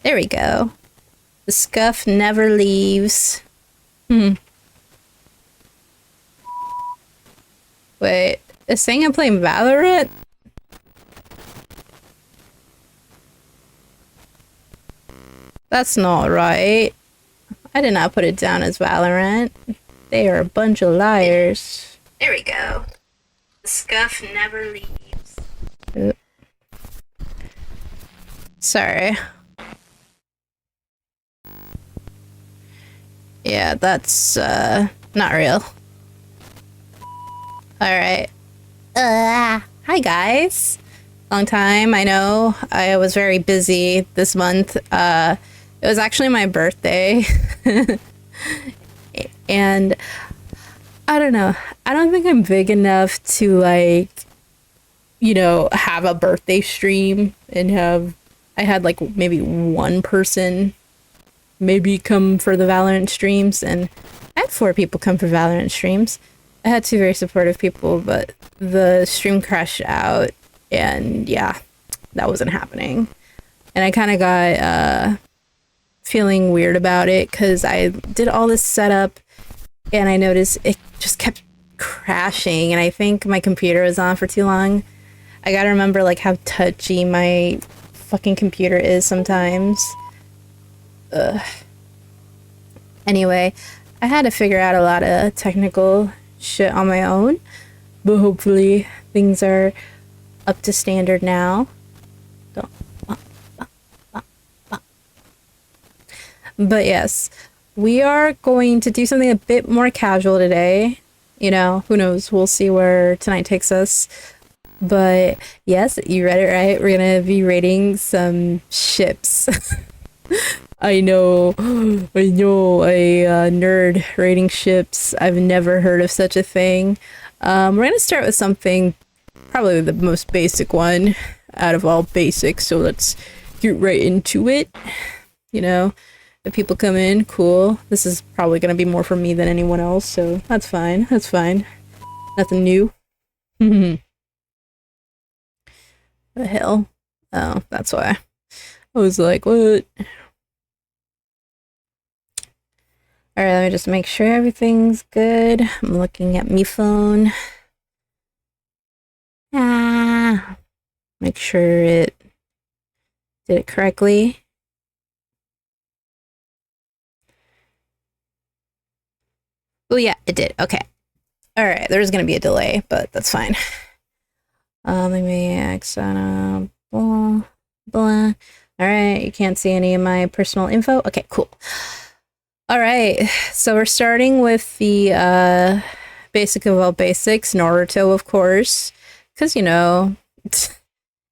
There we go. The scuff never leaves. Hmm. Wait, is saying I'm playing Valorant? That's not right. I did not put it down as Valorant. They are a bunch of liars. There we go. The scuff never leaves. Sorry. Yeah, that's not real. Alright. Hi guys. Long time, I know. I was very busy this month. It was actually my birthday. And I don't know. I don't think I'm big enough to like, you know, have a birthday stream and have I had like maybe one person maybe come for the Valorant streams, and I had 4 people come for Valorant streams. I had 2 very supportive people, but the stream crashed out, and yeah, that wasn't happening. And I kind of got feeling weird about it because I did all this setup, and I noticed it just kept crashing, and I think my computer was on for too long. I gotta remember like how touchy my fucking computer is sometimes. Ugh. Anyway, I had to figure out a lot of technical shit on my own, but hopefully things are up to standard now. But yes, we are going to do something a bit more casual today. You know, who knows? We'll see where tonight takes us. But yes, you read it right. We're gonna be rating some ships. I know, a nerd rating ships. I've never heard of such a thing. We're gonna start with something, probably the most basic one out of all basics. So let's get right into it. You know, if people come in, cool. This is probably gonna be more for me than anyone else, so that's fine. That's fine. Nothing new. What the hell? Oh, that's why. I was like, what? Alright, let me just make sure everything's good. I'm looking at my phone. Make sure it did it correctly. Oh yeah, it did. Okay. Alright, there's gonna be a delay, but that's fine. Let me Xana, blah, blah. Alright, you can't see any of my personal info. Okay, cool. Alright, so we're starting with the basic of all basics, Naruto, of course. Because, you know, it's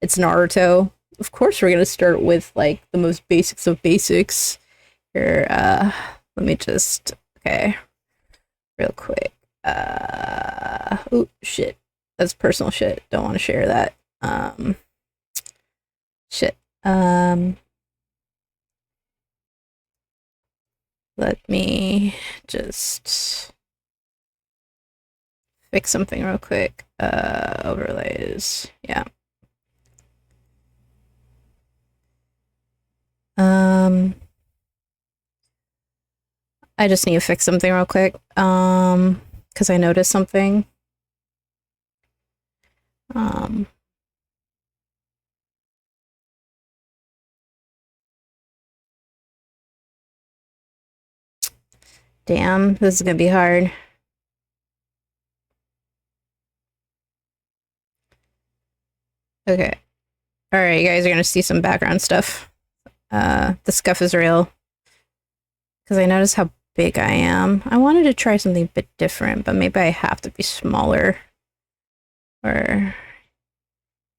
Naruto. Of course we're gonna start with, like, the most basics of basics. Here, let me just... Okay. Real quick. Oh, shit. That's personal shit. Don't want to share that. Shit. Let me just fix something real quick. Overlays. Yeah. I just need to fix something real quick. Because I noticed something. Damn, this is gonna be hard. Okay. Alright, you guys are gonna see some background stuff. The scuff is real. Because I noticed how big I am. I wanted to try something a bit different, but maybe I have to be smaller. Or...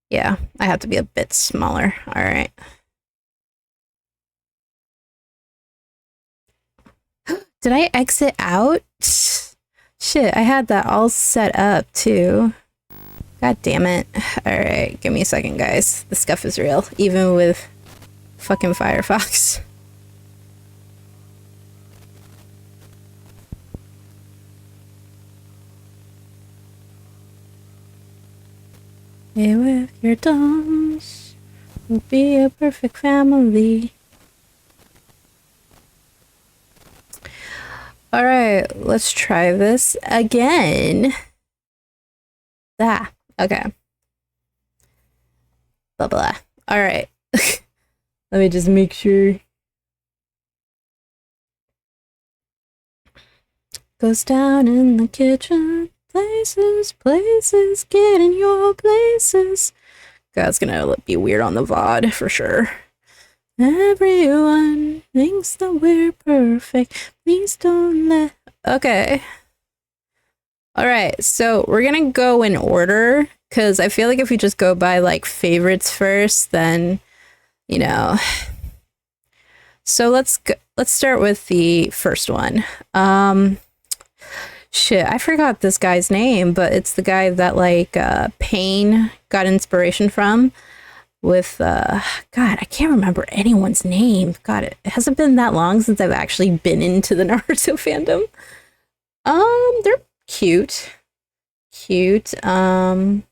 Yeah, I have to be a bit smaller. Alright. Did I exit out? Shit, I had that all set up, too. God damn it. Alright, give me a second, guys. The scuff is real, even with fucking Firefox. Hey, with your dons, we'll be a perfect family. All right, let's try this again. Ah, okay. Blah blah. All right. Let me just make sure. Goes down in the kitchen. Places, places, get in your places. That's gonna be weird on the VOD for sure. Everyone thinks that we're perfect. Please don't let. Okay. All right, so we're gonna go in order because I feel like if we just go by like favorites first, then you know. So let's start with the first one. Shit, I forgot this guy's name, but it's the guy that like Pain got inspiration from. With God, I can't remember anyone's name. God, it hasn't been that long since I've actually been into the Naruto fandom. They're cute. Cute. They're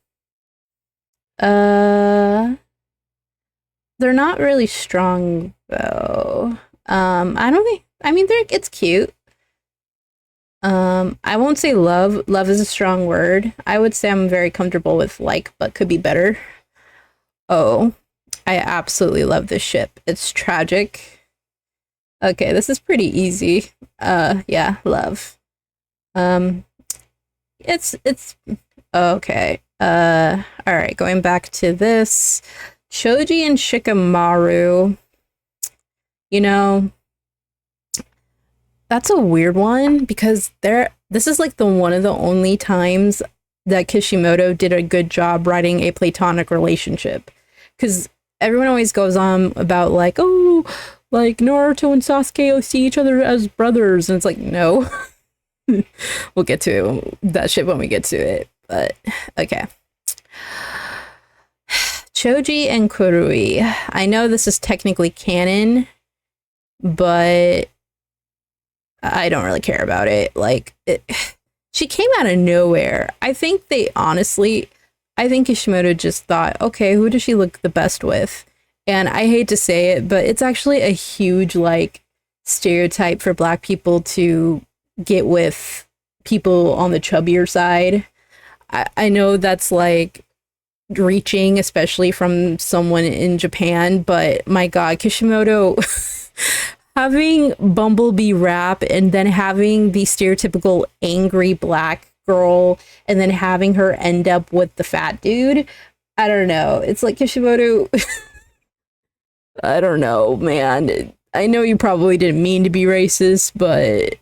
not really strong though. I don't think I mean it's cute. I won't say love. Love is a strong word. I would say I'm very comfortable with like, but could be better. Oh, I absolutely love this ship. It's tragic. Okay, this is pretty easy. Yeah, love. It's okay. All right, going back to this. Choji and Shikamaru. You know, that's a weird one because this is like the one of the only times that Kishimoto did a good job writing a platonic relationship. Because everyone always goes on about like, oh, like Naruto and Sasuke see each other as brothers, and it's like, no. We'll get to that shit when we get to it. But okay. Choji and Kurui. I know this is technically canon, but I don't really care about it. Like, she came out of nowhere. I think Kishimoto just thought, okay, who does she look the best with? And I hate to say it, but it's actually a huge, like, stereotype for Black people to get with people on the chubbier side. I know that's, like, reaching, especially from someone in Japan, but my God, Kishimoto... having Bumblebee rap and then having the stereotypical angry Black girl and then having her end up with the fat dude. I don't know. It's like Kishimoto. I don't know, man. I know you probably didn't mean to be racist, but.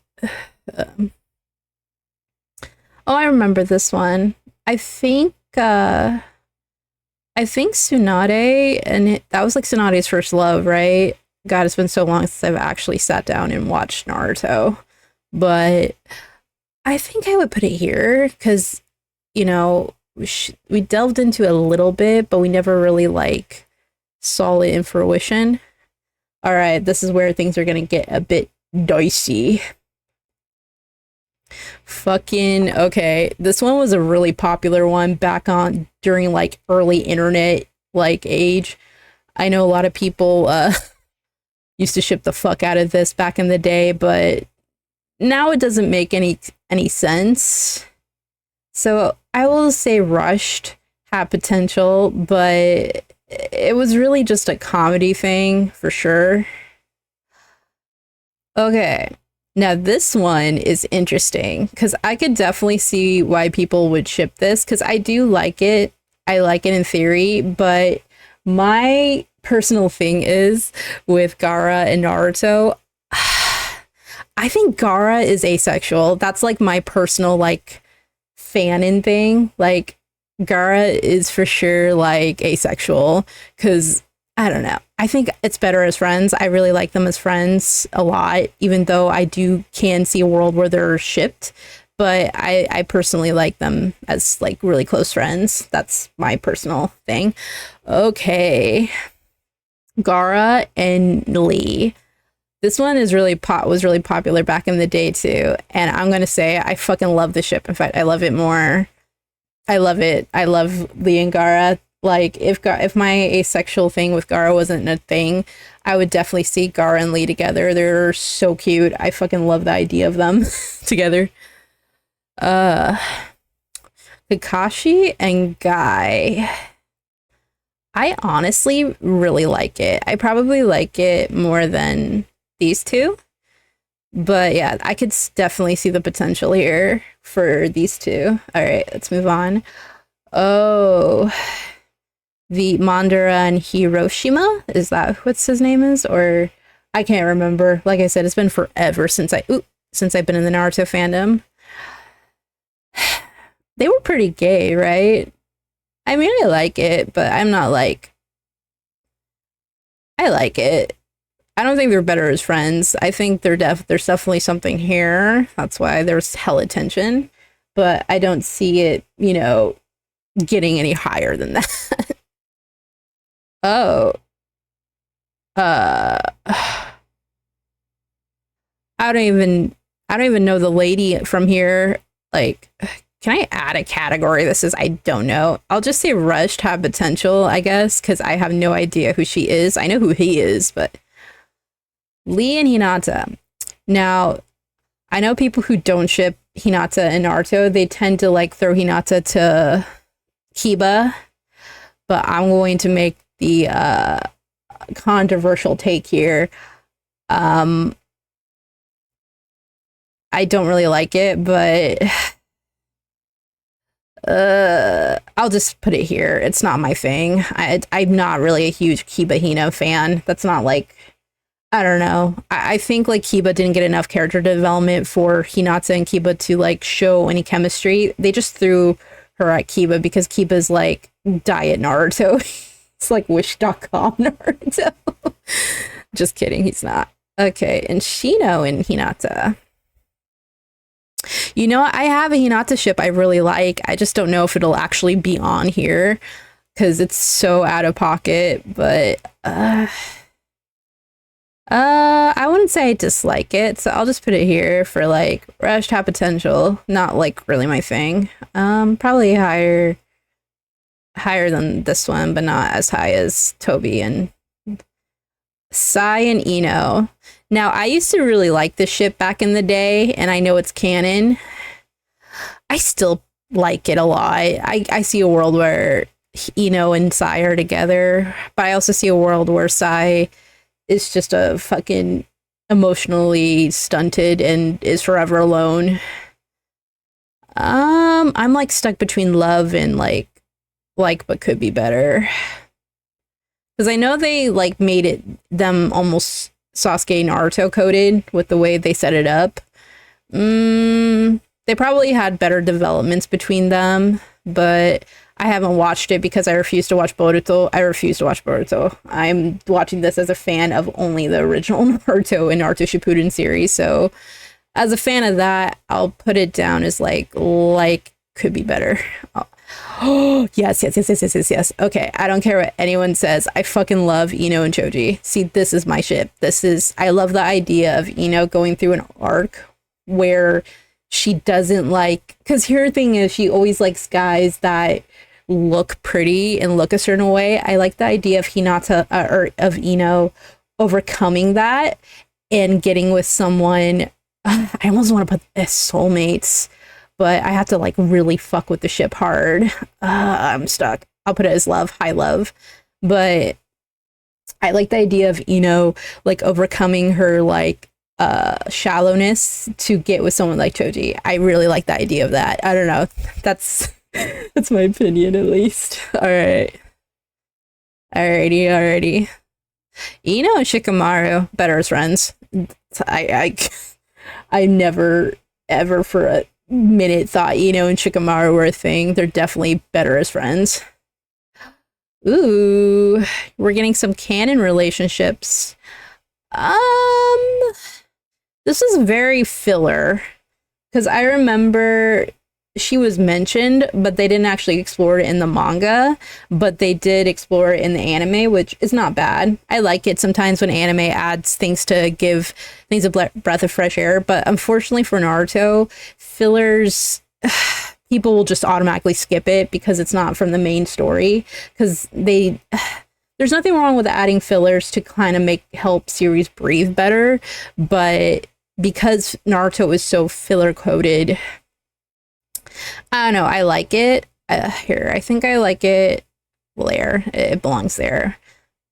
Oh, I remember this one. I think Tsunade, and that was like Tsunade's first love, right? God, it's been so long since I've actually sat down and watched Naruto. But I think I would put it here because, you know, we delved into a little bit, but we never really, like, saw it in fruition. All right, this is where things are going to get a bit dicey. Fucking, okay. This one was a really popular one back on during, like, early internet, like, age. I know a lot of people, used to ship the fuck out of this back in the day, but now it doesn't make any sense. So I will say Rushed had potential, but it was really just a comedy thing for sure. Okay, now this one is interesting because I could definitely see why people would ship this because I do like it. I like it in theory, but my personal thing is with Gaara and Naruto, I think Gaara is asexual. That's like my personal like fanon thing. Like Gaara is for sure like asexual because I don't know. I think it's better as friends. I really like them as friends a lot, even though I can see a world where they're shipped. But I personally like them as like really close friends. That's my personal thing. Okay. Gaara and Lee. This one is was really popular back in the day too, and I'm gonna say I fucking love the ship. In fact, I love it more. I love it. I love Lee and Gaara. Like if my asexual thing with Gara wasn't a thing, I would definitely see Gara and Lee together. They're so cute. I fucking love the idea of them together. Uh, Kakashi and Guy. I honestly really like it. I probably like it more than these two. But yeah, I could definitely see the potential here for these two. All right, let's move on. Oh, the Mandara and Hiroshima? Is that what's his name is? Or I can't remember. Like I said, it's been forever since I've been in the Naruto fandom. They were pretty gay, right? I mean, I like it, but I'm not like I like it. I don't think they're better as friends. I think there's definitely something here. That's why there's hella tension, but I don't see it, getting any higher than that. Oh, uh, I don't even know the lady from here. Like, can I add a category? This is I don't know. I'll just say rushed have potential, I guess, because I have no idea who she is. I know who he is, but Lee and Hinata. Now, I know people who don't ship Hinata and Naruto, they tend to like throw Hinata to Kiba, but I'm going to make the controversial take here. I don't really like it, but I'll just put it here. It's not my thing. I'm not really a huge Kiba Hina fan. That's not like, I don't know. I think like Kiba didn't get enough character development for Hinata and Kiba to like show any chemistry. They just threw her at Kiba because Kiba's like diet Naruto. It's like wish.com Naruto. Just kidding, he's not. Okay, and Shino and Hinata. I have a Hinata ship I really like. I just don't know if it'll actually be on here because it's so out of pocket, but I wouldn't say I dislike it, so I'll just put it here for like rushed have potential. Not like really my thing. Probably higher than this one, but not as high as Toby and Sai and Ino. Now, I used to really like this ship back in the day, and I know it's canon. I still like it a lot. I see a world where Ino and Sai are together, but I also see a world where Sai is just a fucking emotionally stunted and is forever alone. I'm like stuck between love and like but could be better. Because I know they like made them almost Sasuke Naruto coded with the way they set it up. They probably had better developments between them, but I haven't watched it because I refuse to watch Boruto. I'm watching this as a fan of only the original Naruto and Naruto Shippuden series. So as a fan of that, I'll put it down as like could be better. Oh, yes. Okay, I don't care what anyone says. I fucking love Ino and Choji. See, this is my ship. I love the idea of Ino going through an arc where she doesn't like, because her thing is she always likes guys that look pretty and look a certain way. I like the idea of Hinata or of Ino overcoming that and getting with someone. I almost want to put as soulmates, but I have to like really fuck with the ship hard. I'm stuck. I'll put it as love, high love. But I like the idea of Ino like overcoming her like shallowness to get with someone like Choji. I really like the idea of that. I don't know. That's my opinion at least. All right. Alrighty. Ino and Shikamaru, better as friends. I never ever for a minute thought Ino and Shikamaru were a thing. They're definitely better as friends. Ooh, we're getting some canon relationships. This is very filler because I remember she was mentioned, but they didn't actually explore it in the manga, but they did explore it in the anime, which is not bad. I like it sometimes when anime adds things to give things a breath of fresh air, but unfortunately for Naruto, fillers, people will just automatically skip it because it's not from the main story. Because there's nothing wrong with adding fillers to kind of help series breathe better, but because Naruto is so filler coated, I don't know. I like it. Here, I think I like it. There, it belongs there.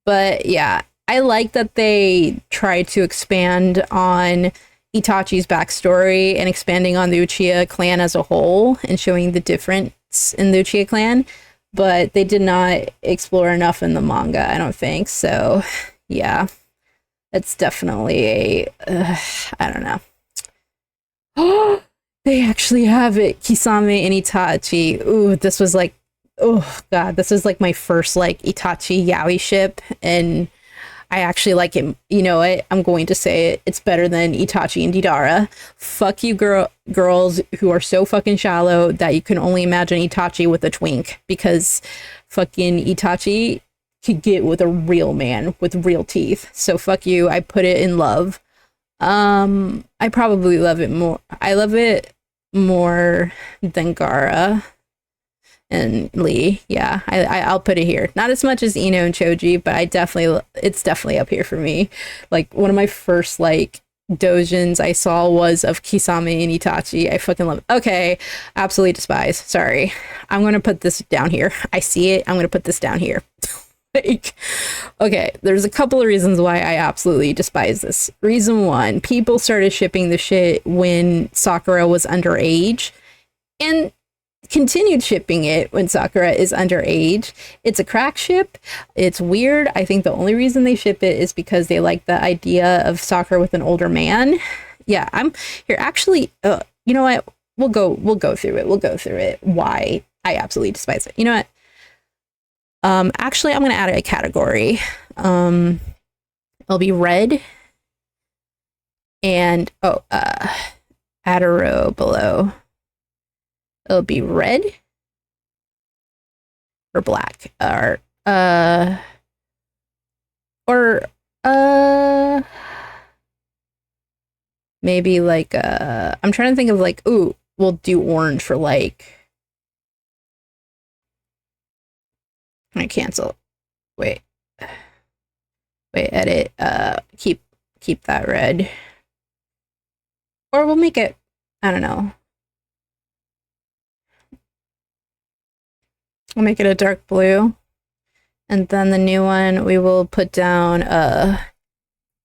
But yeah, I like that they tried to expand on Itachi's backstory and expanding on the Uchiha clan as a whole and showing the difference in the Uchiha clan, but they did not explore enough in the manga, I don't think. So, yeah, it's definitely I don't know. Oh, they actually have it. Kisame and Itachi. Ooh, this was like, oh god, this is like my first like Itachi Yaoi ship, and I actually like him. You know what? I'm going to say it. It's better than Itachi and Deidara. Fuck you, girls who are so fucking shallow that you can only imagine Itachi with a twink, because fucking Itachi could get with a real man with real teeth. So fuck you. I put it in love. I probably love it more. I love it more than Gaara and Lee. Yeah, I'll put it here. Not as much as Ino and Choji, but it's definitely up here for me. Like one of my first like dojins I saw was of Kisame and Itachi. I fucking love it. Okay, absolutely despise. Sorry. I'm gonna put this down here. I see it. I'm gonna put this down here. Like, okay, there's a couple of reasons why I absolutely despise this. Reason one, people started shipping the shit when Sakura was underage, and continued shipping it when Sakura is underage. It's a crack ship. It's weird. I think the only reason they ship it is because they like the idea of Sakura with an older man. Yeah, I'm here. Actually, you know what? We'll go through it. We'll go through it. Why I absolutely despise it. You know what? Actually, I'm gonna add a category. It'll be red, and add a row below. It'll be red or black or maybe like I'm trying to think of like, ooh, we'll do orange for like, I cancel. Wait, edit, keep that red. Or we'll make it, I don't know. We'll make it a dark blue. And then the new one, we will put down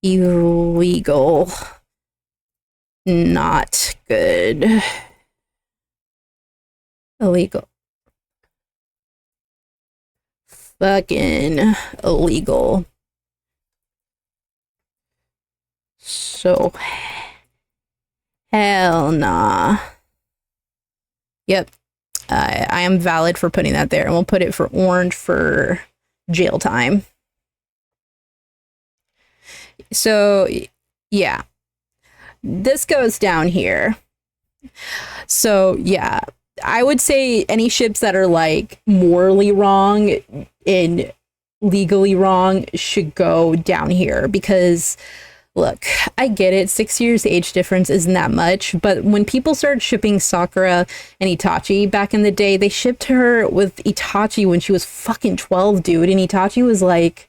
illegal. Not good. Illegal. Fucking illegal. So, hell nah. Yep. I am valid for putting that there, and we'll put it for orange for jail time. So, yeah. This goes down here. So, yeah. I would say any ships that are like morally wrong and legally wrong should go down here, because look, I get it. 6 years age difference isn't that much, but when people started shipping Sakura and Itachi back in the day, they shipped her with Itachi when she was fucking 12, dude, and Itachi was like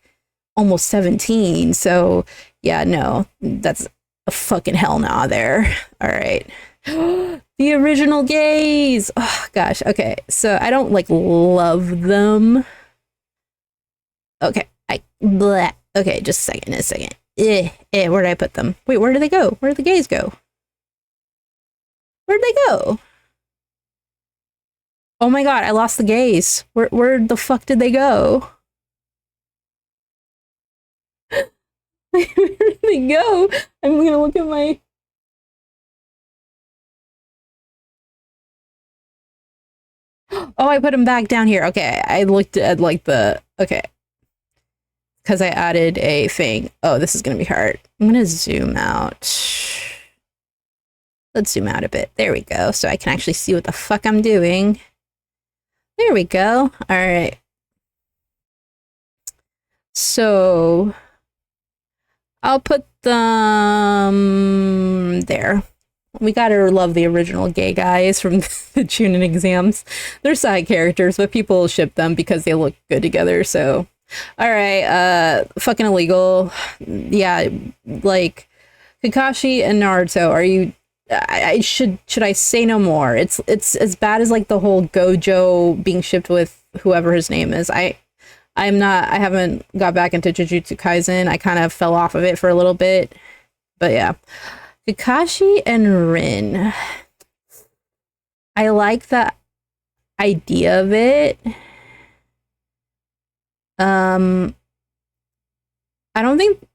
almost 17. So yeah, no, that's a fucking hell nah there. All right. The original gays. Oh gosh. Okay. So I don't like love them. Okay. Bleh. Okay, just a second. Where did I put them? Wait, where did they go? Where did the gays go? Where'd they go? Oh my god, I lost the gays. Where the fuck did they go? Where did they go? I'm gonna look at my... Oh, I put them back down here. Okay, I looked at like the... Okay. Because I added a thing. Oh, this is gonna be hard. I'm gonna zoom out. Let's zoom out a bit. There we go. So I can actually see what the fuck I'm doing. There we go. All right. So I'll put them there. We gotta love the original gay guys from the Chunin exams. They're side characters, but people ship them because they look good together. So, all right, fucking illegal. Yeah, like Kakashi and Naruto. Are you? I should I say no more? It's as bad as like the whole Gojo being shipped with whoever his name is. I'm not. I haven't got back into Jujutsu Kaisen. I kind of fell off of it for a little bit, but yeah. Kakashi and Rin. I like the idea of it. I don't think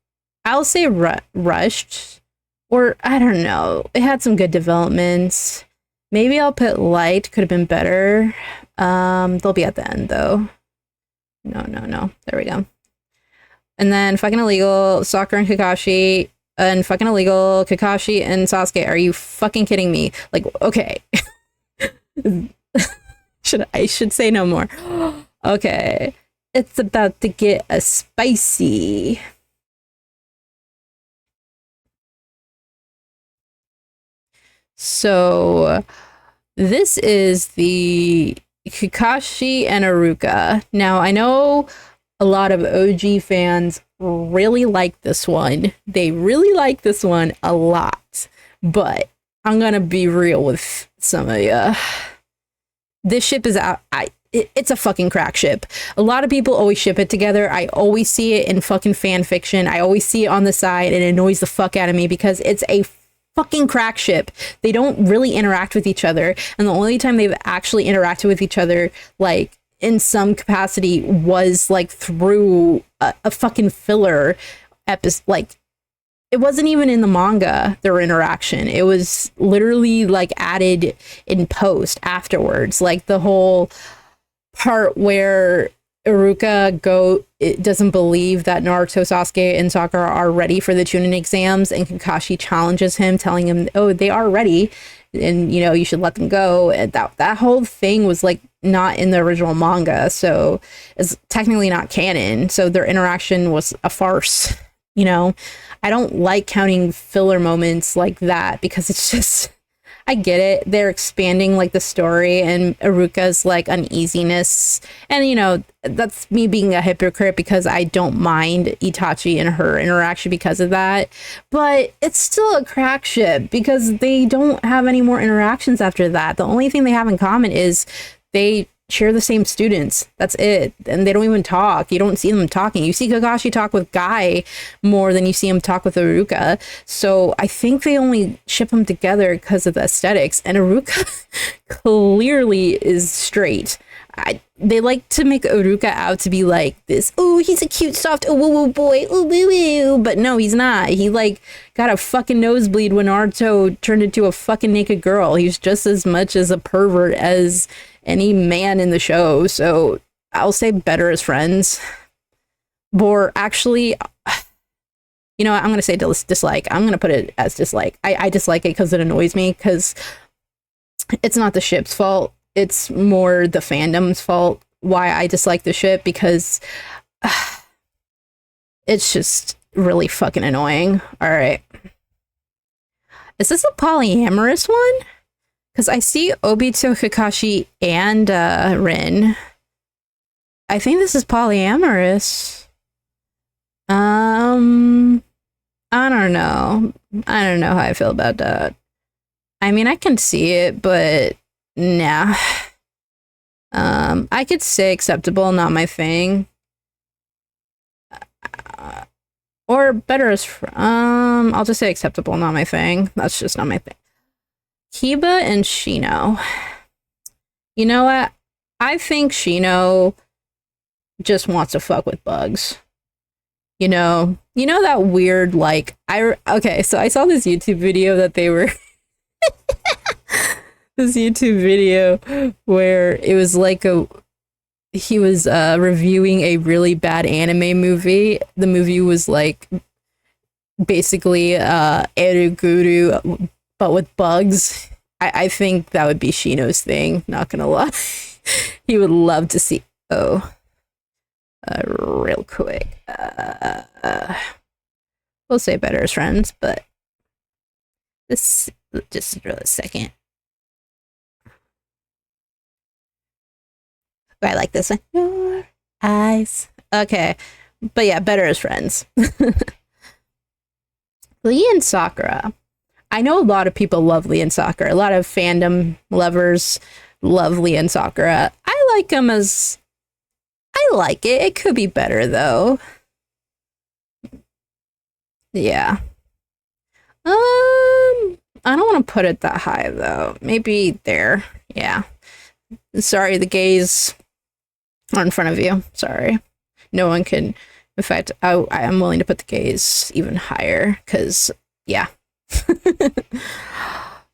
I'll say rushed, or I don't know. It had some good developments. Maybe I'll put light. Could have been better. They'll be at the end though. No. There we go. And then fucking illegal, Sakura and Kakashi, and fucking illegal, Kakashi and Sasuke. Are you fucking kidding me? Like, okay. I should say no more. Okay. It's about to get a spicy. So this is the Kakashi and Aruka. Now I know a lot of OG fans really like this one. They really like this one a lot. But I'm gonna be real with some of you. This ship is out. It's a fucking crack ship. A lot of people always ship it together. I always see it in fucking fan fiction. I always see it on the side, and it annoys the fuck out of me because it's a fucking crack ship. They don't really interact with each other, and the only time they've actually interacted with each other, like in some capacity, was like through a fucking filler episode. Like, it wasn't even in the manga, their interaction. It was literally like added in post afterwards. Like the whole part where Iruka doesn't believe that Naruto, Sasuke, and Sakura are ready for the Chunin exams, and Kakashi challenges him, telling him, "Oh, they are ready, and you know you should let them go." And that whole thing was like not in the original manga, so it's technically not canon. So their interaction was a farce. You know, I don't like counting filler moments like that because it's just. I get it. They're expanding like the story and Iruka's like uneasiness. And you know, that's me being a hypocrite because I don't mind Itachi and her interaction because of that. But it's still a crack ship because they don't have any more interactions after that. The only thing they have in common is they share the same students. That's it. And they don't even talk. You don't see them talking. You see Kakashi talk with Guy more than you see him talk with Iruka. So I think they only ship them together because of the aesthetics. And Iruka clearly is straight. They like to make Iruka out to be like this, oh, he's a cute, soft, oh, woo, woo boy, oh, woo, woo. But no, he's not. He like got a fucking nosebleed when Naruto turned into a fucking naked girl. He's just as much as a pervert as any man in the show. So I'll say better as friends. Or actually, you know what? I'm going to say dislike. I'm going to put it as dislike. I dislike it because it annoys me because it's not the ship's fault. It's more the fandom's fault why I dislike the ship because it's just really fucking annoying. All right. Is this a polyamorous one? Because I see Obito, Kakashi, and Rin. I think this is polyamorous. I don't know. I don't know how I feel about that. I mean, I can see it, but nah. I could say acceptable, not my thing. Or better as I'll just say acceptable, not my thing. That's just not my thing. Kiba and Shino. You know what? I think Shino just wants to fuck with bugs. You know that weird like okay, so I saw this YouTube video that they were this YouTube video where it was like he was reviewing a really bad anime movie. The movie was like basically Eruguru but with bugs. I think that would be Shino's thing, not gonna lie. He would love to see real quick. We'll say better as friends, but Just for a second. Oh, I like this one. Your eyes. Okay. But yeah, better as friends. Lee and Sakura. I know a lot of people love Lee and Sakura. A lot of fandom lovers love Lee and Sakura. I like them as I like it. It could be better though. Yeah. I don't want to put it that high though. Maybe there. Yeah. Sorry, the gays are in front of you. Sorry. No one can. In fact, I am willing to put the gays even higher because, yeah.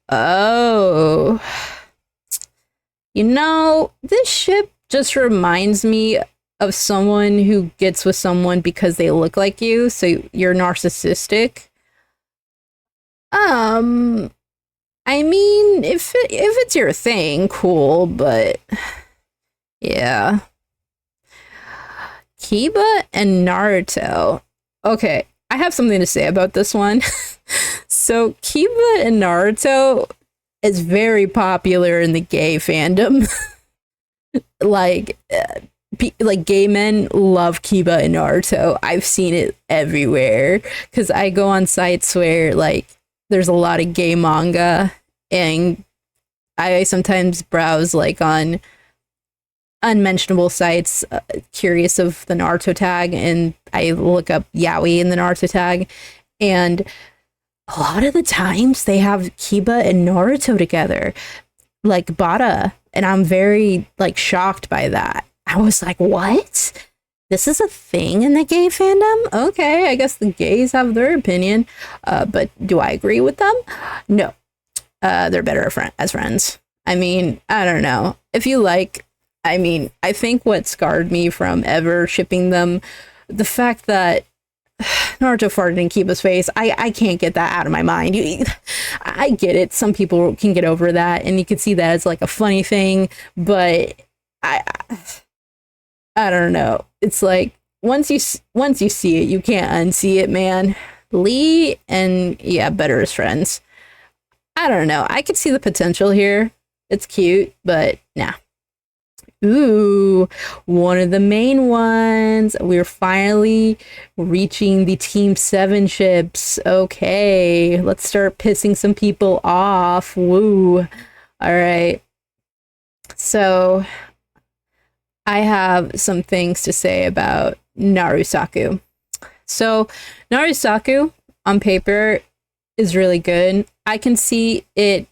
Oh. You know, this ship just reminds me of someone who gets with someone because they look like you, so you're narcissistic. Um, I mean, if it's your thing, cool, but yeah. Kiba and Naruto. Okay, I have something to say about this one. So, Kiba and Naruto is very popular in the gay fandom. like, like gay men love Kiba and Naruto. I've seen it everywhere because I go on sites where like there's a lot of gay manga, and I sometimes browse like on unmentionable sites, curious of the Naruto tag, and I look up yaoi in the Naruto tag, and a lot of the times they have Kiba and Naruto together, like Bada, and I'm very like shocked by that. I was like, what? This is a thing in the gay fandom? Okay, I guess the gays have their opinion, but do I agree with them? No. They're better as friends. I mean, I don't know. If you like, I mean, I think what scarred me from ever shipping them, the fact that Naruto farted in Kiba's face, I can't get that out of my mind. I get it. Some people can get over that, and you can see that as like a funny thing, but I don't know. It's like once you see it, you can't unsee it, man. Lee and yeah, better as friends. I don't know. I could see the potential here. It's cute, but nah. Ooh, one of the main ones. We're finally reaching the Team 7 ships. Okay, let's start pissing some people off. Woo. All right. So, I have some things to say about Narusaku. So, Narusaku on paper is really good. I can see it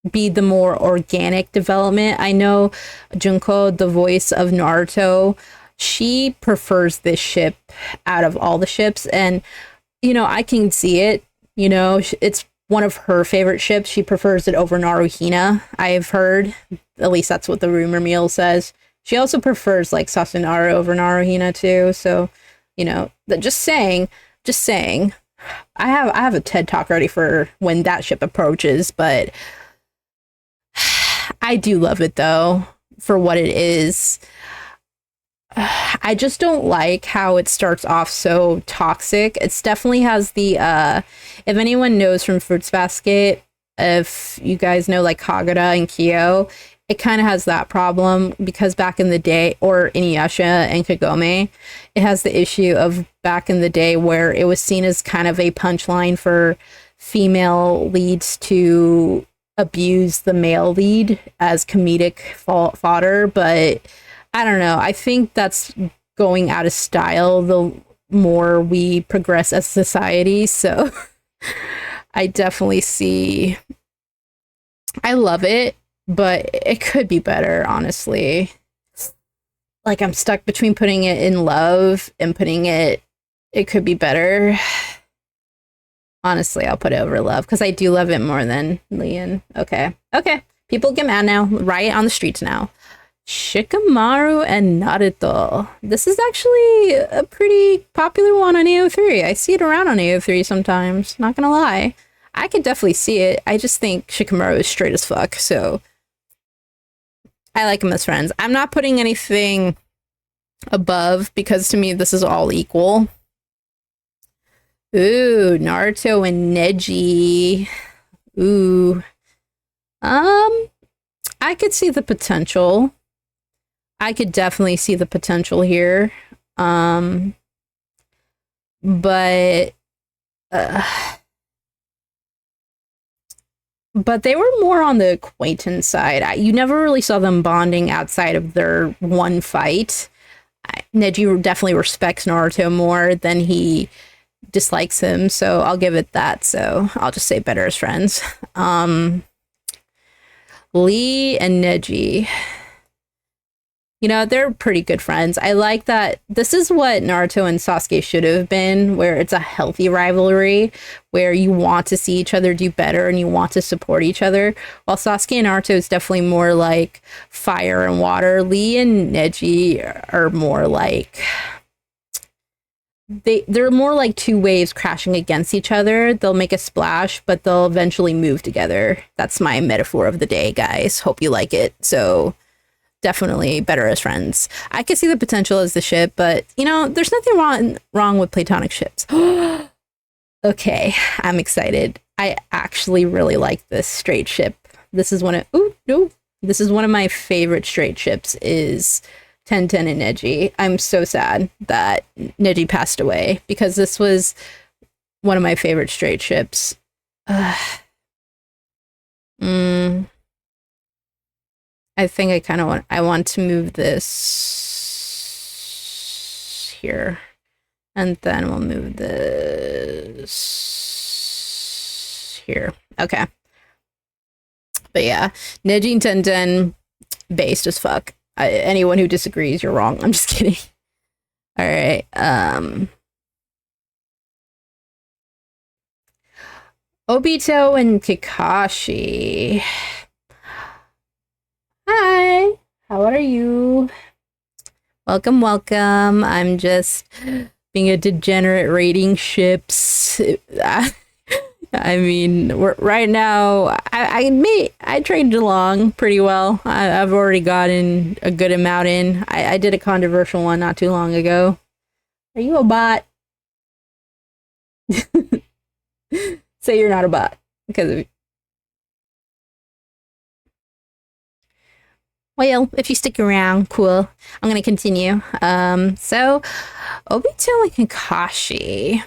be the more organic development. I know Junko, the voice of Naruto, she prefers this ship out of all the ships, and you know, I can see it. You know, it's one of her favorite ships. She prefers it over Naruhina, I've heard. At least that's what the rumor mill says. She also prefers like Sasunaru over Naruhina too. So, you know, just saying. I have a TED talk ready for when that ship approaches, but I do love it though for what it is. I just don't like how it starts off so toxic. It's definitely has the if anyone knows from Fruits Basket, if you guys know like Kagura and Kyo, it kind of has that problem because back in the day, or Inuyasha and Kagome, it has the issue of back in the day where it was seen as kind of a punchline for female leads to abuse the male lead as comedic fodder, but I don't know. I think that's going out of style the more we progress as a society. So I definitely see. I love it, but it could be better, honestly. Like I'm stuck between putting it in love and putting it. It could be better. Honestly, I'll put it over love because I do love it more than Leon. Okay. People get mad now. Riot on the streets now. Shikamaru and Naruto. This is actually a pretty popular one on AO3. I see it around on AO3 sometimes. Not gonna lie. I could definitely see it. I just think Shikamaru is straight as fuck, so I like him as friends. I'm not putting anything above because to me this is all equal. Ooh, Naruto and Neji. Ooh. Um, I could see the potential. I could definitely see the potential here. Um, but uh, but they were more on the acquaintance side. You never really saw them bonding outside of their one fight. Neji definitely respects Naruto more than he dislikes him, so I'll give it that. So I'll just say better as friends. Um, Lee and Neji. You know, they're pretty good friends. I like that this is what Naruto and Sasuke should have been, where it's a healthy rivalry, where you want to see each other do better and you want to support each other. While Sasuke and Naruto is definitely more like fire and water, Lee and Neji are more like they're more like two waves crashing against each other. They'll make a splash, but they'll eventually move together. That's my metaphor of the day, guys. Hope you like it. So definitely better as friends. I could see the potential as the ship, but you know, there's nothing wrong with platonic ships. Okay, I'm excited. I actually really like this straight ship. This is one of This is one of my favorite straight ships is Tenten and Neji. I'm so sad that Neji passed away because this was one of my favorite straight ships. Mm, I think I want to move this here. And then we'll move this here. Okay. But yeah, Neji and Tenten, based as fuck. Anyone who disagrees, you're wrong. I'm just kidding. All right. Obito and Kakashi. Hi. How are you? Welcome, welcome. I'm just being a degenerate rating ships. I mean, right now, I traded along pretty well. I've already gotten a good amount in. I did a controversial one not too long ago. Are you a bot? Say you're not a bot because of. Well, if you stick around, cool. I'm gonna continue. So Obito and Kakashi.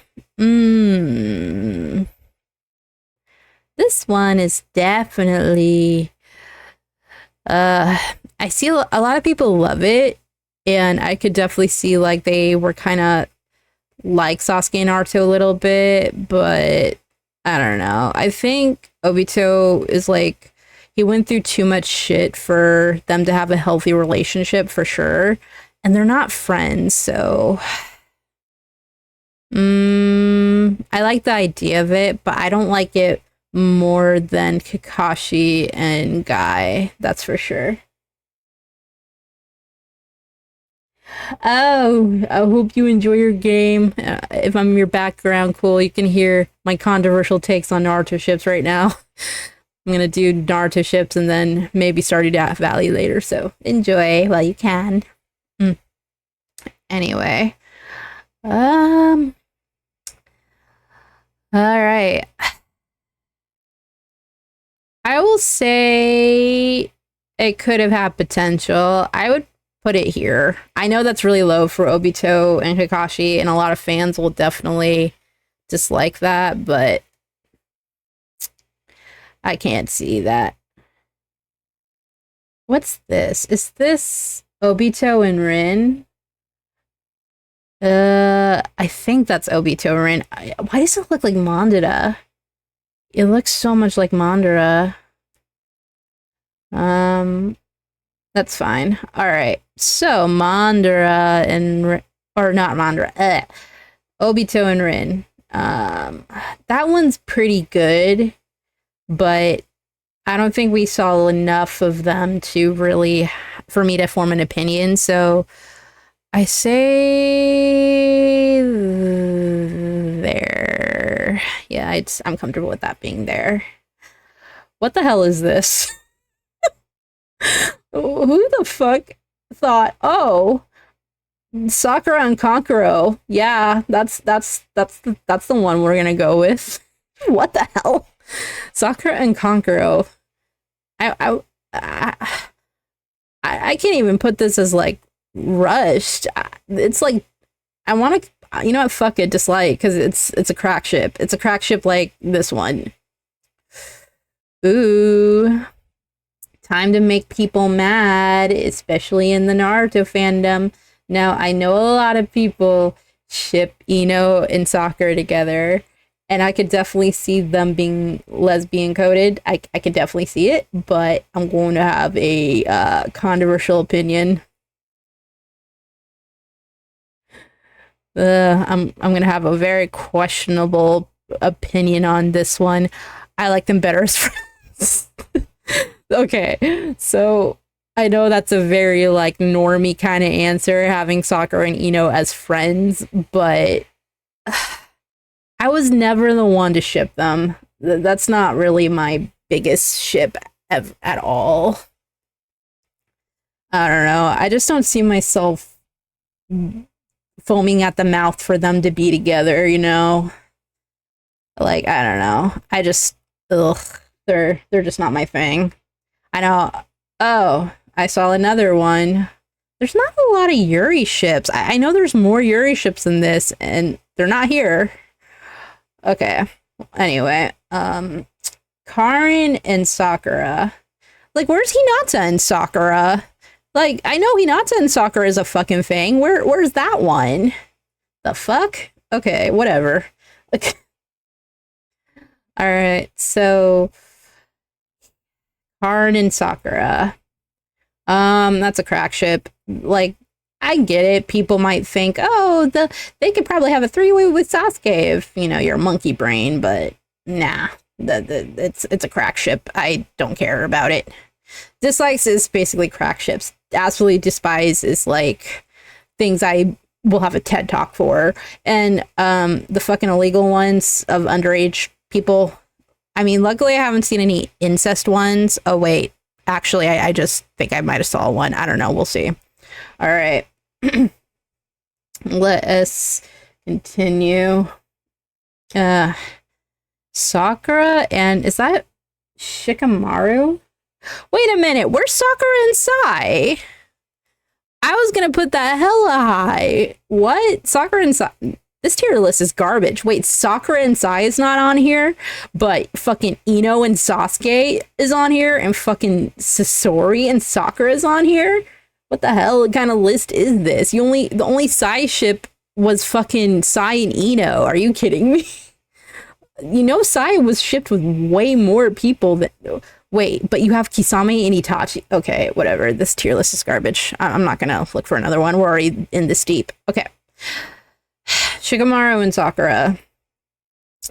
This one is definitely I see a lot of people love it, and I could definitely see like they were kind of like Sasuke and Naruto a little bit, but I don't know. I think Obito is like he went through too much shit for them to have a healthy relationship for sure, and they're not friends, so I like the idea of it, but I don't like it more than Kakashi and Guy, that's for sure. Oh, I hope you enjoy your game. If I'm your background, cool. You can hear my controversial takes on Naruto ships right now. I'm gonna do Naruto ships and then maybe Stardew Valley later. So enjoy while you can. Anyway, all right. I will say it could have had potential. I would put it here. I know that's really low for Obito and Kakashi, and a lot of fans will definitely dislike that, but I can't see that. What's this? Is this Obito and Rin? I think that's Obito and Rin. Why does it look like Mandara? It looks so much like Mandara. That's fine. All right. So Mandara and or not Mandara. Obito and Rin. That one's pretty good, but I don't think we saw enough of them to really for me to form an opinion. So I say there. Yeah, I'm comfortable with that being there. What the hell is this? Who the fuck thought, oh, Sakura and Kankuro? Yeah, that's the one we're gonna go with. What the hell? Sakura and Kankuro. I, I I I can't even put this as like rushed. It's like I want to. You know what? Fuck it. Dislike because it's a crack ship. It's a crack ship like this one. Ooh, time to make people mad, especially in the Naruto fandom. Now, I know a lot of people ship Ino and Sakura together, and I could definitely see them being lesbian coded. I could definitely see it, but I'm going to have a controversial opinion. I'm gonna have a very questionable opinion on this one. I like them better as friends. Okay, so I know that's a very like normie kind of answer, having Sakura and Ino as friends, but I was never the one to ship them. That's not really my biggest ship at all. I don't know. I just don't see myself foaming at the mouth for them to be together, you know? Like, I don't know. I just ugh, they're just not my thing. I know. Oh, I saw another one. There's not a lot of Yuri ships. I know there's more Yuri ships than this, and they're not here. Okay. Anyway, Karin and Sakura. Like, where's Hinata and Sakura? Like, I know Hinata and Sakura is a fucking thing. Where's that one? The fuck? Okay, whatever. Like, all right, so Karin and Sakura. That's a crack ship. Like, I get it. People might think, oh, they could probably have a three-way with Sasuke if you know your monkey brain, but nah, it's a crack ship. I don't care about it. Dislikes is basically crack ships. Absolutely despise is like things I will have a TED talk for, and the fucking illegal ones of underage people. I mean, luckily I haven't seen any incest ones. Oh wait, actually, I just think I might have saw one. I don't know. We'll see. All right. Let us continue. Sakura and is that Shikamaru? Wait a minute. Where's Sakura and Sai? I was gonna put that hella high. What? Sakura and Sai? This tier list is garbage. Wait, Sakura and Sai is not on here, but fucking Ino and Sasuke is on here, and fucking Sasori and Sakura is on here. What the hell kind of list is this? The only Sai ship was fucking Sai and Ino. Are you kidding me? You know, Sai was shipped with way more people than. Wait, but you have Kisame and Itachi. Okay, whatever. This tier list is garbage. I'm not gonna look for another one. We're already in this deep. Okay. Shikamaru and Sakura.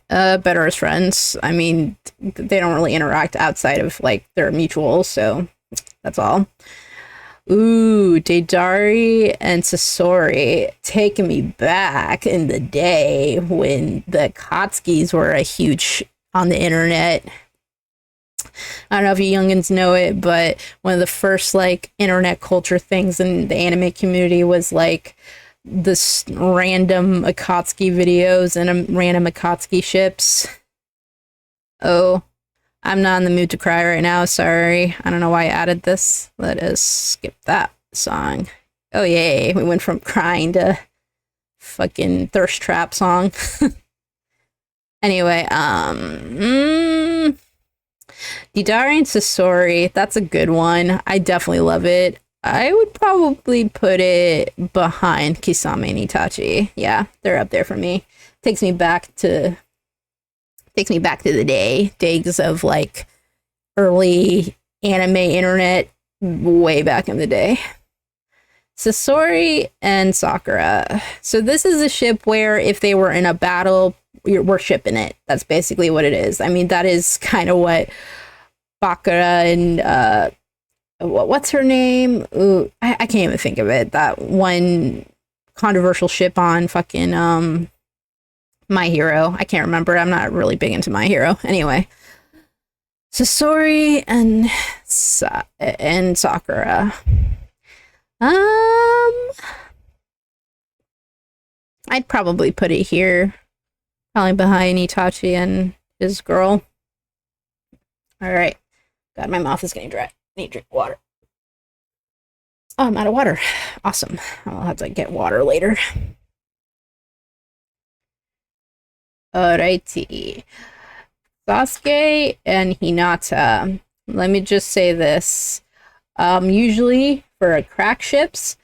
Better as friends. I mean, they don't really interact outside of like their mutuals, so that's all. Ooh, Deidari and Sasori taking me back in the day when the Kotskis were a huge on the internet. I don't know if you youngins know it, but one of the first like internet culture things in the anime community was like this random Akatsuki videos and random Akatsuki ships. Oh, I'm not in the mood to cry right now. Sorry. I don't know why I added this. Let us skip that song. Oh, yay. We went from crying to fucking thirst trap song. Anyway, Deidari and Sasori, that's a good one. I definitely love it. I would probably put it behind Kisame and Itachi. Yeah, they're up there for me. Takes me back to the days of like early anime internet, way back in the day. Sasori and Sakura. So this is a ship where if they were in a battle, we're shipping it. That's basically what it is. I mean, that is kind of what Bakura and what's her name? Ooh, I can't even think of it. That one controversial ship on fucking My Hero. I can't remember. I'm not really big into My Hero. Anyway, Sasori and Sakura. I'd probably put it here, probably behind Itachi and his girl. All right. God, my mouth is getting dry. Need to drink water. Oh, I'm out of water. Awesome. I'll have to get water later. Alrighty. Sasuke and Hinata. Let me just say this. Usually for crack ships,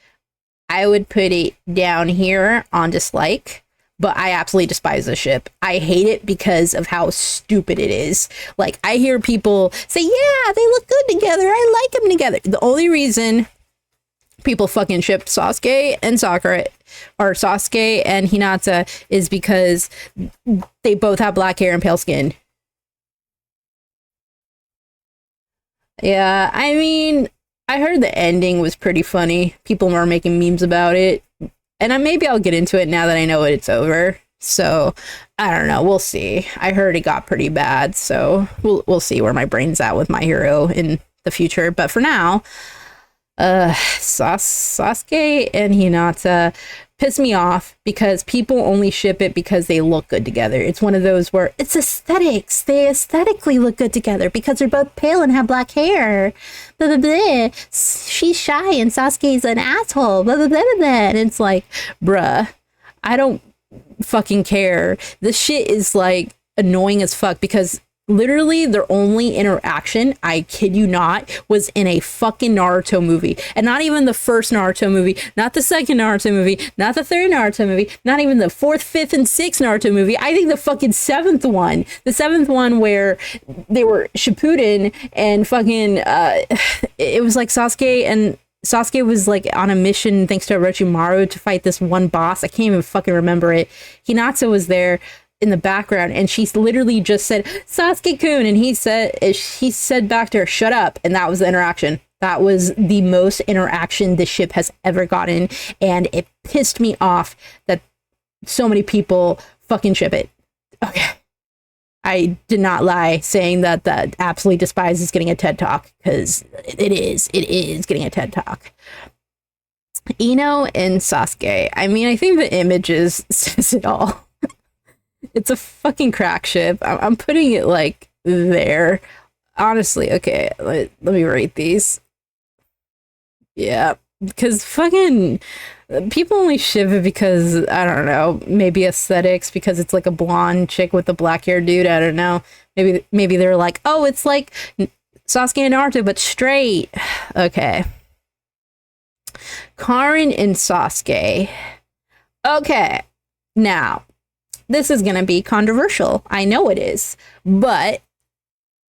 I would put it down here on dislike, but I absolutely despise this ship. I hate it because of how stupid it is. Like, I hear people say, yeah, they look good together. I like them together. The only reason people fucking shipped Sasuke and Sakura, or Sasuke and Hinata, is because they both have black hair and pale skin. Yeah, I mean, I heard the ending was pretty funny. People were making memes about it. And maybe I'll get into it now that I know it's over. So, I don't know. We'll see. I heard it got pretty bad. So, we'll see where my brain's at with my hero in the future. But for now, Sasuke and Hinata piss me off because people only ship it because they look good together. It's one of those where it's aesthetics. They aesthetically look good together because they're both pale and have black hair. Blah, blah, blah. She's shy and Sasuke's an asshole. Blah, blah, blah, blah, blah. And it's like, bruh, I don't fucking care. This shit is like annoying as fuck because literally their only interaction, I kid you not, was in a fucking Naruto movie. And not even the first Naruto movie, not the second Naruto movie, not the third Naruto movie, not even the fourth, fifth, and sixth Naruto movie. I think the fucking seventh one. The seventh one where they were Shippuden and fucking, it was like Sasuke was like on a mission thanks to Orochimaru to fight this one boss. I can't even fucking remember it. Hinata was there in the background and she literally just said Sasuke-kun, and he said back to her, shut up, and that was the interaction. That was the most interaction this ship has ever gotten, and it pissed me off that so many people fucking ship it. Okay, I did not lie saying that absolutely despises getting a TED Talk, because it is getting a TED Talk. Ino and Sasuke, I mean, I think the images says it all. It's a fucking crack ship. I'm putting it like there. Honestly, okay, let me rate these. Yeah, because fucking people only ship it because, I don't know, maybe aesthetics, because it's like a blonde chick with a black hair dude. I don't know. Maybe they're like, oh, it's like Sasuke and Naruto, but straight. Okay. Karin and Sasuke. Okay. Now, this is going to be controversial. I know it is. But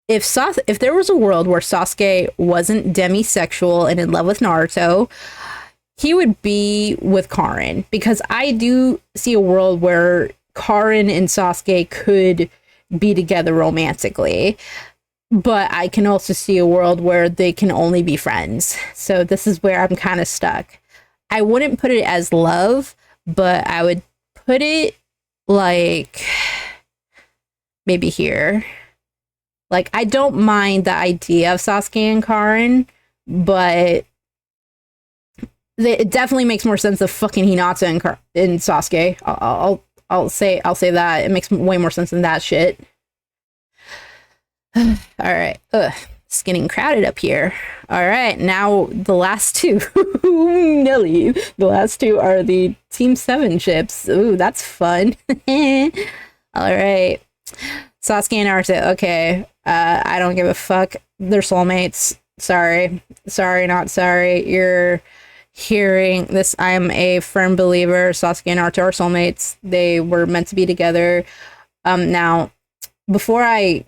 if there was a world where Sasuke wasn't demisexual and in love with Naruto, he would be with Karin. Because I do see a world where Karin and Sasuke could be together romantically. But I can also see a world where they can only be friends. So this is where I'm kind of stuck. I wouldn't put it as love, but I would put it like maybe here. Like, I don't mind the idea of Sasuke and Karin, but it definitely makes more sense of fucking Hinata and Sasuke. I'll say that it makes way more sense than that shit. All right. It's getting crowded up here. All right, now the last two. Nelly. The last two are the Team 7 ships. Ooh, that's fun. All right. Sasuke and Naruto. Okay. I don't give a fuck. They're soulmates. Sorry, not sorry. You're hearing this. I'm a firm believer Sasuke and Naruto are soulmates. They were meant to be together. Now, I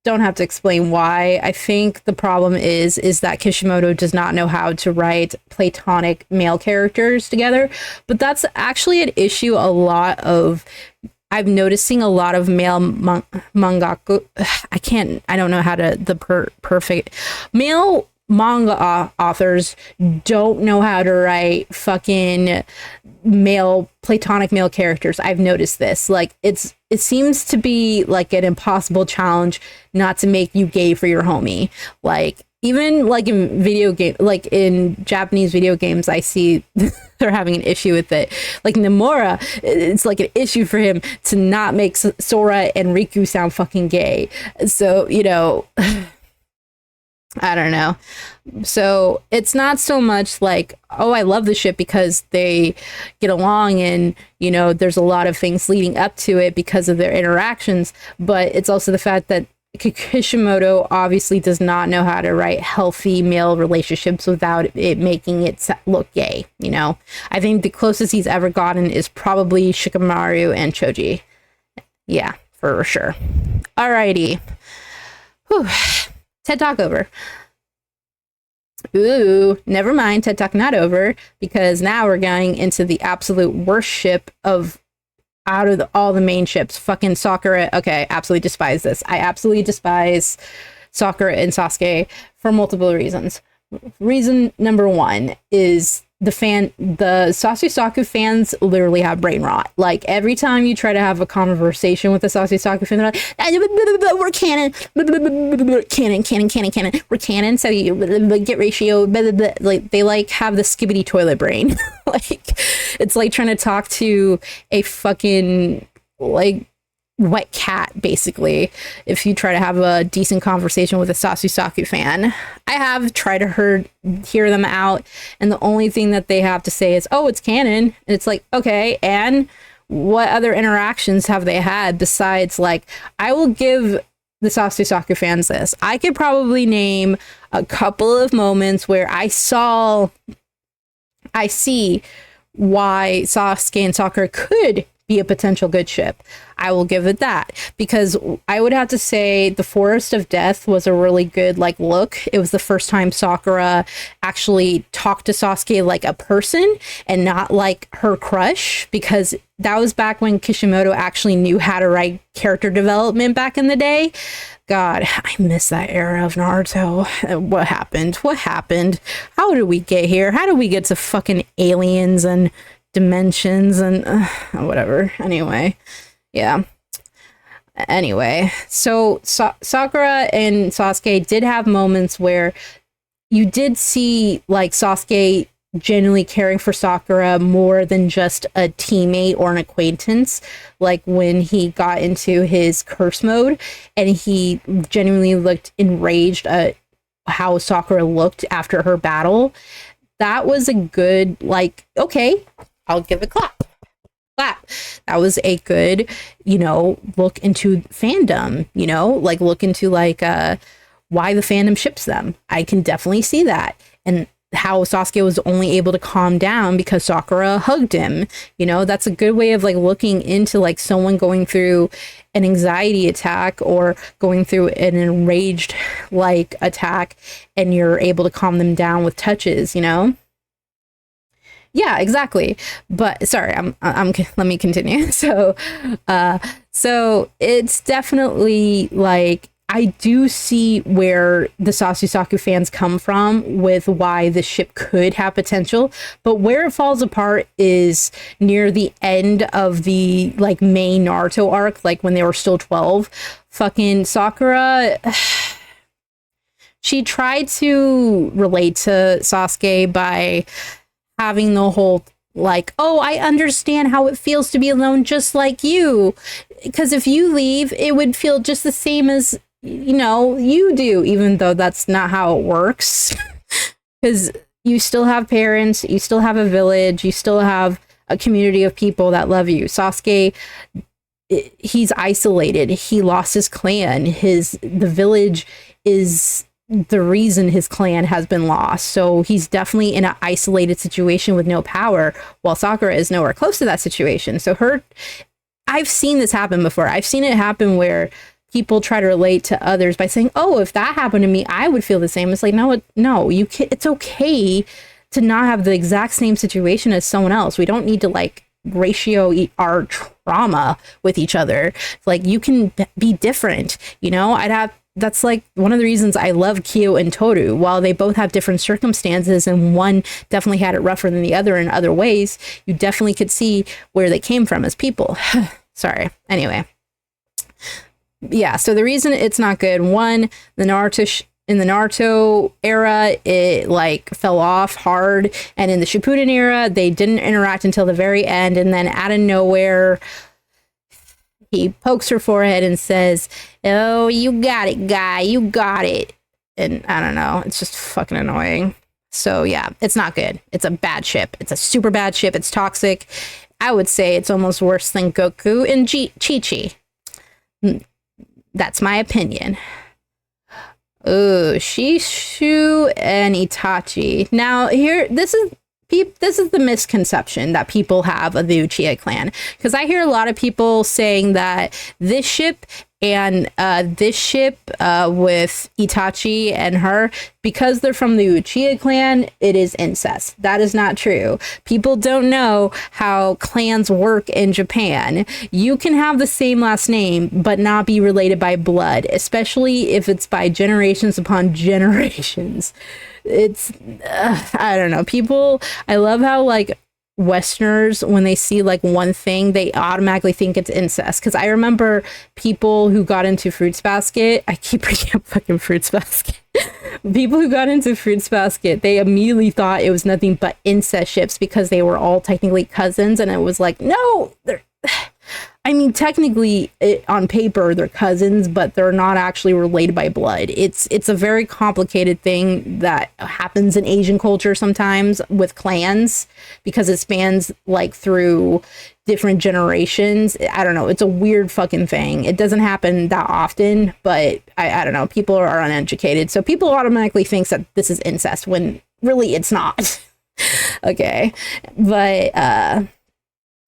don't have to explain why. I think the problem is that Kishimoto does not know how to write platonic male characters together. But that's actually an issue I'm noticing a lot of male mangaku. I don't know how to, perfect male manga authors don't know how to write fucking platonic male characters. I've noticed this. Like, it seems to be like an impossible challenge not to make you gay for your homie. Like, even like in video game, like in Japanese video games, I see they're having an issue with it. Like Nomura, it's like an issue for him to not make Sora and Riku sound fucking gay. So, you know, I don't know. So it's not so much like, oh, I love the ship because they get along and, you know, there's a lot of things leading up to it because of their interactions. But it's also the fact that Kishimoto obviously does not know how to write healthy male relationships without it making it look gay. You know, I think the closest he's ever gotten is probably Shikamaru and Choji. Yeah, for sure. Alrighty. Whew. TED Talk over. Ooh, never mind. TED Talk not over, because now we're going into the absolute worst ship of out of all the main ships. Fucking Sakura. Okay, absolutely despise this. I absolutely despise Sakura and Sasuke for multiple reasons. Reason number one is the Sasuke fans literally have brain rot. Like, every time you try to have a conversation with a Sasuke fan, they're like, we're canon, canon, we're canon, so you get ratio, like, they like have the skibbity toilet brain. Like, it's like trying to talk to a fucking, like, wet cat, basically, if you try to have a decent conversation with a Sasuke fan. I have tried to hear them out, and the only thing that they have to say is, oh, it's canon. And it's like, okay, and what other interactions have they had besides, like, I will give the Sasuke fans this. I could probably name a couple of moments where I see why Sasuke and Sakura could be a potential good ship. I will give it that, because I would have to say the Forest of Death was a really good, like, look. It was the first time Sakura actually talked to Sasuke like a person and not like her crush, because that was back when Kishimoto actually knew how to write character development back in the day. God, I miss that era of Naruto. What happened? What happened? How did we get here? How did we get to fucking aliens and dimensions and whatever? Anyway, yeah. Anyway, so Sakura and Sasuke did have moments where you did see, like, Sasuke genuinely caring for Sakura more than just a teammate or an acquaintance, like when he got into his curse mode and he genuinely looked enraged at how Sakura looked after her battle. That was a good, like, okay, I'll give it clap. That was a good, you know, look into fandom, you know, like, look into, like, why the fandom ships them. I can definitely see that. And how Sasuke was only able to calm down because Sakura hugged him. You know, that's a good way of, like, looking into, like, someone going through an anxiety attack or going through an enraged, like, attack, and you're able to calm them down with touches, you know? Yeah, exactly. But sorry, I'm let me continue. So it's definitely, like, I do see where the Sasuke fans come from with why the ship could have potential, but where it falls apart is near the end of the, like, main Naruto arc, like when they were still 12. Fucking Sakura, she tried to relate to Sasuke by having the whole, like, oh, I understand how it feels to be alone just like you, because if you leave, it would feel just the same as, you know, you do, even though that's not how it works. Because you still have parents, you still have a village, you still have a community of people that love you. Sasuke, he's isolated. He lost his clan. The village is the reason his clan has been lost. So he's definitely in an isolated situation with no power, while Sakura is nowhere close to that situation. So I've seen this happen before. I've seen it happen where people try to relate to others by saying, oh, if that happened to me, I would feel the same. It's like, no, you can't. It's okay to not have the exact same situation as someone else. We don't need to, like, ratio our trauma with each other. Like, you can be different, you know? That's, like, one of the reasons I love Kyo and Toru. While they both have different circumstances and one definitely had it rougher than the other in other ways, you definitely could see where they came from as people. Sorry. Anyway. Yeah, so the reason it's not good, one, the Naruto in the Naruto era, it like fell off hard, and in the Shippuden era, they didn't interact until the very end, and then out of nowhere, he pokes her forehead and says, "Oh, you got it, guy, you got it." And I don't know, it's just fucking annoying. So yeah, it's not good. It's a bad ship. It's a super bad ship. It's toxic. I would say it's almost worse than Goku and Chi-Chi. That's my opinion. Oh, Shishu and Itachi. Now here, this is the misconception that people have of the Uchiha clan, because I hear a lot of people saying that this ship and this ship with Itachi and her, because they're from the Uchiha clan, it is incest. That is not true. People don't know how clans work in Japan. You can have the same last name but not be related by blood, especially if it's by generations upon generations. It's I don't know, people, I love how like Westerners, when they see like one thing, they automatically think it's incest. Because I remember people who got into Fruits Basket, I keep bringing up fucking Fruits Basket. People who got into Fruits Basket, they immediately thought it was nothing but incest ships because they were all technically cousins, and it was like, no, they're I mean, technically, on paper, they're cousins, but they're not actually related by blood. It's a very complicated thing that happens in Asian culture sometimes with clans, because it spans like through different generations. I don't know. It's a weird fucking thing. It doesn't happen that often, but I don't know. People are uneducated, so people automatically think that this is incest when really it's not. Okay, but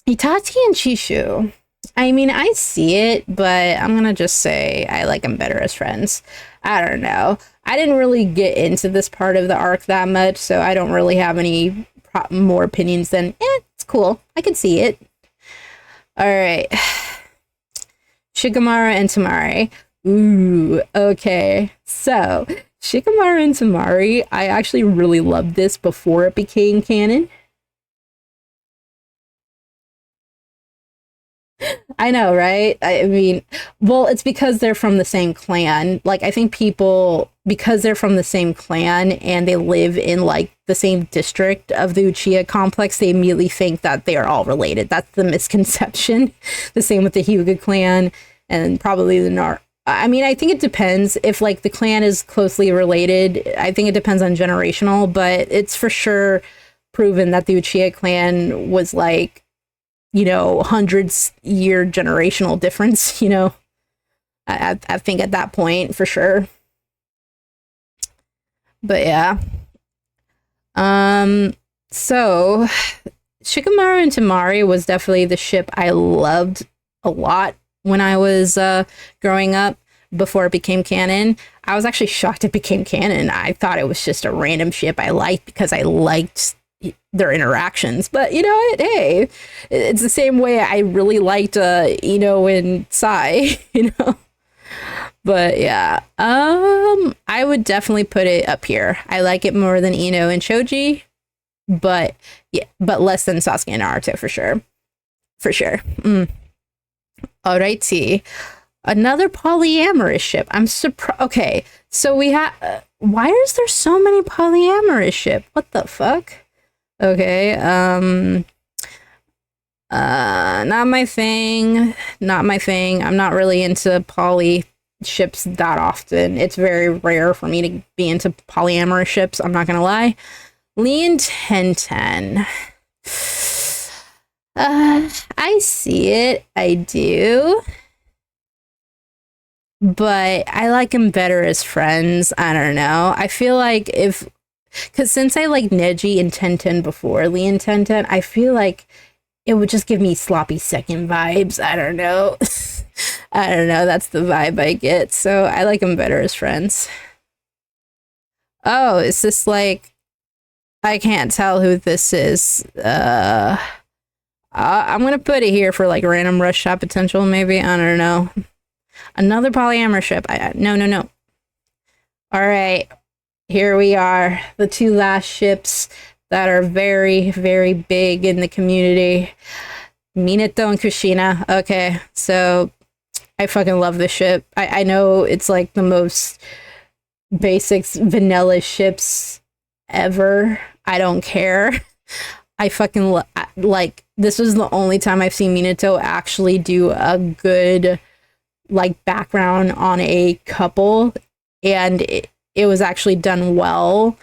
Itachi and Chishu, I mean, I see it, but I'm gonna just say I like them better as friends. I don't know. I didn't really get into this part of the arc that much, so I don't really have any more opinions than, it's cool. I can see it. All right. Shikamaru and Tamari. Ooh, okay. So, Shikamaru and Tamari, I actually really loved this before it became canon. I know, right? I mean, well, it's because they're from the same clan. Like, I think people, because they're from the same clan and they live in like the same district of the Uchiha complex, they immediately think that they are all related. That's the misconception. The same with the Hyuga clan and probably the I mean, I think it depends if like the clan is closely related. I think it depends on generational, but it's for sure proven that the Uchiha clan was like, you know, hundreds year generational difference, you know. I think at that point for sure. But yeah. So Shikamaru and Tamari was definitely the ship I loved a lot when I was growing up before it became canon. I was actually shocked it became canon. I thought it was just a random ship I liked because I liked their interactions, but you know what, hey, it's the same way I really liked Ino and Sai. You know. But yeah, I would definitely put it up here. I like it more than Ino and Choji, but yeah, but less than Sasuke and Naruto for sure. For sure. Alrighty, another polyamorous ship. I'm surprised. Okay, so we have why is there so many polyamorous ship? What the fuck? Okay, not my thing. Not my thing. I'm not really into poly ships that often. It's very rare for me to be into polyamorous ships. I'm not gonna lie. Lee and Tenten. I see it. I do. But I like him better as friends. I don't know. I feel like if, because since I like Neji and Tenten before Lee and Tenten, I feel like it would just give me sloppy second vibes. I don't know. I don't know. That's the vibe I get. So I like him better as friends. Oh, is this like, I can't tell who this is. I'm gonna put it here for like random rush shot potential, maybe. I don't know. Another polyamorous ship. No. All right, here we are. The two last ships that are very, very big in the community. Minato and Kushina. Okay, so I fucking love this ship. I know it's like the most basics vanilla ships ever. I don't care. I fucking like this was the only time I've seen Minato actually do a good like background on a couple, and it was actually done well,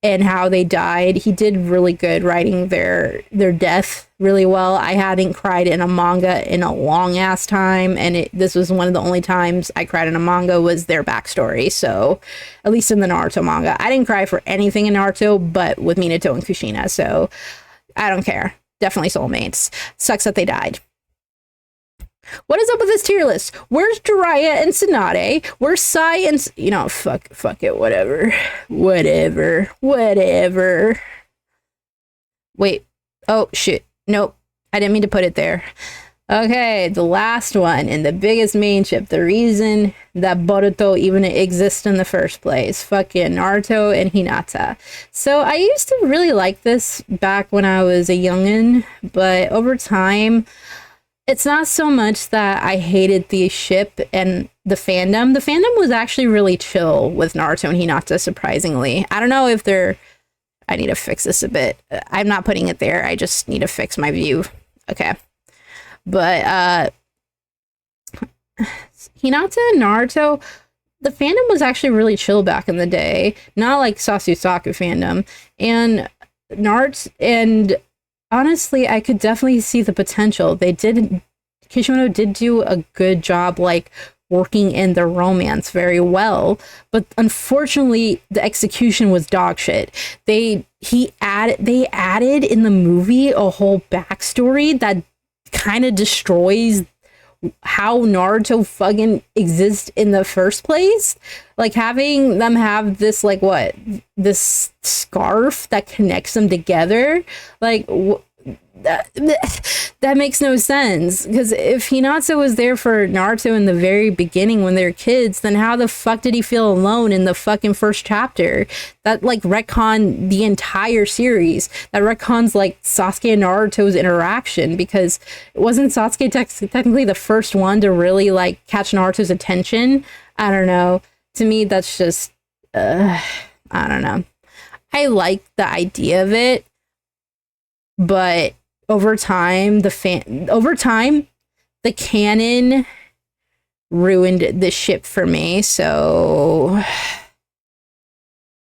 and how they died. He did really good writing their death really well. I hadn't cried in a manga in a long ass time, and this was one of the only times I cried in a manga was their backstory. So, at least in the Naruto manga, I didn't cry for anything in Naruto, but with Minato and Kushina. So, I don't care. Definitely soulmates. Sucks that they died. What is up with this tier list? Where's Jiraiya and Tsunade? Where's Sai and... You know, fuck it, whatever. Whatever. Wait. Oh, shit. Nope. I didn't mean to put it there. Okay, the last one, and the biggest main ship. The reason that Boruto even exists in the first place. Fucking Naruto and Hinata. So, I used to really like this back when I was a youngin', but over time... It's not so much that I hated the ship and the fandom. The fandom was actually really chill with Naruto and Hinata, surprisingly. I don't know if they're... I need to fix this a bit. I'm not putting it there. I just need to fix my view. Okay. But, Hinata and Naruto, the fandom was actually really chill back in the day. Not like Sasusaku fandom. And Naruto and... Honestly, I could definitely see the potential. Kishimoto did do a good job, like, working in the romance very well, but unfortunately, the execution was dog shit. They added in the movie a whole backstory that kind of destroys how Naruto fucking exists in the first place. Like, having them have this, like, this scarf that connects them together, like, that makes no sense. Because if Hinata was there for Naruto in the very beginning when they were kids, then how the fuck did he feel alone in the fucking first chapter? That, like, retcon the entire series. That retcons, like, Sasuke and Naruto's interaction, because it wasn't Sasuke technically the first one to really, like, catch Naruto's attention. I don't know. To me, that's just, I don't know. I like the idea of it, but over time, the canon ruined the ship for me. So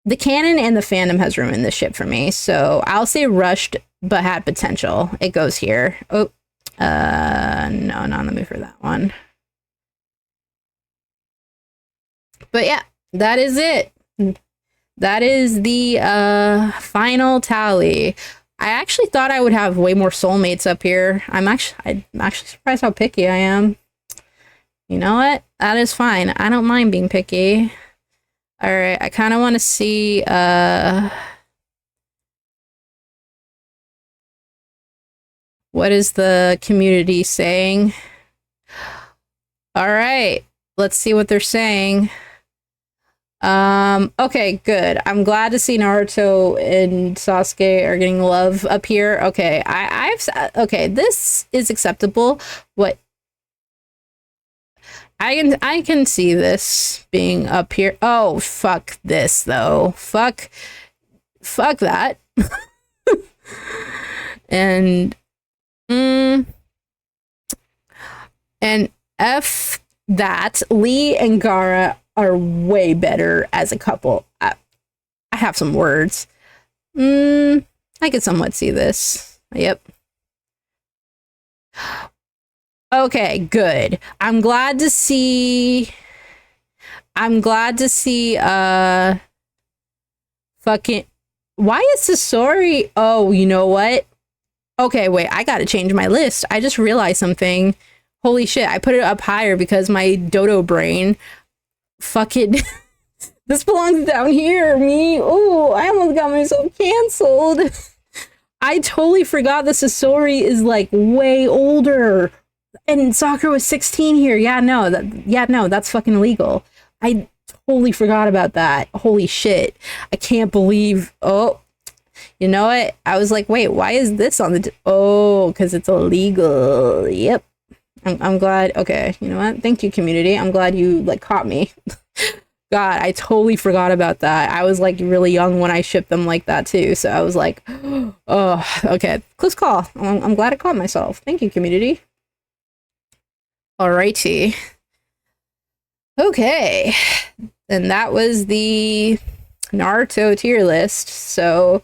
the canon and the fandom has ruined the ship for me. So I'll say rushed, but had potential. It goes here. Oh, no, not in the mood for that one. But yeah, that is it. That is the final tally. I actually thought I would have way more soulmates up here. I'm actually surprised how picky I am. You know what? That is fine. I don't mind being picky. All right, I kind of want to see what is the community saying? All right, let's see what they're saying. Okay, good. I'm glad to see Naruto and Sasuke are getting love up here. Okay, okay, this is acceptable. What I can see this being up here. Oh, fuck this though. Fuck that. and and F that. Lee and Gaara are way better as a couple. I have some words. I could somewhat see this. Yep. Okay, good. I'm glad to see fucking... Why is Sasori... Oh, you know what? Okay, wait, I gotta change my list. I just realized something. Holy shit, I put it up higher because my dodo brain... Fucking... This belongs down here, me. Oh, I almost got myself canceled. I totally forgot that Sasori is, like, way older. And Sakura was 16 here. Yeah, no, that's fucking illegal. I totally forgot about that. Holy shit. I can't believe... Oh, you know what? I was like, wait, why is this on the... Oh, because it's illegal. Yep. I'm glad. Okay, you know what? Thank you, community. I'm glad you, like, caught me. God, I totally forgot about that. I was like really young when I shipped them like that too. So I was like, oh, okay, close call. I'm glad I caught myself. Thank you, community. Alrighty. Okay. And that was the Naruto tier list. So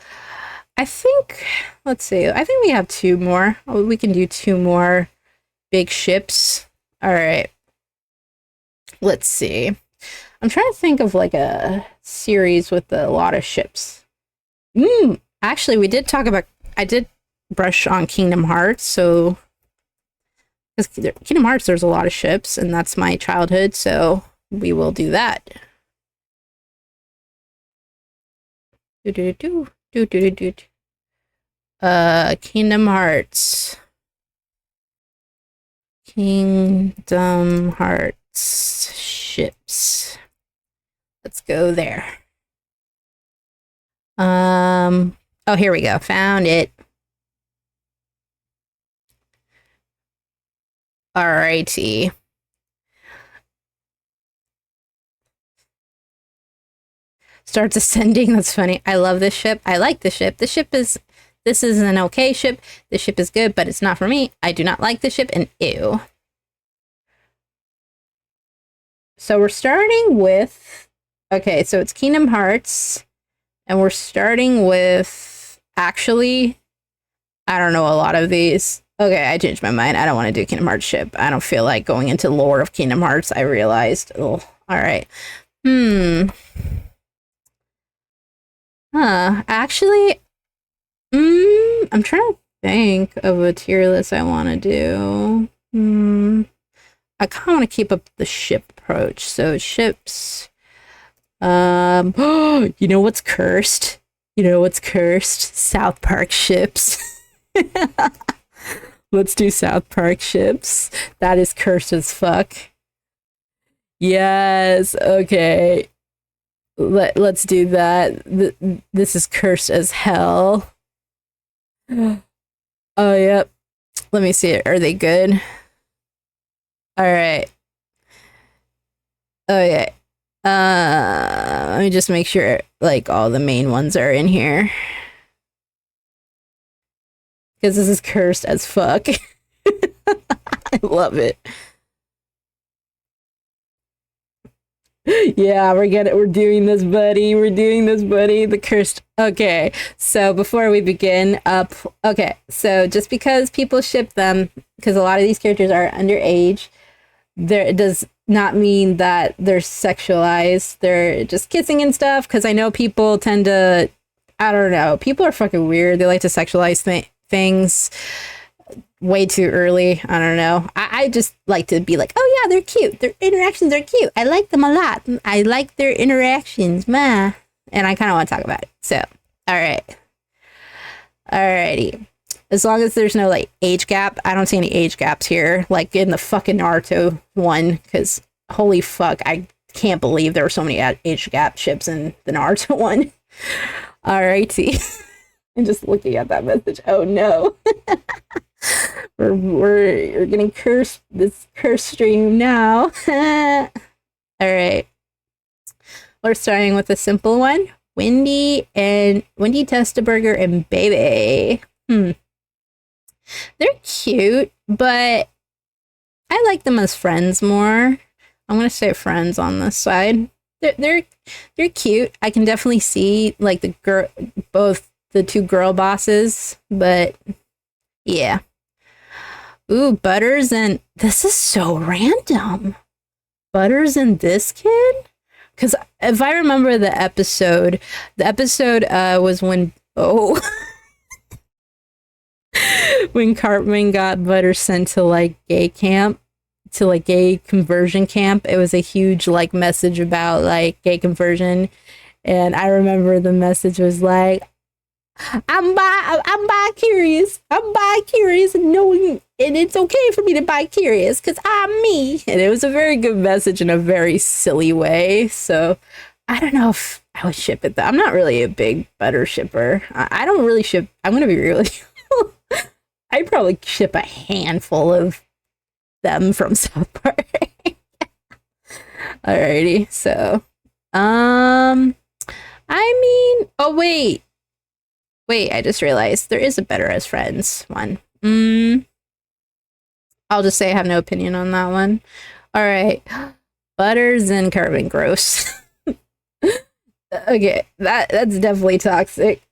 I think, let's see, I think we have two more. Oh, we can do two more big ships. All right. Let's see. I'm trying to think of like a series with a lot of ships. Actually, we did talk about, I did brush on Kingdom Hearts. So, because Kingdom Hearts, there's a lot of ships, and that's my childhood. So we will do that. Kingdom Hearts. Kingdom Hearts ships. Let's go there. Oh, here we go. Found it. Alrighty. Starts ascending. That's funny. I love this ship. I like this ship. This is an okay ship. This ship is good, but it's not for me. I do not like this ship, and ew. So we're starting with, okay, so it's Kingdom Hearts, and we're starting with, actually, I don't know a lot of these. Okay, I changed my mind. I don't want to do Kingdom Hearts ship. I don't feel like going into lore of Kingdom Hearts, I realized. Oh, all right. Actually, I'm trying to think of a tier list I want to do. I kind of want to keep up the ship approach. So ships. You know what's cursed? You know what's cursed? South Park ships. Let's do South Park ships. That is cursed as fuck. Yes, okay. Let's do that. This is cursed as hell. Oh, yep. Let me see. Are they good? All right. Oh, yeah. Let me just make sure like all the main ones are in here. Because this is cursed as fuck. I love it. Yeah, we're doing this, buddy. We're doing this, buddy. The cursed. Okay, so before we begin, okay, so just because people ship them, because a lot of these characters are underage, it does not mean that they're sexualized. They're just kissing and stuff. Because I know people tend to, I don't know, people are fucking weird. They like to sexualize things way too early. I don't know. I just like to be like, oh yeah, they're cute. Their interactions are cute. I like them a lot. I like their interactions, ma. And I kind of want to talk about it. So, all right. Alrighty. As long as there's no like age gap, I don't see any age gaps here, like in the fucking Naruto one, because holy fuck, I can't believe there were so many age gap ships in the Naruto one. Alrighty. I'm just looking at that message. Oh no. we're getting cursed, this curse stream now. All right, we're starting with a simple one. Wendy Testaburger and Baby. They're cute, but I like them as friends more. I'm gonna say friends on this side. They're cute. I can definitely see like both the two girl bosses, but yeah. Ooh, Butters and this is so random. Butters and this kid? Because if I remember the episode was when when Cartman got Butters sent to like gay camp, to like gay conversion camp. It was a huge like message about like gay conversion, and I remember the message was like, I'm bi-curious. I'm bi-curious and knowing, and it's okay for me to bi-curious because I'm me. And it was a very good message in a very silly way. So I don't know if I would ship it though. I'm not really a big Butter shipper. I don't really ship. I'm gonna be really. I'd probably ship a handful of them from South Park. Alrighty, so Um, I mean, oh wait, I just realized there is a better as friends one. I'll just say I have no opinion on that one. All right, Butters and Cartman, gross. Okay, that's definitely toxic.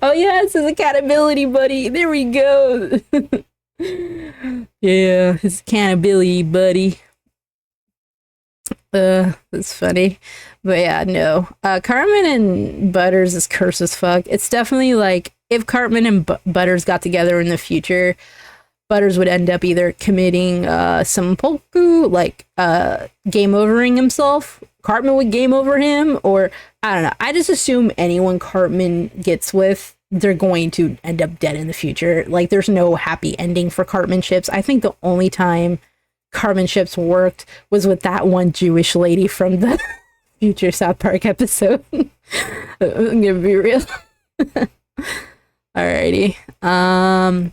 Oh yes, his accountability buddy. There we go. Yeah, his accountability buddy. That's funny. But yeah, no. Cartman and Butters is curse as fuck. It's definitely like if Cartman and Butters got together in the future, Butters would end up either committing some polku, like game overing himself. Cartman would game over him, or I don't know. I just assume anyone Cartman gets with, they're going to end up dead in the future. Like, there's no happy ending for Cartman ships. I think the only time Cartman ships worked was with that one Jewish lady from the future South Park episode. I'm gonna be real. Alrighty. I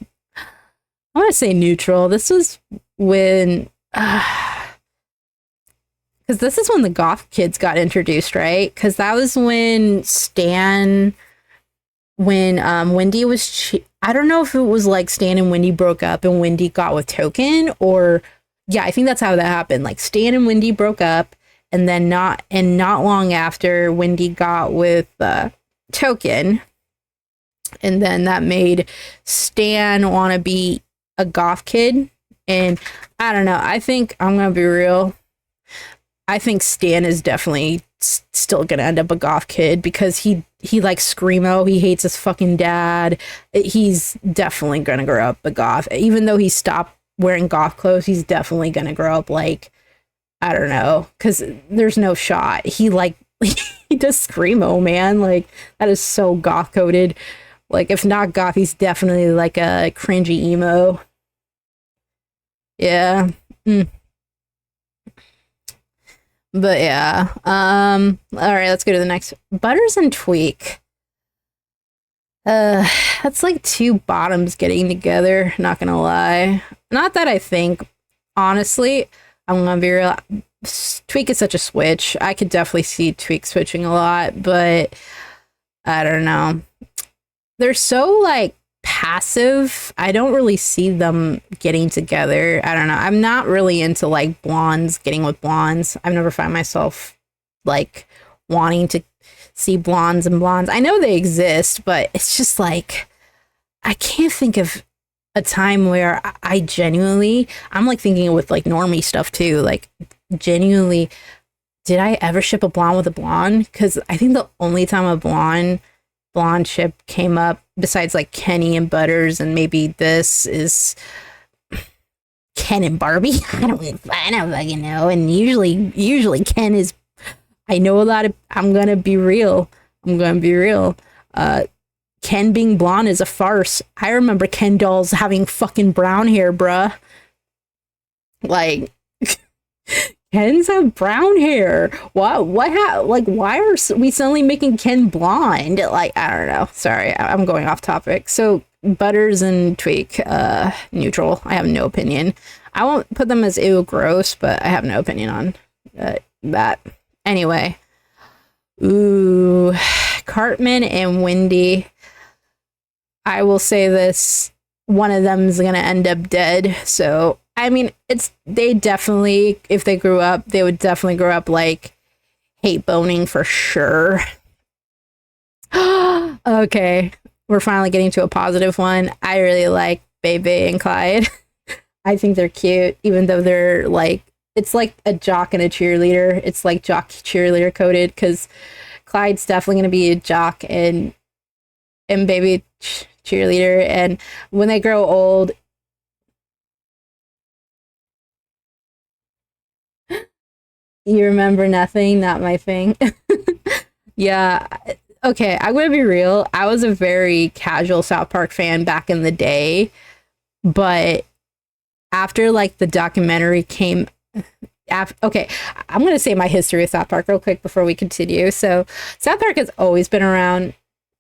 want to say neutral. This was when, because this is when the goth kids got introduced, right? Because that was when Wendy was. I don't know if it was like Stan and Wendy broke up and Wendy got with Token, or yeah, I think that's how that happened. Like Stan and Wendy broke up, and then not long after Wendy got with Token, and then that made Stan want to be a goth kid. And I don't know, I think I'm gonna be real, I think Stan is definitely still gonna end up a goth kid because he likes screamo, he hates his fucking dad. He's definitely gonna grow up a goth, even though he stopped wearing goth clothes. He's definitely gonna grow up like, I don't know, because there's no shot he like he does screamo, man. Like, that is so goth coded. Like, if not goth, he's definitely like a cringy emo. Yeah. But yeah. All right, let's go to the next. Butters and Tweak. That's like two bottoms getting together, not gonna lie. Not that I think, honestly, I'm gonna be real. Tweak is such a switch. I could definitely see Tweak switching a lot, but I don't know. They're so like passive. I don't really see them getting together. I don't know. I'm not really into like blondes getting with blondes. I've never found myself like wanting to see blondes and blondes. I know they exist, but it's just like I can't think of a time where I genuinely, I'm like thinking with like normie stuff too, like genuinely, did I ever ship a blonde with a blonde? Because I think the only time a blonde ship came up besides like Kenny and Butters and maybe this is Ken and Barbie. I don't fucking know. And usually Ken is, I know a lot of, I'm gonna be real. Ken being blonde is a farce. I remember Ken dolls having fucking brown hair, bruh. Like, Kens have brown hair. What? Like, why are we suddenly making Ken blonde? Like, I don't know. Sorry, I'm going off topic. So, Butters and Tweak, neutral. I have no opinion. I won't put them as ew gross, but I have no opinion on that. Anyway. Ooh, Cartman and Wendy. I will say this, one of them is going to end up dead. So, I mean, they definitely, if they grew up, they would definitely grow up like hate boning for sure. Okay, we're finally getting to a positive one. I really like Bebe and Clyde. I think they're cute, even though they're like, it's like a jock and a cheerleader. It's like jock cheerleader coded because Clyde's definitely going to be a jock and Bebe cheerleader. And when they grow old, you remember nothing, not my thing. Yeah. Okay, I'm gonna be real. I was a very casual South Park fan back in the day, but after like the documentary came okay, I'm gonna say my history with South Park real quick before we continue. So South Park has always been around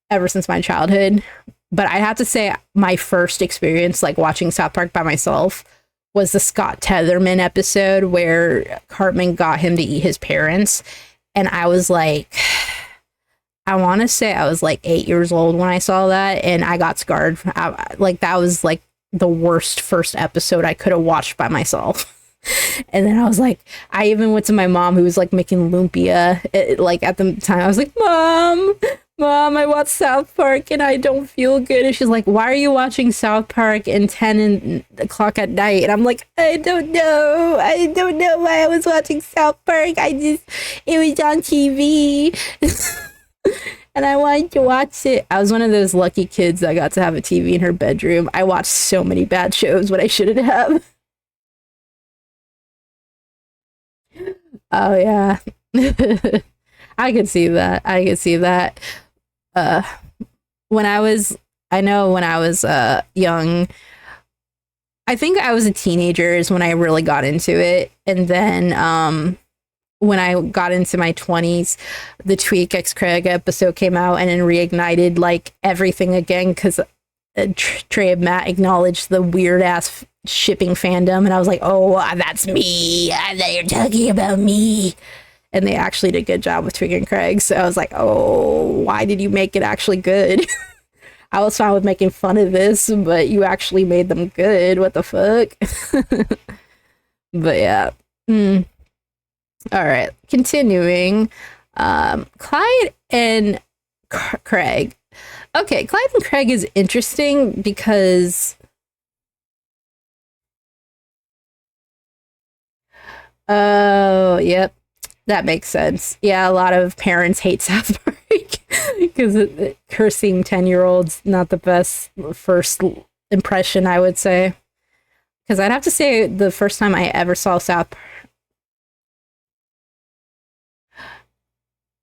ever since my childhood, but I have to say my first experience like watching South Park by myself was the Scott Tetherman episode where Cartman got him to eat his parents. And I was like, I want to say I was like 8 years old when I saw that, and I got scarred. Like, that was like the worst first episode I could have watched by myself. And then I was like, I even went to my mom who was like making lumpia. Like at the time, I was like, Mom, I watched South Park and I don't feel good. And she's like, why are you watching South Park at 10 o'clock at night? And I'm like, I don't know. I don't know why I was watching South Park. It was on TV. And I wanted to watch it. I was one of those lucky kids that got to have a TV in her bedroom. I watched so many bad shows when I shouldn't have. Oh yeah. I could see that. I could see that. Uh when I was I know when I was young, I think I was a teenager is when I really got into it. And then when I got into my 20s, the Tweak X Craig episode came out and it reignited like everything again because Trey and Matt acknowledged the weird ass shipping fandom, and I was like, oh, that's me. I thought you're talking about me. And they actually did a good job with Twig and Craig. So I was like, oh, why did you make it actually good? I was fine with making fun of this, but you actually made them good. What the fuck? But yeah. All right. Continuing. Clyde and Craig. Okay, Clyde and Craig is interesting because oh, yep. That makes sense. Yeah, a lot of parents hate South Park because cursing 10-year-olds not the best first impression, I would say. Because I'd have to say the first time I ever saw South Park.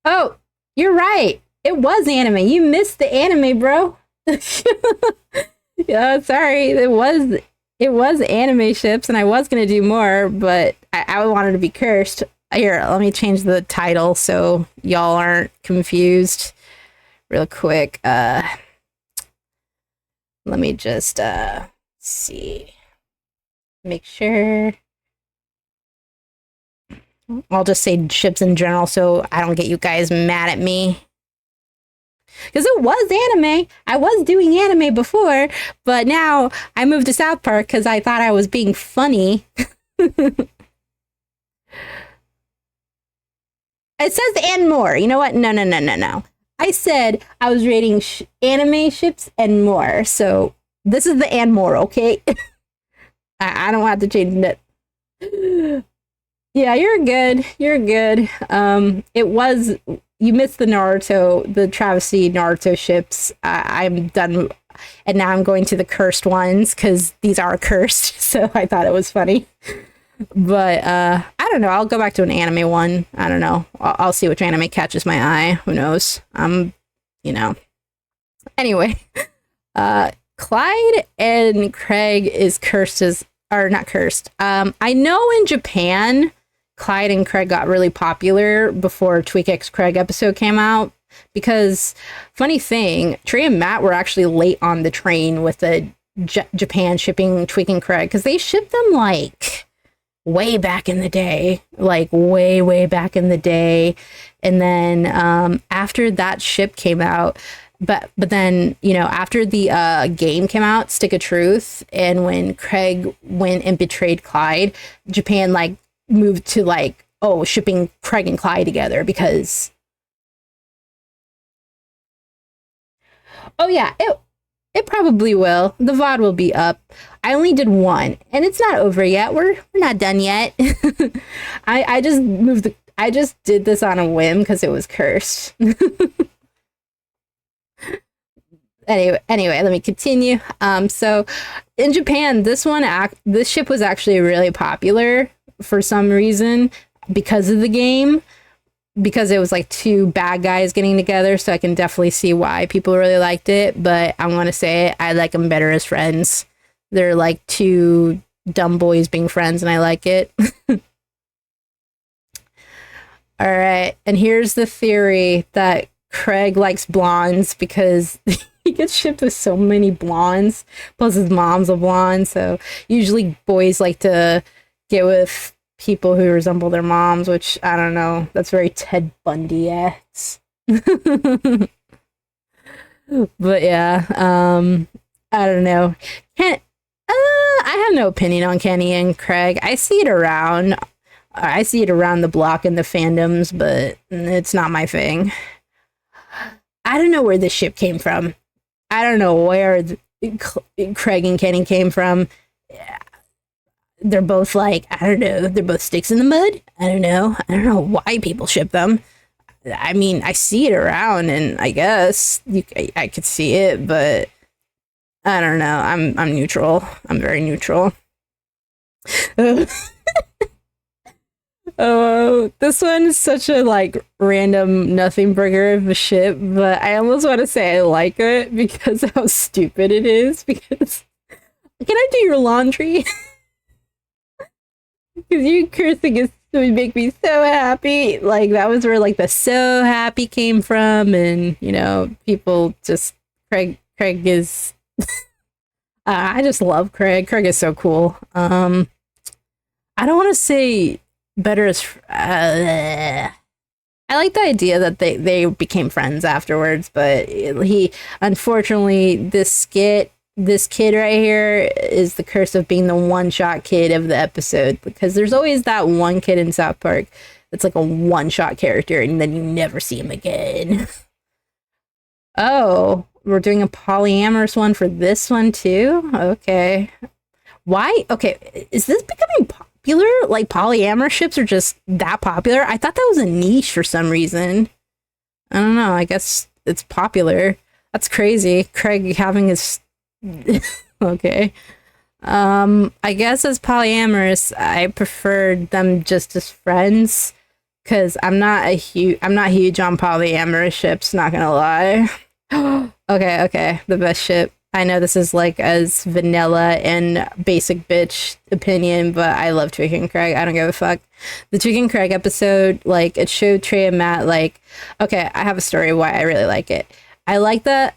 Oh, you're right. It was anime. You missed the anime, bro. Yeah, sorry. It was anime ships, and I was gonna do more, but I wanted to be cursed. Here, let me change the title so y'all aren't confused real quick. Let me just see. Make sure. I'll just say ships in general so I don't get you guys mad at me. Because it was anime. I was doing anime before, but now I moved to South Park because I thought I was being funny. It says and more. You know what? No. I said I was rating anime ships and more. So this is the and more, okay? I don't have to change it. Yeah, you're good. You're good. It was you missed the Naruto, the travesty Naruto ships. I'm done, and now I'm going to the cursed ones because these are cursed. So I thought it was funny. But I don't know. I'll go back to an anime one. I don't know. I'll see which anime catches my eye. Who knows? You know. Anyway, Clyde and Craig is cursed as, or not cursed. I know in Japan, Clyde and Craig got really popular before Tweak X Craig episode came out. Because, funny thing, Trey and Matt were actually late on the train with the Japan shipping Tweak and Craig. Because they shipped them like way back in the day, like way back in the day. And then after that ship came out, but then, you know, after the game came out, Stick of Truth, and when Craig went and betrayed Clyde, Japan like moved to like, oh, shipping Craig and Clyde together because oh yeah, it probably will. The VOD will be up. I only did one, and it's not over yet. We're not done yet. I just did this on a whim because it was cursed. Anyway, let me continue. So in Japan, this ship was actually really popular for some reason because of the game. Because it was like two bad guys getting together, so I can definitely see why people really liked it. But I want to say I like them better as friends. They're like two dumb boys being friends, and I like it. All right, and here's the theory that Craig likes blondes because he gets shipped with so many blondes. Plus, his mom's a blonde, so usually boys like to get with people who resemble their moms, which I don't know. That's very Ted Bundy-esque. But yeah, I don't know. Can't. I have no opinion on Kenny and Craig. I see it around. I see it around the block in the fandoms, but it's not my thing. I don't know where this ship came from. I don't know where Craig and Kenny came from. They're both like, I don't know, they're both sticks in the mud. I don't know. I don't know why people ship them. I mean, I see it around, and I guess I could see it, but I don't know. I'm neutral. I'm very neutral. Oh, this one is such a like random nothing burger of a ship, but I almost want to say I like it because of how stupid it is. Because can I do your laundry? Because you cursing is would make me so happy. Like that was where like the so happy came from, and you know people just Craig is. I just love Craig. Craig is so cool. I don't want to say better as. I like the idea that they became friends afterwards, but he unfortunately this kid right here is the curse of being the one shot kid of the episode, because there's always that one kid in South Park that's like a one shot character and then you never see him again. Oh, we're doing a polyamorous one for this one too? Okay. Why? Okay, is this becoming popular? Like polyamorous ships are just that popular? I thought that was a niche for some reason. I don't know. I guess it's popular. That's crazy. Craig having his okay. I guess as polyamorous, I preferred them just as friends because I'm not huge on polyamorous ships, not gonna lie. Okay, the best ship. I know this is like as vanilla and basic bitch opinion, but I love Twig and Craig. I don't give a fuck. The Twig and Craig episode, like it showed Trey and Matt like, okay, I have a story why I really like it. I like that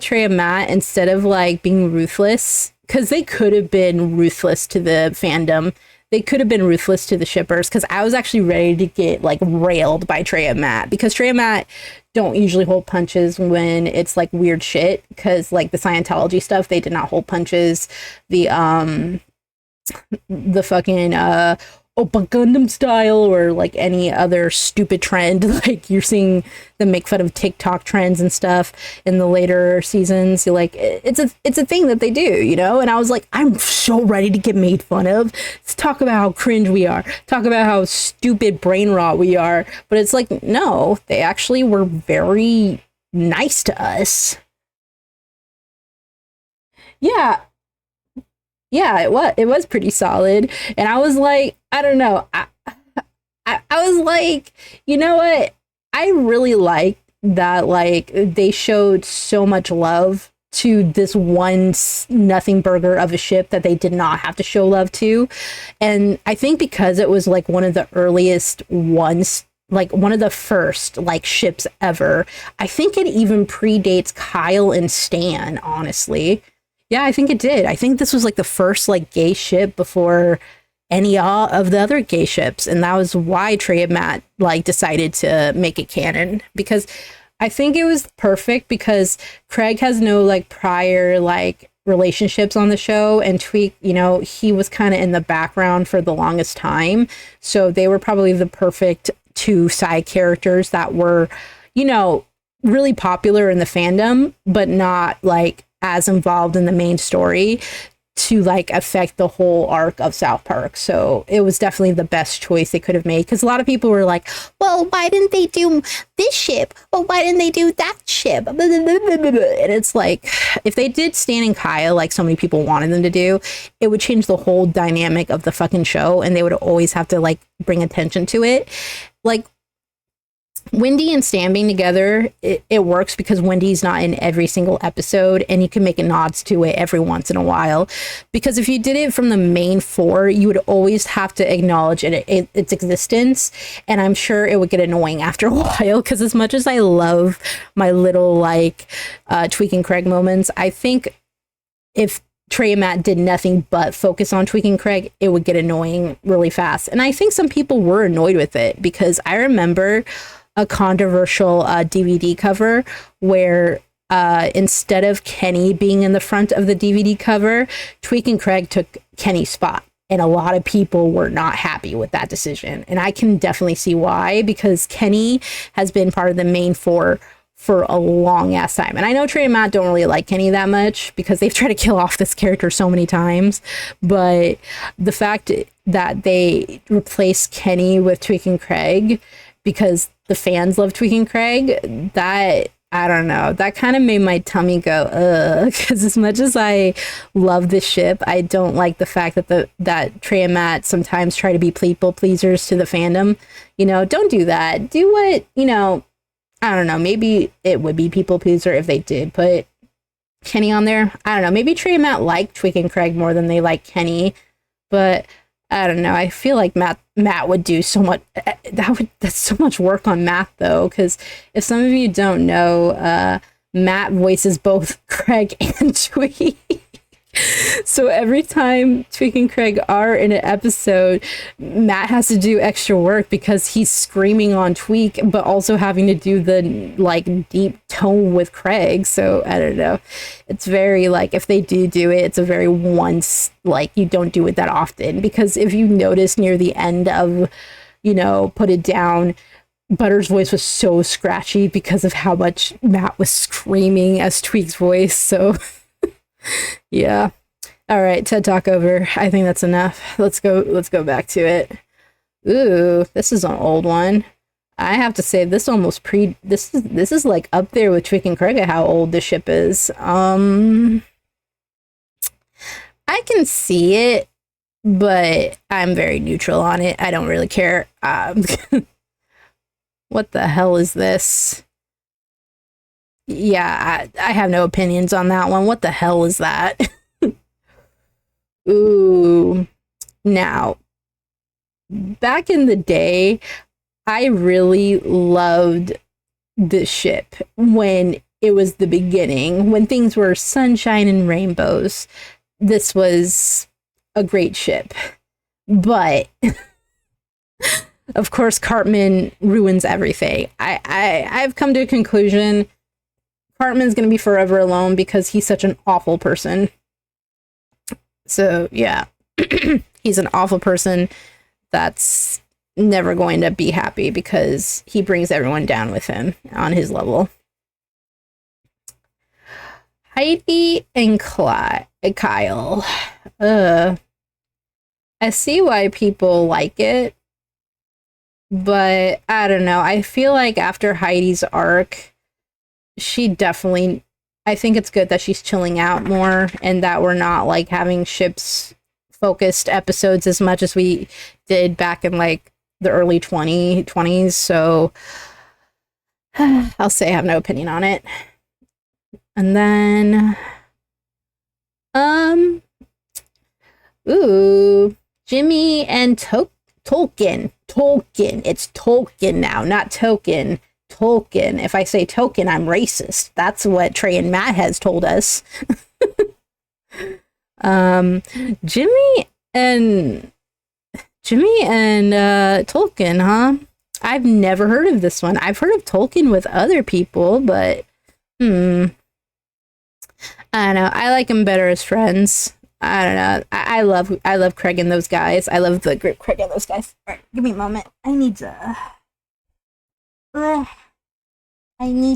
Trey and Matt, instead of like being ruthless, because they could have been ruthless to the fandom. They could have been ruthless to the shippers, because I was actually ready to get like railed by Trey and Matt, because Trey and Matt don't usually hold punches when it's like weird shit, because like the Scientology stuff, they did not hold punches. The fucking Oppa Gundam style, or like any other stupid trend, like you're seeing them make fun of TikTok trends and stuff in the later seasons. You're like, it's a thing that they do, you know. And I was like, I'm so ready to get made fun of. Let's talk about how cringe we are, talk about how stupid brain rot we are. But it's like, no, they actually were very nice to us. Yeah, yeah, it was pretty solid. And I was like, I don't know, I was like, you know what, I really like that, like they showed so much love to this one nothing burger of a ship that they did not have to show love to. And I think because it was like one of the earliest ones, like one of the first like ships ever, I think it even predates Kyle and Stan, honestly. Yeah, I think it did. I think this was like the first like gay ship before any of the other gay ships, and that was why Trey and Matt like decided to make it canon, because I think it was perfect, because Craig has no like prior like relationships on the show, and Tweak, you know, he was kind of in the background for the longest time, so they were probably the perfect two side characters that were, you know, really popular in the fandom, but not like as involved in the main story to like affect the whole arc of South Park. So it was definitely the best choice they could have made, because a lot of people were like, well, why didn't they do this ship? Well, why didn't they do that ship? And it's like, if they did Stan and Kaya like so many people wanted them to do, it would change the whole dynamic of the fucking show, and they would always have to like bring attention to it. Like Wendy and Stan being together, it works because Wendy's not in every single episode, and you can make nods to it every once in a while. Because if you did it from the main four, you would always have to acknowledge its existence, and I'm sure it would get annoying after a while. Because as much as I love my little like Tweak and Craig moments, I think if Trey and Matt did nothing but focus on tweaking Craig, it would get annoying really fast. And I think some people were annoyed with it because I remember a controversial DVD cover where instead of Kenny being in the front of the DVD cover, Tweaking Craig took Kenny's spot. And a lot of people were not happy with that decision. And I can definitely see why, because Kenny has been part of the main four for a long ass time. And I know Trey and Matt don't really like Kenny that much because they've tried to kill off this character so many times. But the fact that they replaced Kenny with Tweaking Craig because the fans love Tweaking Craig, that, I don't know, that kind of made my tummy go, ugh, because as much as I love this ship, I don't like the fact that that Trey and Matt sometimes try to be people pleasers to the fandom. You know, don't do that. Do what, you know, I don't know, maybe it would be people pleaser if they did put Kenny on there. I don't know, maybe Trey and Matt like Tweaking Craig more than they like Kenny, but I don't know. I feel like Matt would do so much. That's so much work on Matt though, because if some of you don't know, Matt voices both Craig and Tweak. So every time Tweak and Craig are in an episode, Matt has to do extra work because he's screaming on Tweak, but also having to do the like deep tone with Craig. So I don't know. It's very like, if they do it, it's a very once, like you don't do it that often, because if you notice near the end of, you know, Put It Down, Butter's voice was so scratchy because of how much Matt was screaming as Tweak's voice. So yeah. All right, TED Talk over. I think that's enough. Let's go back to it. Ooh, this is an old one. I have to say this is like up there with Tweak and Craig at how old the ship is. I can see it, but I'm very neutral on it. I don't really care. What the hell is this? Yeah, I have no opinions on that one. What the hell is that? Ooh. Now, back in the day, I really loved this ship when it was the beginning, when things were sunshine and rainbows. This was a great ship. But of course, Cartman ruins everything. I've come to a conclusion. Cartman's going to be forever alone because he's such an awful person. So, yeah. He's an awful person that's never going to be happy because he brings everyone down with him on his level. Heidi and Kyle. I see why people like it, but I don't know. I feel like after Heidi's arc, she definitely, I think it's good that she's chilling out more and that we're not like having ships focused episodes as much as we did back in like the early 2020s. So I'll say I have no opinion on it. And then Jimmy and Tolkien. It's Tolkien now, not Token. Tolkien. If I say Token, I'm racist. That's what Trey and Matt has told us. Jimmy and Tolkien, huh? I've never heard of this one. I've heard of Tolkien with other people, but I don't know. I like them better as friends. I don't know. I love Craig and those guys. I love the group Craig and those guys. All right, give me a moment. I need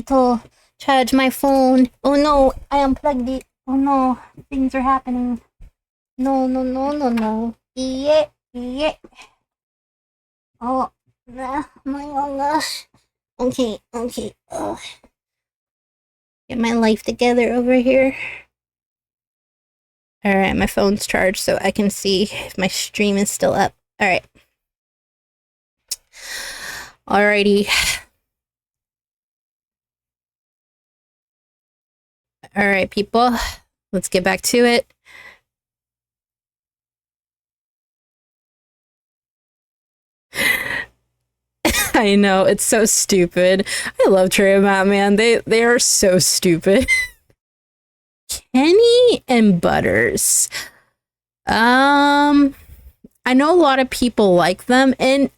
to charge my phone. Oh no, I unplugged it. Oh no, things are happening. No. Yeah. Oh, my gosh. Okay. Oh. Get my life together over here. Alright, my phone's charged so I can see if my stream is still up. Alright. Alrighty. Alright, people. Let's get back to it. I know, it's so stupid. I love Trey and Matt, man. They are so stupid. Kenny and Butters. I know a lot of people like them, and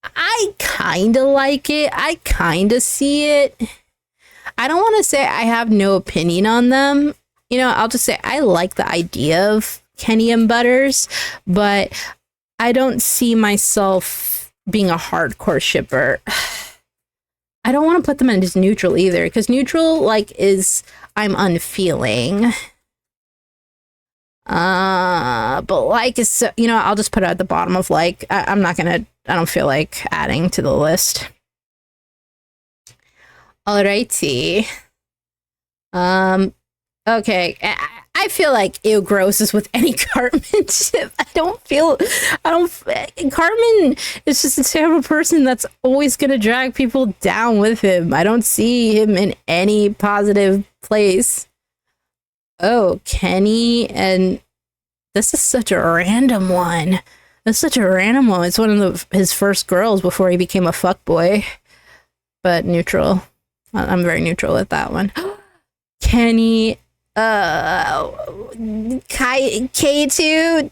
I kind of like it. I kind of see it. I don't want to say I have no opinion on them. You know, I'll just say I like the idea of Kenny and Butters, but I don't see myself being a hardcore shipper. I don't want to put them in as neutral either, because neutral, like, is I'm unfeeling. But like is so, you know, I'll just put it at the bottom of like. I'm not gonna. I don't feel like adding to the list. Alrighty. Okay. I feel like ew gross is with any Cartman ship. I don't. Cartman is just a terrible person that's always gonna drag people down with him. I don't see him in any positive place. Oh, Kenny, and this is such a random one. That's such a random one. It's one of his first girls before he became a fuckboy. But neutral. I'm very neutral with that one. Kenny, K2,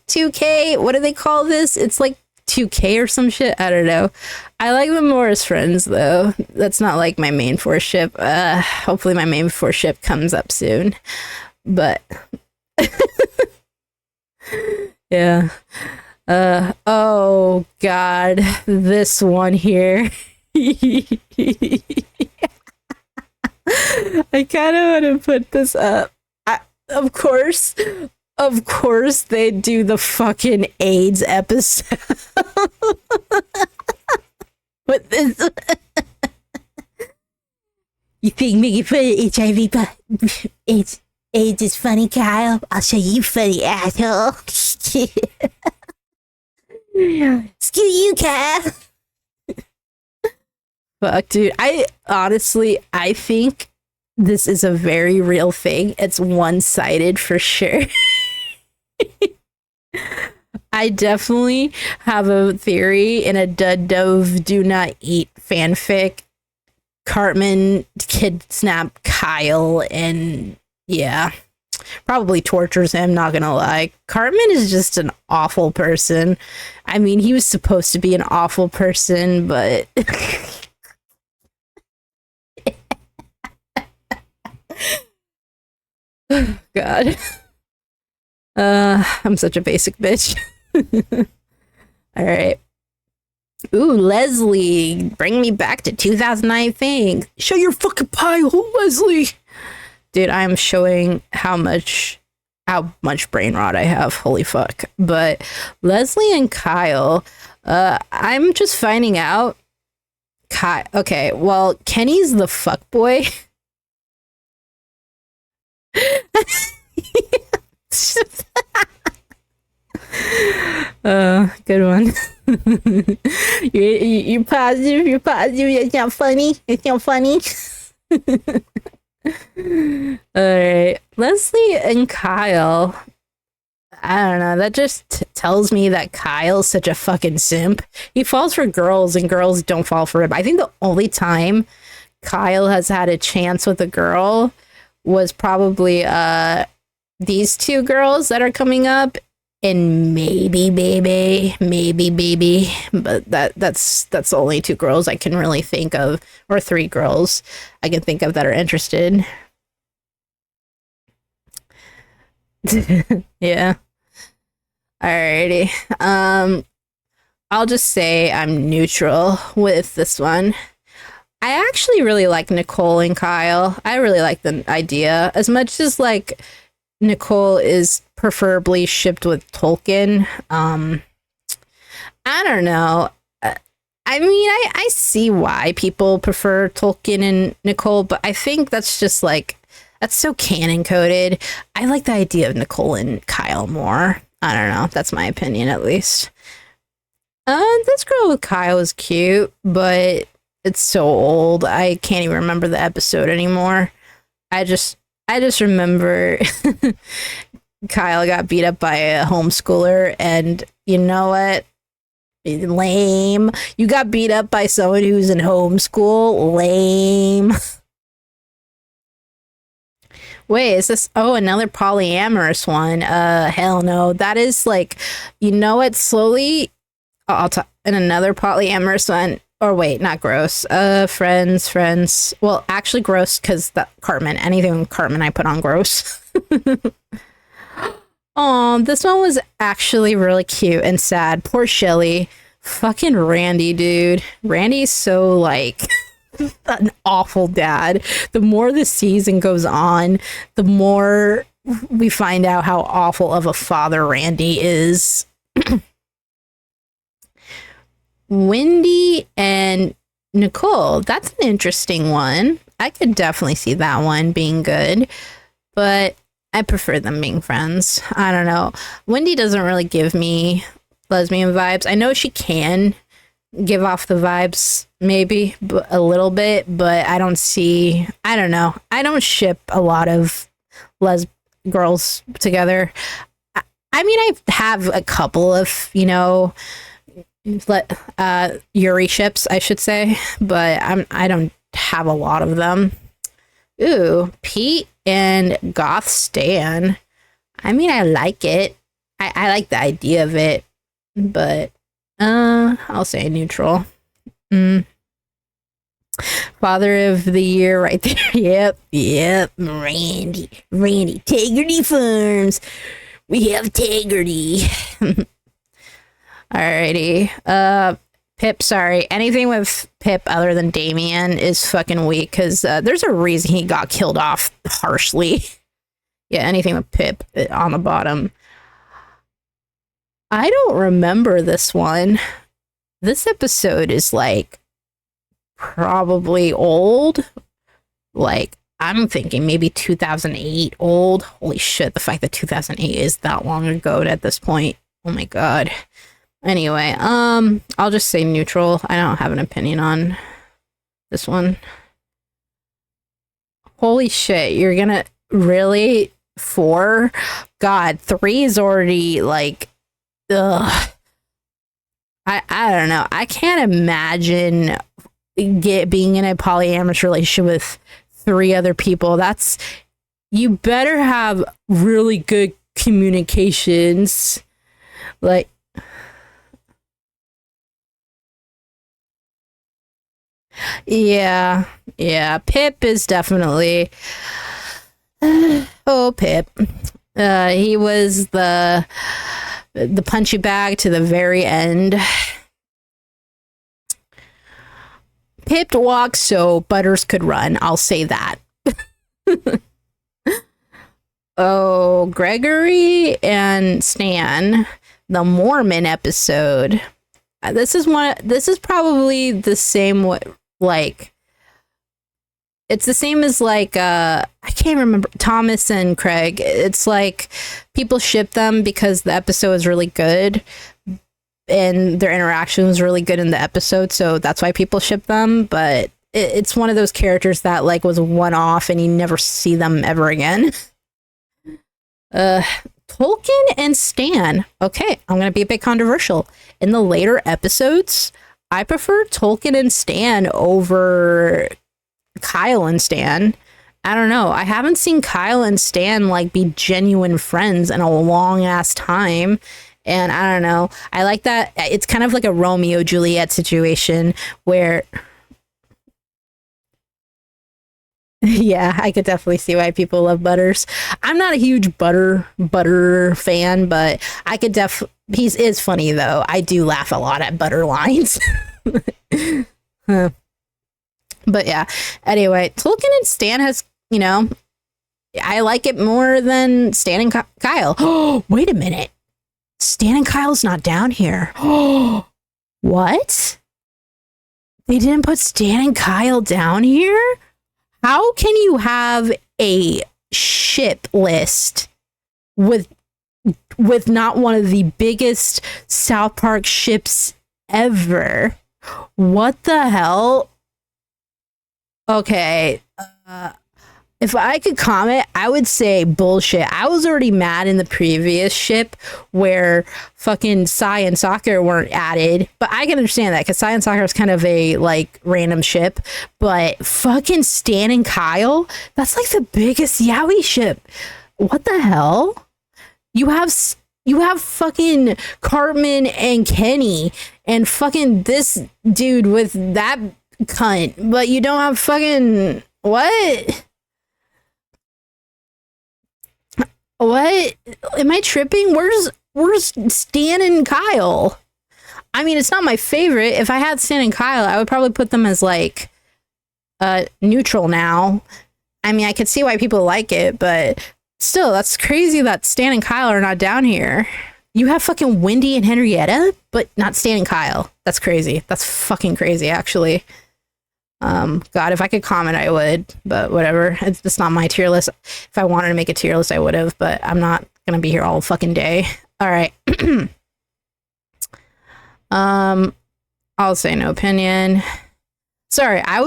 2K, what do they call this? It's like 2K or some shit. I don't know. I like them more as friends, though. That's not like my main force ship. Hopefully my main force ship comes up soon. But yeah. Oh god, this one here. I kind of want to put this up. Of course they do the fucking AIDS episode. What this? You think making fun of HIV but AIDS is funny, Kyle? I'll show you funny, asshole. Screw you, Kyle. Fuck, dude. I think this is a very real thing. It's one-sided for sure. I definitely have a theory in a Dud Dove Do Not Eat fanfic. Cartman kidnapped Kyle and yeah, probably tortures him, not gonna lie. Cartman is just an awful person. I mean, he was supposed to be an awful person, but God. I'm such a basic bitch. All right. Ooh, Leslie, bring me back to 2009 thing. Show your fucking pie hole, Leslie. Dude, I am showing how much brain rot I have. Holy fuck. But Leslie and Kyle, I'm just finding out. Okay, well, Kenny's the fuck boy. Good one. You're positive. You're positive. It's not funny. It's not funny. All right, Leslie and Kyle. I don't know. That just tells me that Kyle's such a fucking simp. He falls for girls, and girls don't fall for him. I think the only time Kyle has had a chance with a girl was probably these two girls that are coming up, and maybe baby, but that's the only two girls I can really think of, or three girls I can think of that are interested. Yeah. Alrighty. I'll just say I'm neutral with this one. I actually really like Nicole and Kyle. I really like the idea. As much as like Nicole is preferably shipped with Tolkien. I don't know. I mean, I see why people prefer Tolkien and Nicole, but I think that's just like, that's so canon coded. I like the idea of Nicole and Kyle more. I don't know. That's my opinion, at least. This girl with Kyle is cute, but it's so old. I can't even remember the episode anymore. I just remember Kyle got beat up by a homeschooler, and you know what? Lame. You got beat up by someone who's in homeschool? Lame. Wait, is this another polyamorous one? Hell no. That is like, you know what, slowly I'll talk in another polyamorous one. Or wait, not gross. Friends. Well, actually gross because that Cartman, anything with Cartman I put on gross. Oh, this one was actually really cute and sad. Poor Shelly. Fucking Randy, dude. Randy's so like an awful dad. The more the season goes on, the more we find out how awful of a father Randy is. Wendy and Nicole. That's an interesting one. I could definitely see that one being good, but I prefer them being friends. I don't know. Wendy doesn't really give me lesbian vibes. I know she can give off the vibes, maybe a little bit, but I don't see. I don't know. I don't ship a lot of girls together. I mean, I have a couple of, Yuri ships, I should say, but I don't have a lot of them. Ooh, Pete and Goth Stan. I mean, I like it. I like the idea of it, but I'll say neutral. Father of the year right there. Yep. Randy. Tegrity Farms. We have Tegrity. Alrighty. Pip, sorry. Anything with Pip other than Damien is fucking weak because there's a reason he got killed off harshly. Yeah, anything with Pip on the bottom. I don't remember this one. This episode is like probably old. Like, I'm thinking maybe 2008 old. Holy shit, the fact that 2008 is that long ago at this point. Oh my god. Anyway, I'll just say neutral. I don't have an opinion on this one. Holy shit, you're gonna really 4? God, 3 is already like, ugh. I don't know. I can't imagine being in a polyamorous relationship with 3 other people. You better have really good communications. Like, yeah. Pip is definitely. Oh, Pip. He was the punchy bag to the very end. Pip walked so Butters could run. I'll say that. Oh, Gregory and Stan, the Mormon episode. This is probably the same like it's the same as like I can't remember Thomas and Craig. It's like people ship them because the episode is really good and their interaction was really good in the episode, so that's why people ship them. But it's one of those characters that like was one off and you never see them ever again. Tolkien and Stan. Okay, I'm gonna be a bit controversial. In the later episodes, I prefer Tolkien and Stan over Kyle and Stan. I don't know. I haven't seen Kyle and Stan like be genuine friends in a long ass time. And I don't know. I like that. It's kind of like a Romeo Juliet situation where yeah, I could definitely see why people love Butters. I'm not a huge Butter fan, but I could he is funny though. I do laugh a lot at Butter lines. Huh. But yeah, anyway, Tolkien and Stan has, I like it more than Stan and Kyle. Oh, wait a minute. Stan and Kyle's not down here. Oh, what? They didn't put Stan and Kyle down here? How can you have a ship list with not one of the biggest South Park ships ever? What the hell? Okay. If I could comment, I would say bullshit. I was already mad in the previous ship where fucking Sai and Soccer weren't added, but I can understand that because Sai and Soccer is kind of a like random ship. But fucking Stan and Kyle, that's like the biggest Yowie ship. What the hell? You have fucking Cartman and Kenny and fucking this dude with that cunt, but you don't have fucking what? What? Am I tripping? Where's Stan and Kyle? I mean, it's not my favorite. If I had Stan and Kyle, I would probably put them as like neutral now. I mean, I could see why people like it, but still, that's crazy that Stan and Kyle are not down here. You have fucking Wendy and Henrietta, but not Stan and Kyle. That's crazy. That's fucking crazy, actually. God, if I could comment, I would, but whatever. It's just not my tier list. If I wanted to make a tier list, I would have, but I'm not gonna be here all fucking day. All right. I'll say no opinion. Sorry, I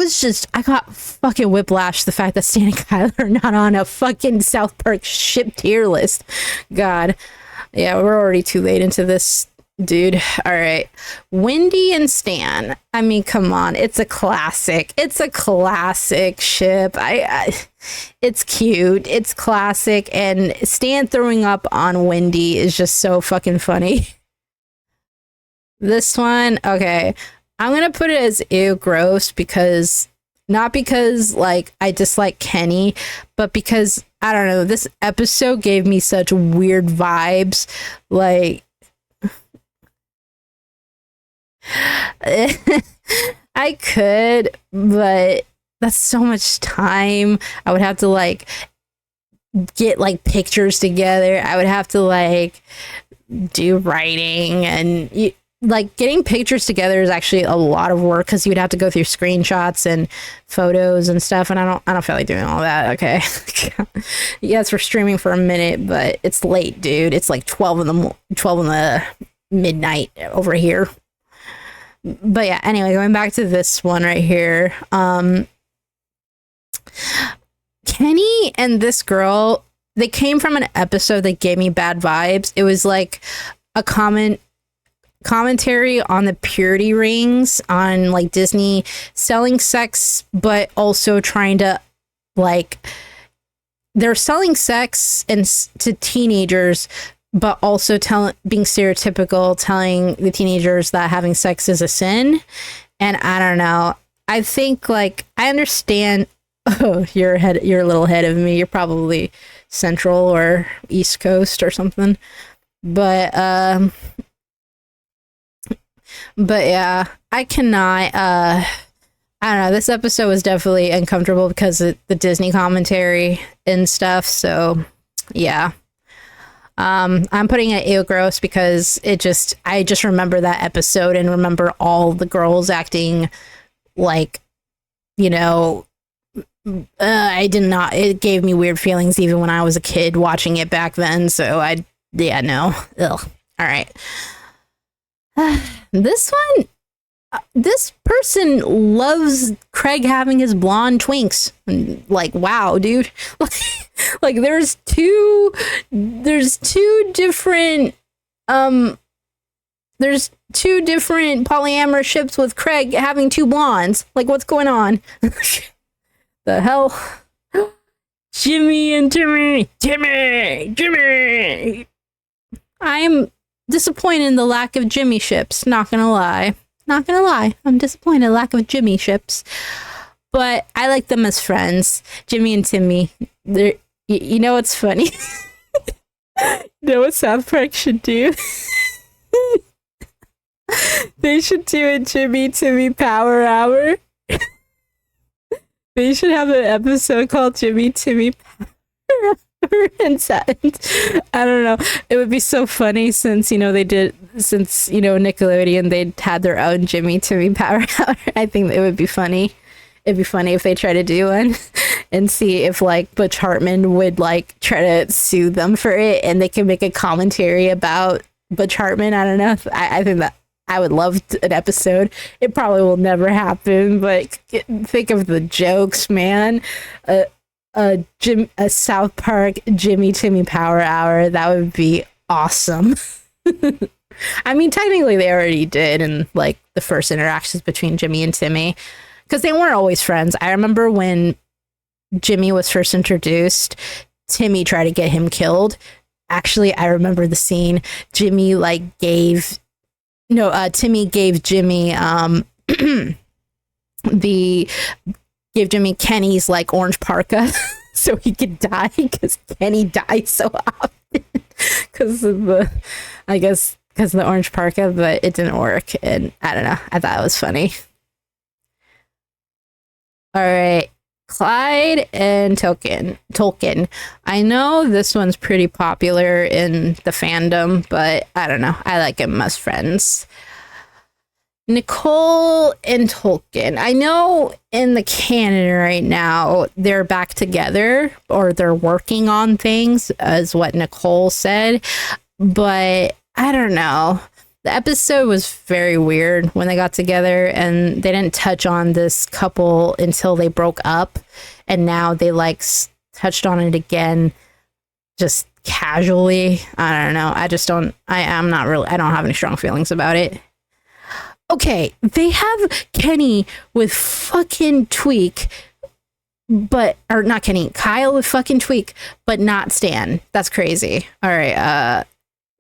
got fucking whiplash the fact that Stan and Kyle are not on a fucking South Park ship tier list. God. Yeah, we're already too late into this, dude. All right. Wendy and Stan. I mean, come on. It's a classic. It's a classic ship. It's cute. It's classic. And Stan throwing up on Wendy is just so fucking funny. This one, okay. I'm going to put it as ew gross because not because like I dislike Kenny, but because I don't know, this episode gave me such weird vibes. Like I could, but that's so much time. I would have to like get like pictures together. I would have to like do writing and like getting pictures together is actually a lot of work because you'd have to go through screenshots and photos and stuff, and I don't feel like doing all that. Okay. Yes, we're streaming for a minute, but it's late, dude. It's like 12 in the midnight over here. But yeah, anyway, going back to this one right here. Kenny and this girl, they came from an episode that gave me bad vibes. It was like a commentary on the purity rings, on like Disney selling sex, but also trying to like they're selling sex to teenagers, but also being stereotypical, telling the teenagers that having sex is a sin. And I don't know. I think like I understand. Oh, you're a little ahead of me. You're probably Central or East Coast or something. But yeah, I cannot. I don't know. This episode was definitely uncomfortable because of the Disney commentary and stuff. So yeah. I'm putting it ew gross because I just remember that episode and remember all the girls acting like, you know, it gave me weird feelings even when I was a kid watching it back then. So no. Ugh. All right. This one, this person loves Craig having his blonde twinks. Like, wow, dude. Like there's two different polyamorous ships with Craig having two blondes. Like, what's going on? The hell? Jimmy and Jimmy. I'm disappointed in the lack of Jimmy ships, not gonna lie. I'm disappointed in the lack of Jimmy ships. But I like them as friends. Jimmy and Timmy. You know what's funny? You know what South Park should do? They should do a Jimmy Timmy Power Hour. They should have an episode called Jimmy Timmy Power Hour. And I don't know. It would be so funny since Nickelodeon, they had their own Jimmy Timmy Power Hour. I think it would be funny. It'd be funny if they try to do one and see if like Butch Hartman would like try to sue them for it and they can make a commentary about Butch Hartman. I don't know. I think that I would love an episode. It probably will never happen, but think of the jokes, man. a South Park Jimmy Timmy Power Hour. That would be awesome. I mean, technically they already did in like the first interactions between Jimmy and Timmy, because they weren't always friends. I remember when Jimmy was first introduced, Timmy tried to get him killed. Actually, I remember the scene. Timmy gave Jimmy gave Jimmy Kenny's like orange parka so he could die, because Kenny dies so often because of the orange parka, but it didn't work, and I don't know. I thought it was funny. All right. Clyde and Tolkien. I know this one's pretty popular in the fandom, but I don't know. I like him as friends. Nicole and Tolkien. I know in the canon right now, they're back together, or they're working on things, as what Nicole said, but I don't know. The episode was very weird when they got together, and they didn't touch on this couple until they broke up, and now they touched on it again just casually. I don't know. I don't have any strong feelings about it. Okay, they have Kenny with fucking Tweak, or not Kenny, Kyle with fucking Tweak, but not Stan. That's crazy. All right,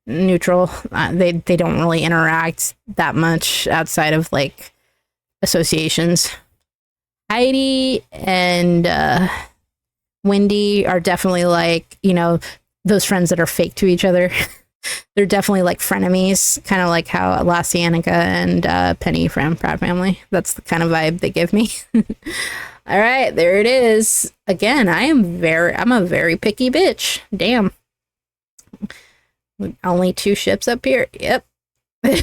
neutral. They don't really interact that much outside of like associations. Heidi and Wendy are definitely like, those friends that are fake to each other. They're definitely like frenemies, kind of like how Lassie, Annika, and Penny from Proud Family. That's the kind of vibe they give me. All right, there it is. Again, I'm a very picky bitch. Damn. Only 2 ships up here. Yep. All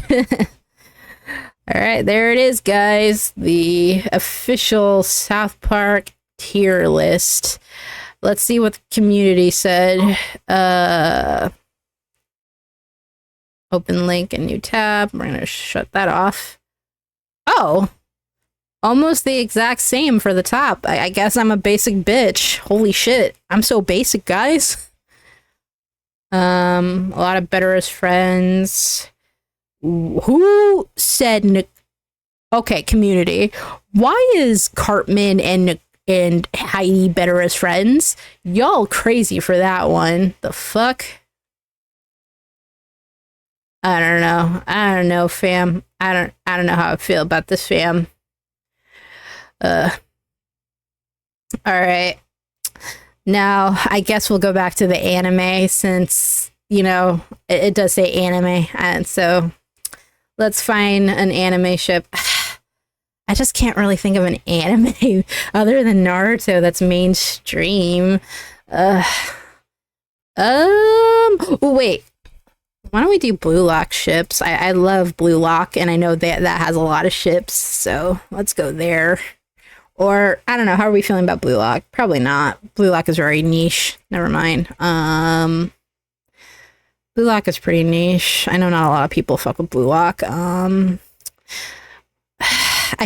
right, there it is, guys. The official South Park tier list. Let's see what the community said. Open link and new tab. We're going to shut that off. Oh, almost the exact same for the top. I guess I'm a basic bitch. Holy shit. I'm so basic, guys. A lot of better as friends. Who said okay, community. Why is Cartman and Heidi better as friends? Y'all crazy for that one. The fuck? I don't know, fam. I don't know how I feel about this, fam. All right. Now, I guess we'll go back to the anime, since, it does say anime. And so let's find an anime ship. I just can't really think of an anime other than Naruto that's mainstream. Wait. Why don't we do Blue Lock ships? I love Blue Lock, and I know that has a lot of ships, so let's go there. Or, I don't know, how are we feeling about Blue Lock? Probably not. Blue Lock is very niche. Never mind. Blue Lock is pretty niche. I know not a lot of people fuck with Blue Lock. I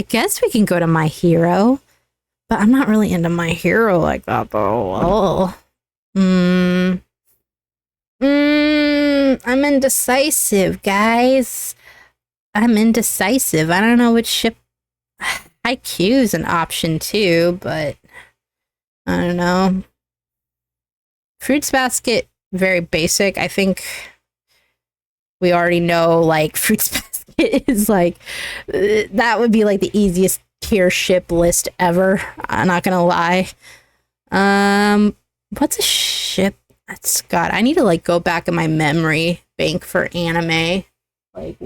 guess we can go to My Hero, but I'm not really into My Hero like that, though. I'm indecisive, guys. I'm indecisive. I don't know which ship. IQ is an option too, but I don't know. Fruits Basket, very basic. I think we already know, like, Fruits Basket is like, that would be like the easiest tier ship list ever. I'm not gonna lie. What's a ship? God, I need to like go back in my memory bank for anime. Like,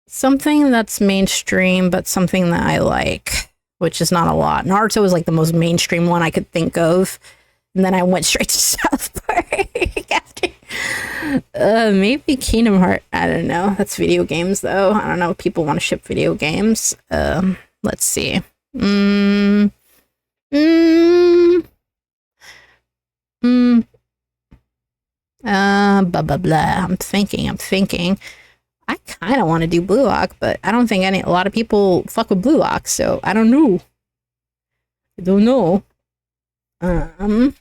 something that's mainstream, but something that I like, which is not a lot. Naruto was like the most mainstream one I could think of, and then I went straight to South Park after. Maybe Kingdom Hearts. I don't know. That's video games, though. I don't know if people want to ship video games. Let's see. Blah blah blah. I'm thinking. I kind of want to do Blue Lock, but I don't think a lot of people fuck with Blue Lock, so I don't know. I don't know. Um,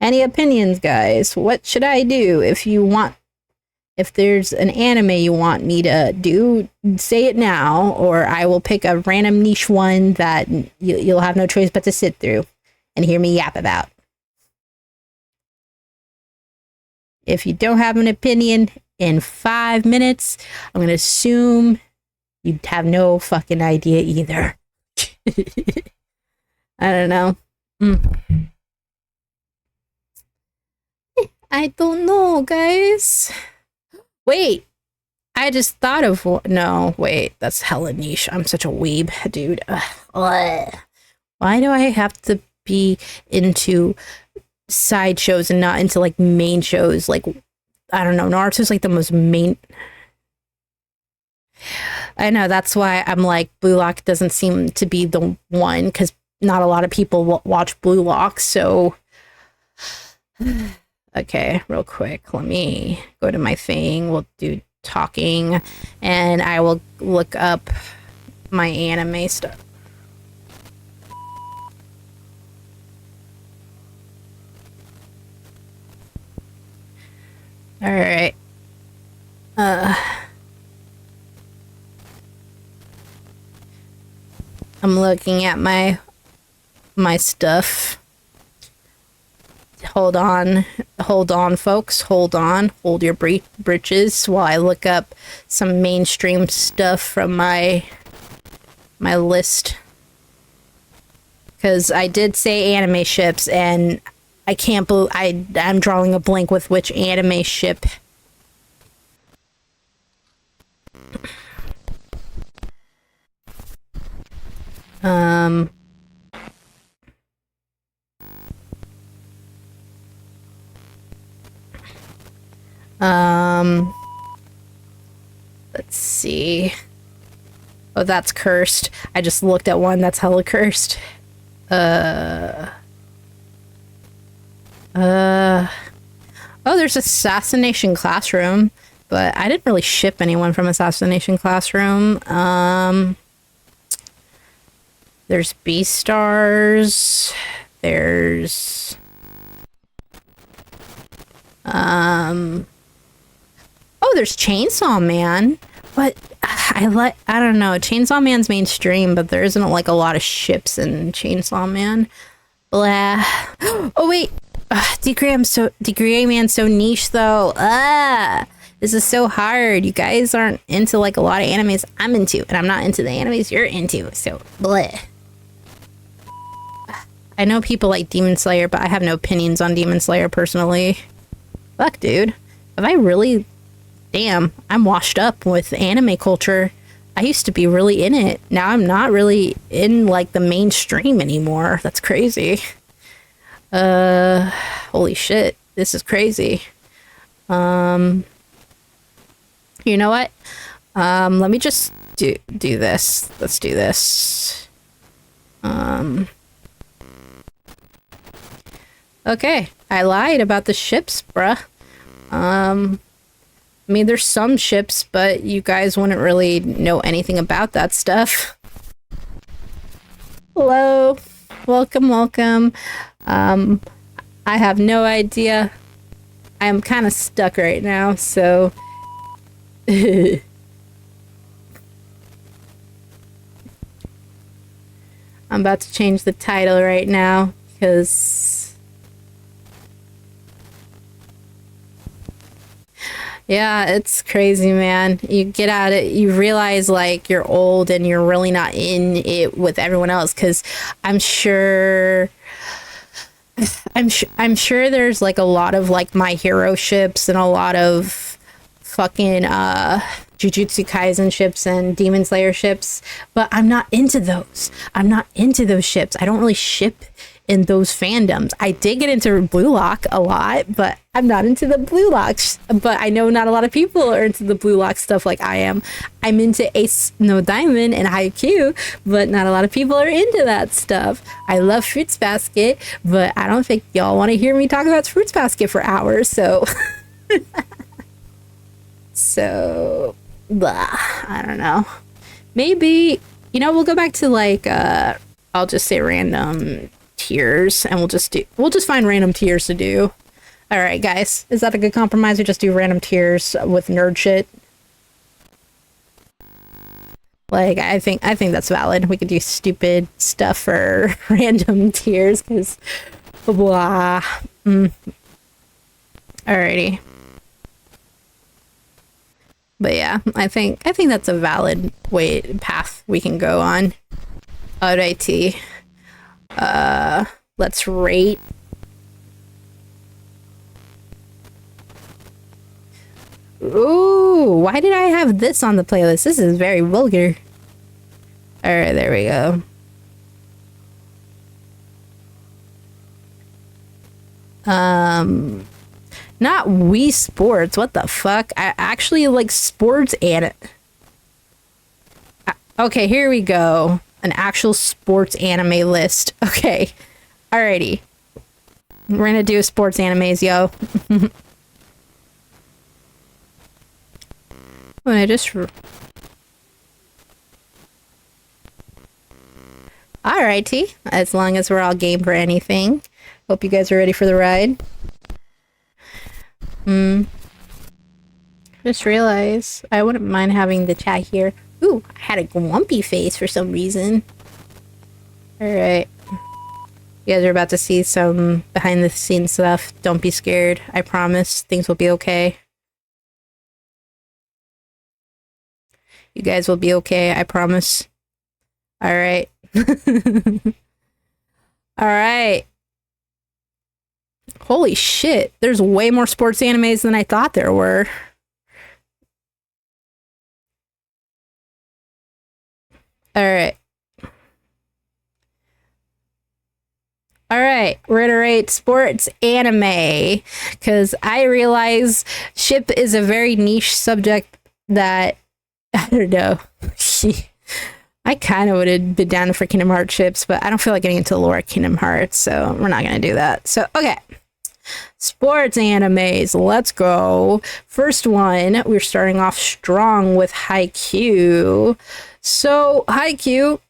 any opinions, guys? What should I do? If there's an anime you want me to do, say it now, or I will pick a random niche one that you'll have no choice but to sit through and hear me yap about. If you don't have an opinion in 5 minutes, I'm going to assume you have no fucking idea either. I don't know. I don't know, guys. Wait, I just thought of no, wait, that's hella niche. I'm such a weeb, dude. Ugh. Why do I have to be into side shows and not into like main shows? Like, I don't know, Naruto's like the most main. I know, that's why I'm like, Blue Lock doesn't seem to be the one, because not a lot of people watch Blue Lock, so. Okay, real quick, let me go to my thing. We'll do talking, and I will look up my anime stuff. All right. I'm looking at my stuff. Hold on, folks. Hold on. Hold your britches while I look up some mainstream stuff from my list. Because I did say anime ships, and I can't believe I'm drawing a blank with which anime ship. Let's see. Oh, that's cursed. I just looked at one that's hella cursed. Oh, there's Assassination Classroom, but I didn't really ship anyone from Assassination Classroom. There's Beastars. There's oh, there's Chainsaw Man, but I don't know. Chainsaw Man's mainstream, but there isn't like a lot of ships in Chainsaw Man. Blah. Oh wait, Degree Man's so niche though. This is so hard. You guys aren't into like a lot of animes I'm into, and I'm not into the animes you're into. So blah. I know people like Demon Slayer, but I have no opinions on Demon Slayer personally. Fuck, dude. Have I really... Damn, I'm washed up with anime culture. I used to be really in it. Now I'm not really in, like, the mainstream anymore. That's crazy. Holy shit. This is crazy. You know what? Let me just do this. Let's do this. Okay, I lied about the ships, bruh. I mean, there's some ships, but you guys wouldn't really know anything about that stuff. Hello. Welcome, welcome. I have no idea. I'm kind of stuck right now, so... I'm about to change the title right now, because... Yeah, it's crazy, man. You get at it, you realize like you're old and you're really not in it with everyone else, because I'm sure there's like a lot of like My Hero ships and a lot of fucking Jujutsu Kaisen ships and Demon Slayer ships, but I'm not into those. I'm not into those ships. I don't really ship in those fandoms. I did get into Blue Lock a lot, but I'm not into the Blue Locks. But I know not a lot of people are into the Blue Lock stuff like I am. I'm into Ace No Diamond and Haikyuu, but not a lot of people are into that stuff. I love Fruits Basket, but I don't think y'all want to hear me talk about Fruits Basket for hours, so... So... Blah, I don't know. Maybe, you know, we'll go back to like, I'll just say random tiers, and we'll just find random tiers to do. All right, guys, is that a good compromise? We just do random tiers with nerd shit. Like, I think that's valid. We could do stupid stuff for random tiers, because blah. Alrighty. But yeah, I think that's a valid path we can go on. Alrighty. Let's rate. Ooh, why did I have this on the playlist? This is very vulgar. Alright, there we go. Not Wii Sports. What the fuck? I actually like sports and... Okay, here we go. An actual sports anime list. Okay. Alrighty. We're gonna do sports animes, yo. I just... Alrighty. As long as we're all game for anything. Hope you guys are ready for the ride. Just realized I wouldn't mind having the chat here. Ooh, I had a grumpy face for some reason. Alright. You guys are about to see some behind the scenes stuff. Don't be scared. I promise things will be okay. You guys will be okay, I promise. Alright. Alright. Holy shit, there's way more sports animes than I thought there were. Alright. Alright, we're gonna rate sports anime, because I realize ship is a very niche subject that, I don't know. I kind of would have been down for Kingdom Hearts ships, but I don't feel like getting into lore Kingdom Hearts, so we're not gonna do that. So, okay. Sports animes, let's go. First one, we're starting off strong with Haikyuu. So, Haikyuu,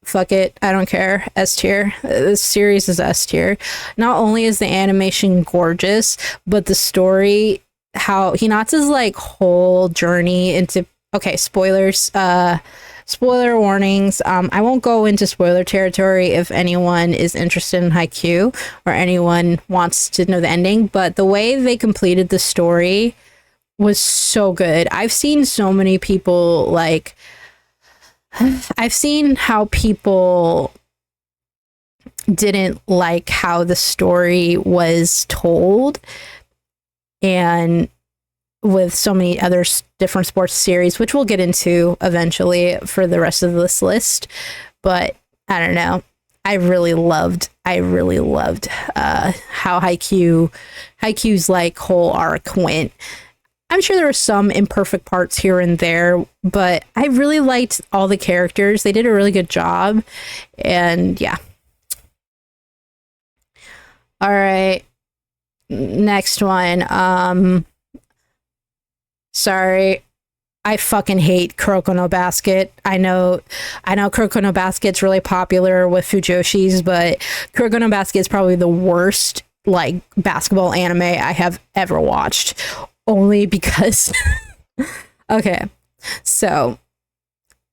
fuck it, I don't care. S tier. This series is S tier. Not only is the animation gorgeous, but the story, how Hinata's like whole journey into... Okay, spoilers. Spoiler warnings. I won't go into spoiler territory if anyone is interested in Haikyuu or anyone wants to know the ending, but the way they completed the story was so good. I've seen so many people like... I've seen how people didn't like how the story was told, and with so many other different sports series, which we'll get into eventually for the rest of this list. But I don't know. I really loved how Haikyuu's like whole arc went. I'm sure there were some imperfect parts here and there, but I really liked all the characters. They did a really good job. And yeah. All right. Next one. Sorry, I fucking hate Kuroko no Basket. I know Kuroko no Basket's really popular with Fujoshis, but Kuroko no Basket is probably the worst like basketball anime I have ever watched. Only because okay. So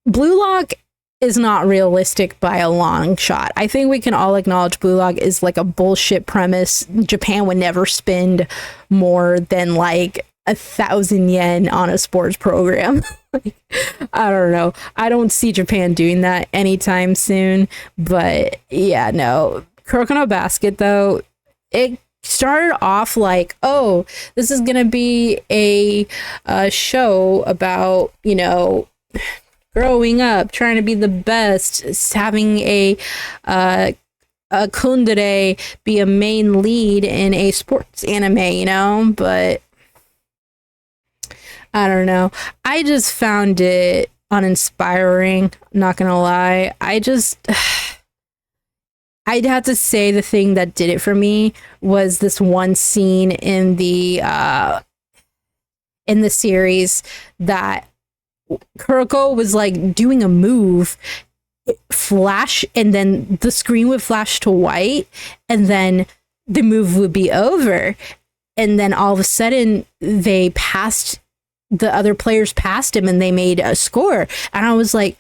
Blue Lock is not realistic by a long shot. I think we can all acknowledge Blue Lock is like a bullshit premise. Japan would never spend more than like 1,000 yen on a sports program. Like, I don't know. I don't see Japan doing that anytime soon. But yeah, no. Kuroko no Basket, though, it started off like, oh, this is gonna be a show about, you know, growing up, trying to be the best, having a kundere be a main lead in a sports anime, you know, but I don't know. I just found it uninspiring, not gonna lie. I'd have to say the thing that did it for me was this one scene in the series that Kuroko was like doing a move flash, and then the screen would flash to white, and then the move would be over. And then all of a sudden, the other players passed him and they made a score. And I was like,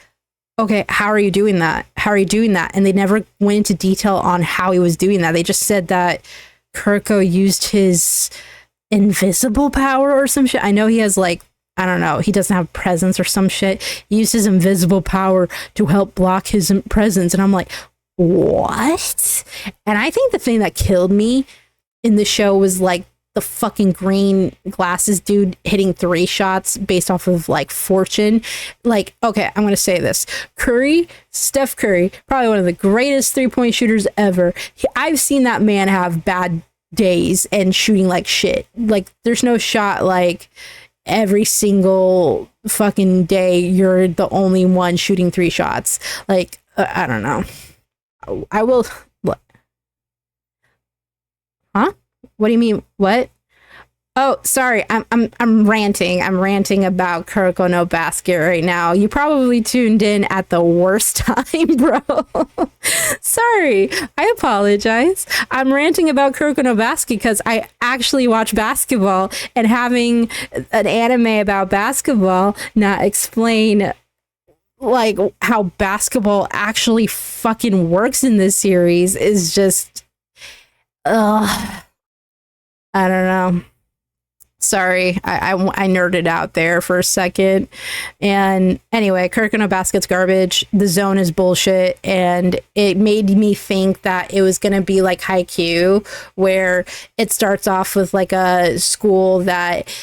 okay, how are you doing that? How are you doing that? And they never went into detail on how he was doing that. They just said that Kirko used his invisible power or some shit. I know he has like, I don't know, he doesn't have presence or some shit. He used his invisible power to help block his presence. And I'm like, what? And I think the thing that killed me in the show was like the fucking green glasses dude hitting 3 shots based off of like fortune. Like, okay, I'm gonna say this. Steph Curry, probably one of the greatest 3-point shooters ever. I've seen that man have bad days and shooting like shit. Like, there's no shot like every single fucking day you're the only one shooting 3 shots. Like, I don't know. I will. What? Huh? What do you mean? What? Oh, sorry. I'm ranting. I'm ranting about Kuroko no Basket right now. You probably tuned in at the worst time, bro. Sorry. I apologize. I'm ranting about Kuroko no Basket because I actually watch basketball, and having an anime about basketball not explain like how basketball actually fucking works in this series is just I don't know. Sorry, I nerded out there for a second. And anyway, Kuroko no Basket's garbage. The zone is bullshit, and it made me think that it was gonna be like Haikyuu, where it starts off with like a school that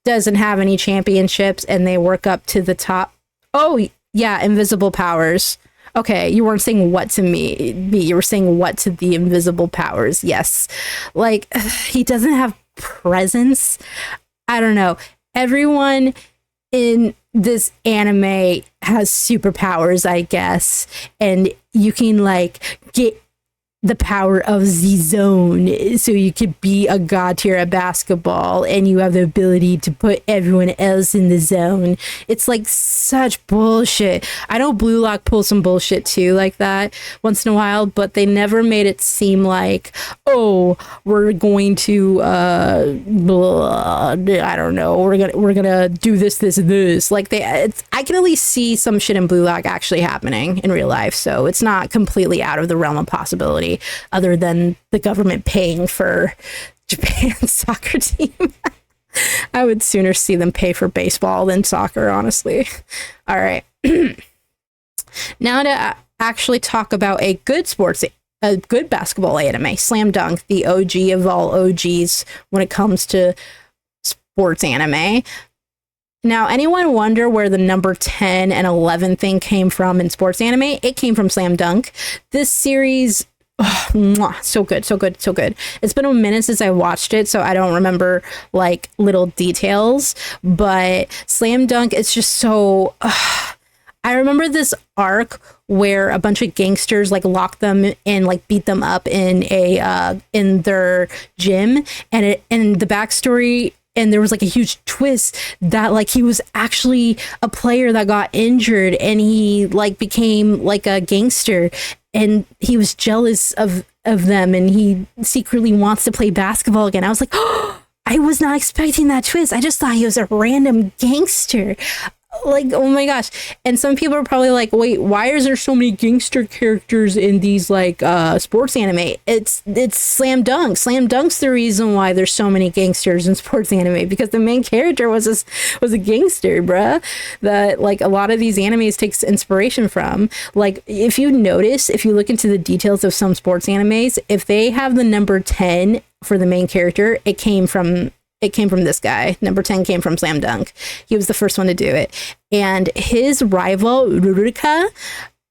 doesn't have any championships and they work up to the top. Oh yeah, invisible powers. Okay, you weren't saying what to me. You were saying what to the invisible powers. Yes. Like, he doesn't have presence. I don't know. Everyone in this anime has superpowers, I guess. And you can, like, get the power of the zone, so you could be a god tier at basketball, and you have the ability to put everyone else in the zone. It's like such bullshit. I know Blue Lock pulls some bullshit too like that once in a while, but they never made it seem like, oh, we're going to I don't know, we're gonna do this. Like I can at least see some shit in Blue Lock actually happening in real life, so it's not completely out of the realm of possibility, other than the government paying for Japan's soccer team. I would sooner see them pay for baseball than soccer, honestly. All right. Now to actually talk about a good basketball anime, Slam Dunk, the OG of all OGs when it comes to sports anime. Now, anyone wonder where the number 10 and 11 thing came from in sports anime? It came from Slam Dunk. This series, so good. It's been a minute since I watched it, so I don't remember like little details, but Slam Dunk, it's just so I remember this arc where a bunch of gangsters like locked them and like beat them up in their gym, and the backstory, and there was like a huge twist that like he was actually a player that got injured, and he like became like a gangster, and he was jealous of them, and he secretly wants to play basketball again. I was like, oh, I was not expecting that twist. I just thought he was a random gangster. Like, oh my gosh. And some people are probably like, wait, why is there so many gangster characters in these like sports anime? It's Slam Dunk. Slam Dunk's the reason why there's so many gangsters in sports anime, because the main character was a gangster, bruh, that like a lot of these animes takes inspiration from. Like, if you notice, if you look into the details of some sports animes, if they have the number 10 for the main character, it came from this guy. Number 10 came from Slam Dunk. He was the first one to do it. And his rival, Rurika,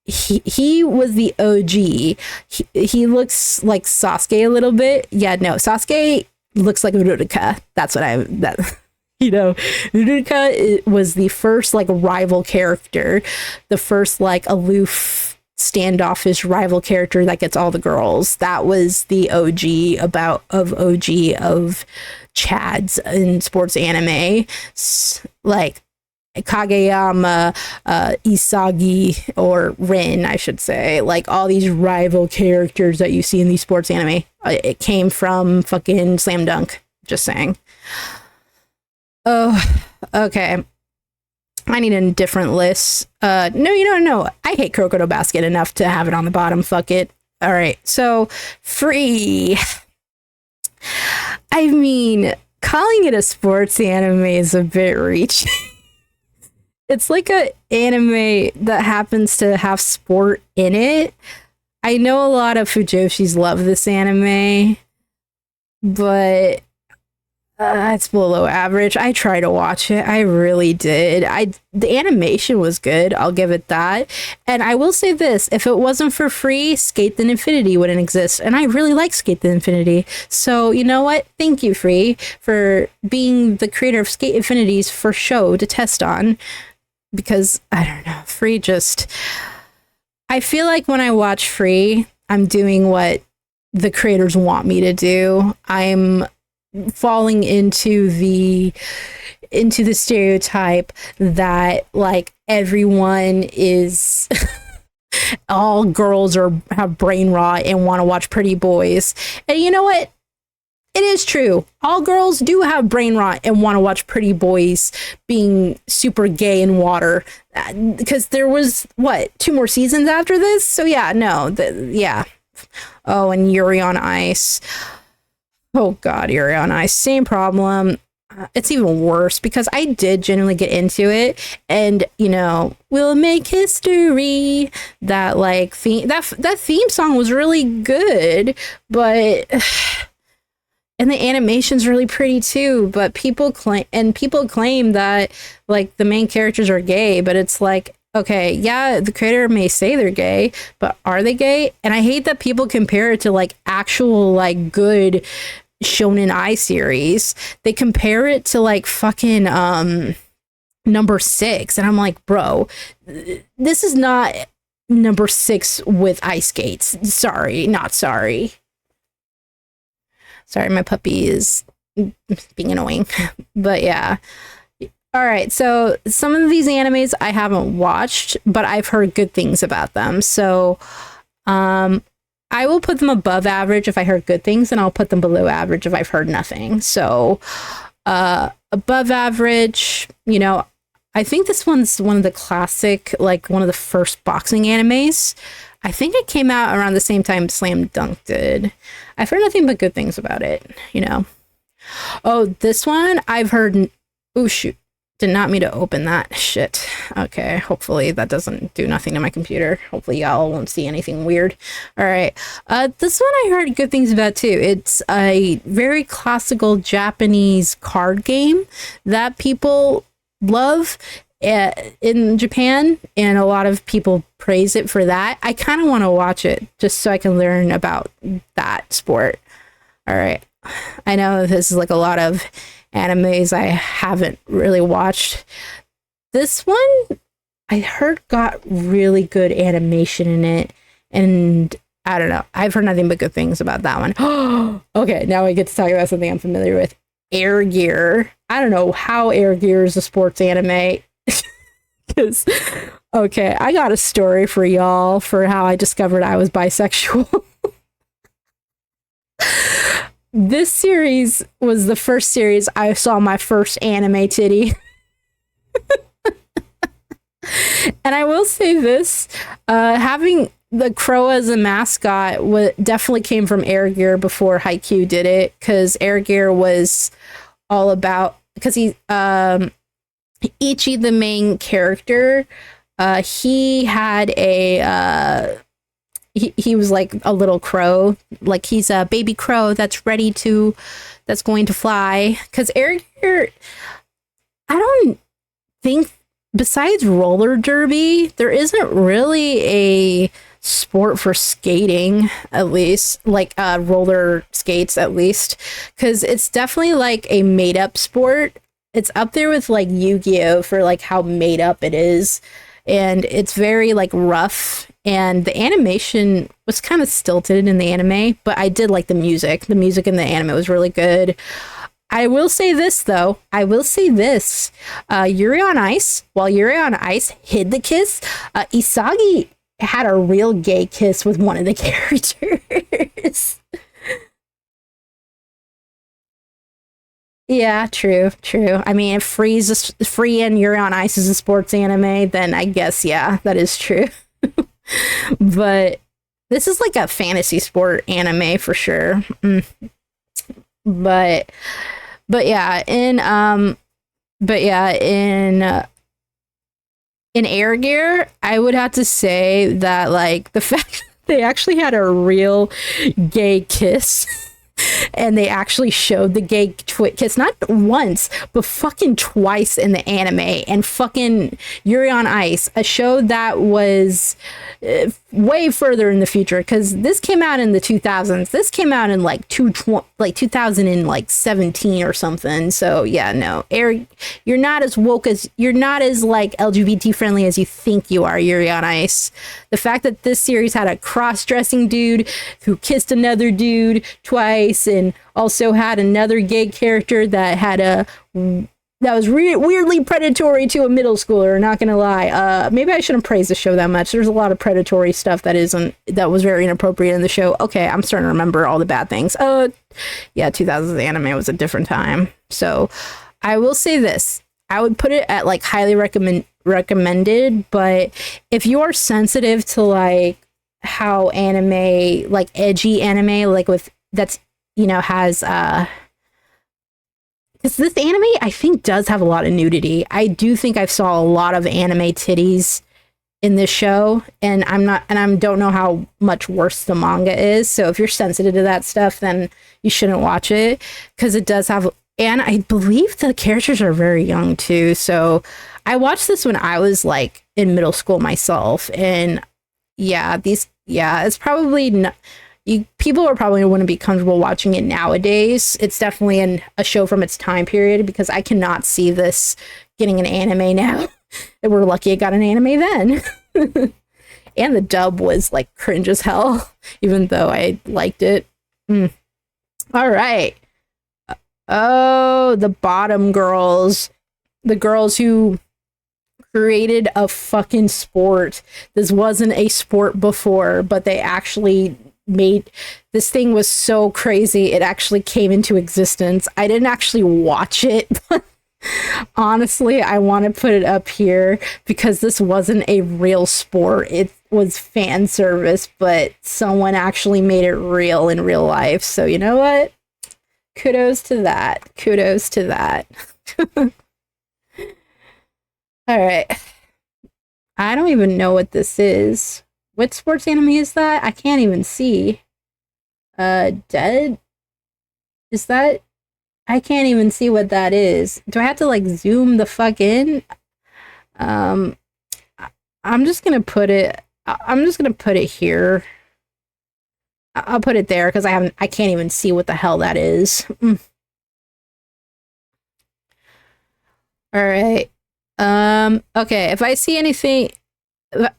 he was the OG. He looks like Sasuke a little bit. Yeah, no, Sasuke looks like Rurika. That's what Rurika was the first like rival character, the first like aloof, standoffish rival character that gets all the girls. That was the OG of Chads in sports anime. Like, Kageyama, Isagi, or Rin, I should say. Like all these rival characters that you see in these sports anime. It came from fucking Slam Dunk. Just saying. Oh, okay. I need a different list. No, you don't know. I hate Crocodile Basket enough to have it on the bottom. Fuck it. All right. So, Free. I mean, calling it a sports anime is a bit reach. It's like a anime that happens to have sport in it. I know a lot of Fujoshis love this anime, but it's below average. I tried to watch it. I really did. The animation was good. I'll give it that. And I will say this, if it wasn't for Free, Skate the Infinity wouldn't exist. And I really like Skate the Infinity. So, you know what? Thank you, Free, for being the creator of Skate Infinity's first show to test on. Because, I don't know, Free just... I feel like when I watch Free, I'm doing what the creators want me to do. I'm falling into the stereotype that like everyone is all girls have brain rot and want to watch pretty boys. And you know what? It is true. All girls do have brain rot and want to watch pretty boys being super gay in water. Because there was, what, 2 more seasons after this? So yeah, no. Yeah. Oh, and Yuri on Ice. Oh god, Yuri on Ice. Same problem. It's even worse because I did genuinely get into it, and you know, we'll make history. That like theme, that theme song was really good, but and the animation's really pretty too. But people claim that like the main characters are gay, but it's like, okay, yeah, the creator may say they're gay, but are they gay? And I hate that people compare it to like actual like good Shonen Ai series. They compare it to like fucking number 6, and I'm like, bro, this is not number 6 with ice skates. Sorry, not sorry. Sorry, my puppy is being annoying. But yeah. All right, so some of these animes I haven't watched, but I've heard good things about them. So I will put them above average if I heard good things, and I'll put them below average if I've heard nothing. So above average, you know, I think this one's one of the classic, like one of the first boxing animes. I think it came out around the same time Slam Dunk did. I've heard nothing but good things about it, you know. Oh, this one I've heard... Oh, shoot. Did not mean to open that. Shit. Okay, hopefully that doesn't do nothing to my computer. Hopefully y'all won't see anything weird. All right. This one I heard good things about too. It's a very classical Japanese card game that people love in Japan, and a lot of people praise it for that. I kind of want to watch it just so I can learn about that sport. All right. I know this is like a lot of animes I haven't really watched. This one I heard got really good animation in it, and I don't know, I've heard nothing but good things about that one. Okay, now we get to talk about something I'm familiar with. Air Gear. I don't know how Air Gear is a sports anime. Because okay, I got a story for y'all for how I discovered I was bisexual. This series was the first series I saw my first anime titty. And I will say this, having the crow as a mascot definitely came from Air Gear before Haikyuu did it, because Air Gear was all about, because Ichi, the main character, he had a... He was like a little crow, like he's a baby crow that's going to fly. Because Air Gear, I don't think, besides roller derby, there isn't really a sport for skating, at least, like roller skates, at least, because it's definitely like a made up sport. It's up there with like Yu-Gi-Oh for like how made up it is, and it's very like rough. And the animation was kind of stilted in the anime, but I did like the music. The music in the anime was really good. I will say this though. I will say this. Yuri on Ice, while Yuri on Ice hid the kiss, Isagi had a real gay kiss with one of the characters. Yeah, true, true. I mean, if Free and Yuri on Ice is a sports anime, then I guess yeah, that is true. But this is like a fantasy sport anime for sure. But but yeah, in Air Gear, I would have to say that like the fact they actually had a real gay kiss and they actually showed the gay kiss not once but fucking twice in the anime. And fucking Yuri on Ice, a show that was way further in the future, because this came out in the 2000s. This came out in like 2017 or something. So yeah, no, Eric, you're not as woke as, you're not as like LGBT friendly as you think you are, Yuri on Ice. The fact that this series had a cross-dressing dude who kissed another dude twice, and also had another gay character that had a that was weirdly predatory to a middle schooler. Not gonna lie, maybe I shouldn't praise the show that much. There's a lot of predatory stuff that was very inappropriate in the show. Okay, I'm starting to remember all the bad things. Yeah, 2000s anime was a different time. So I will say this: I would put it at like highly recommended. But if you are sensitive to like how anime, like edgy anime, like with that's has because this anime I think does have a lot of nudity. I do think I saw a lot of anime titties in this show, and I don't know how much worse the manga is. So if you're sensitive to that stuff, then you shouldn't watch it, because it does have, and I believe the characters are very young too. So I watched this when I was like in middle school myself, and it's probably not. People are probably wouldn't be comfortable watching it nowadays. It's definitely a show from its time period, because I cannot see this getting an anime now. And we're lucky it got an anime then. And the dub was like cringe as hell, even though I liked it. All right. Oh, the bottom girls. The girls who created a fucking sport. This wasn't a sport before, but they actually made this thing was so crazy it actually came into existence. I didn't actually watch it, but honestly I want to put it up here because this wasn't a real sport. It was fan service, but someone actually made it real in real life. So you know what? Kudos to that. Kudos to that. All right. I don't even know what this is. What sports anime is that? I can't even see. Dead? Is that? I can't even see what that is. Do I have to like zoom the fuck in? I'm just gonna put it. I'm just gonna put it here. I'll put it there because I can't even see what the hell that is. All right. Okay. If I see anything,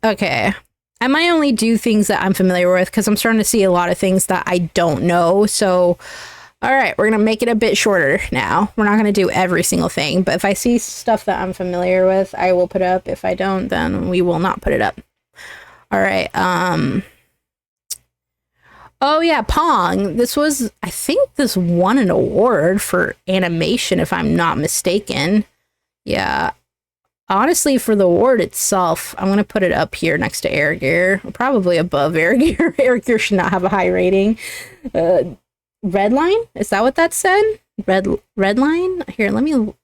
okay. I might only do things that I'm familiar with, because I'm starting to see a lot of things that I don't know. So, all right, we're going to make it a bit shorter now. We're not going to do every single thing, but if I see stuff that I'm familiar with, I will put up. If I don't, then we will not put it up. All right. Oh yeah, Pong. I think this won an award for animation, if I'm not mistaken. Yeah. Honestly, for the award itself, I'm going to put it up here next to Air Gear. Probably above Air Gear. Air Gear should not have a high rating. Red Line? Is that what that said? Red Line? Here, let me look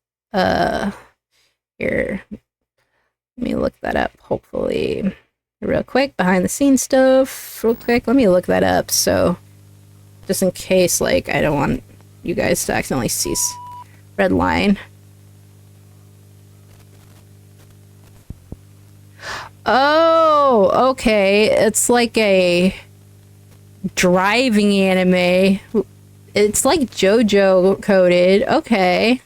that up, hopefully. Real quick, behind the scenes stuff. Real quick, let me look that up. So, just in case, like, I don't want you guys to accidentally see Red Line. Oh, okay. It's like a driving anime. It's like JoJo coded. Okay.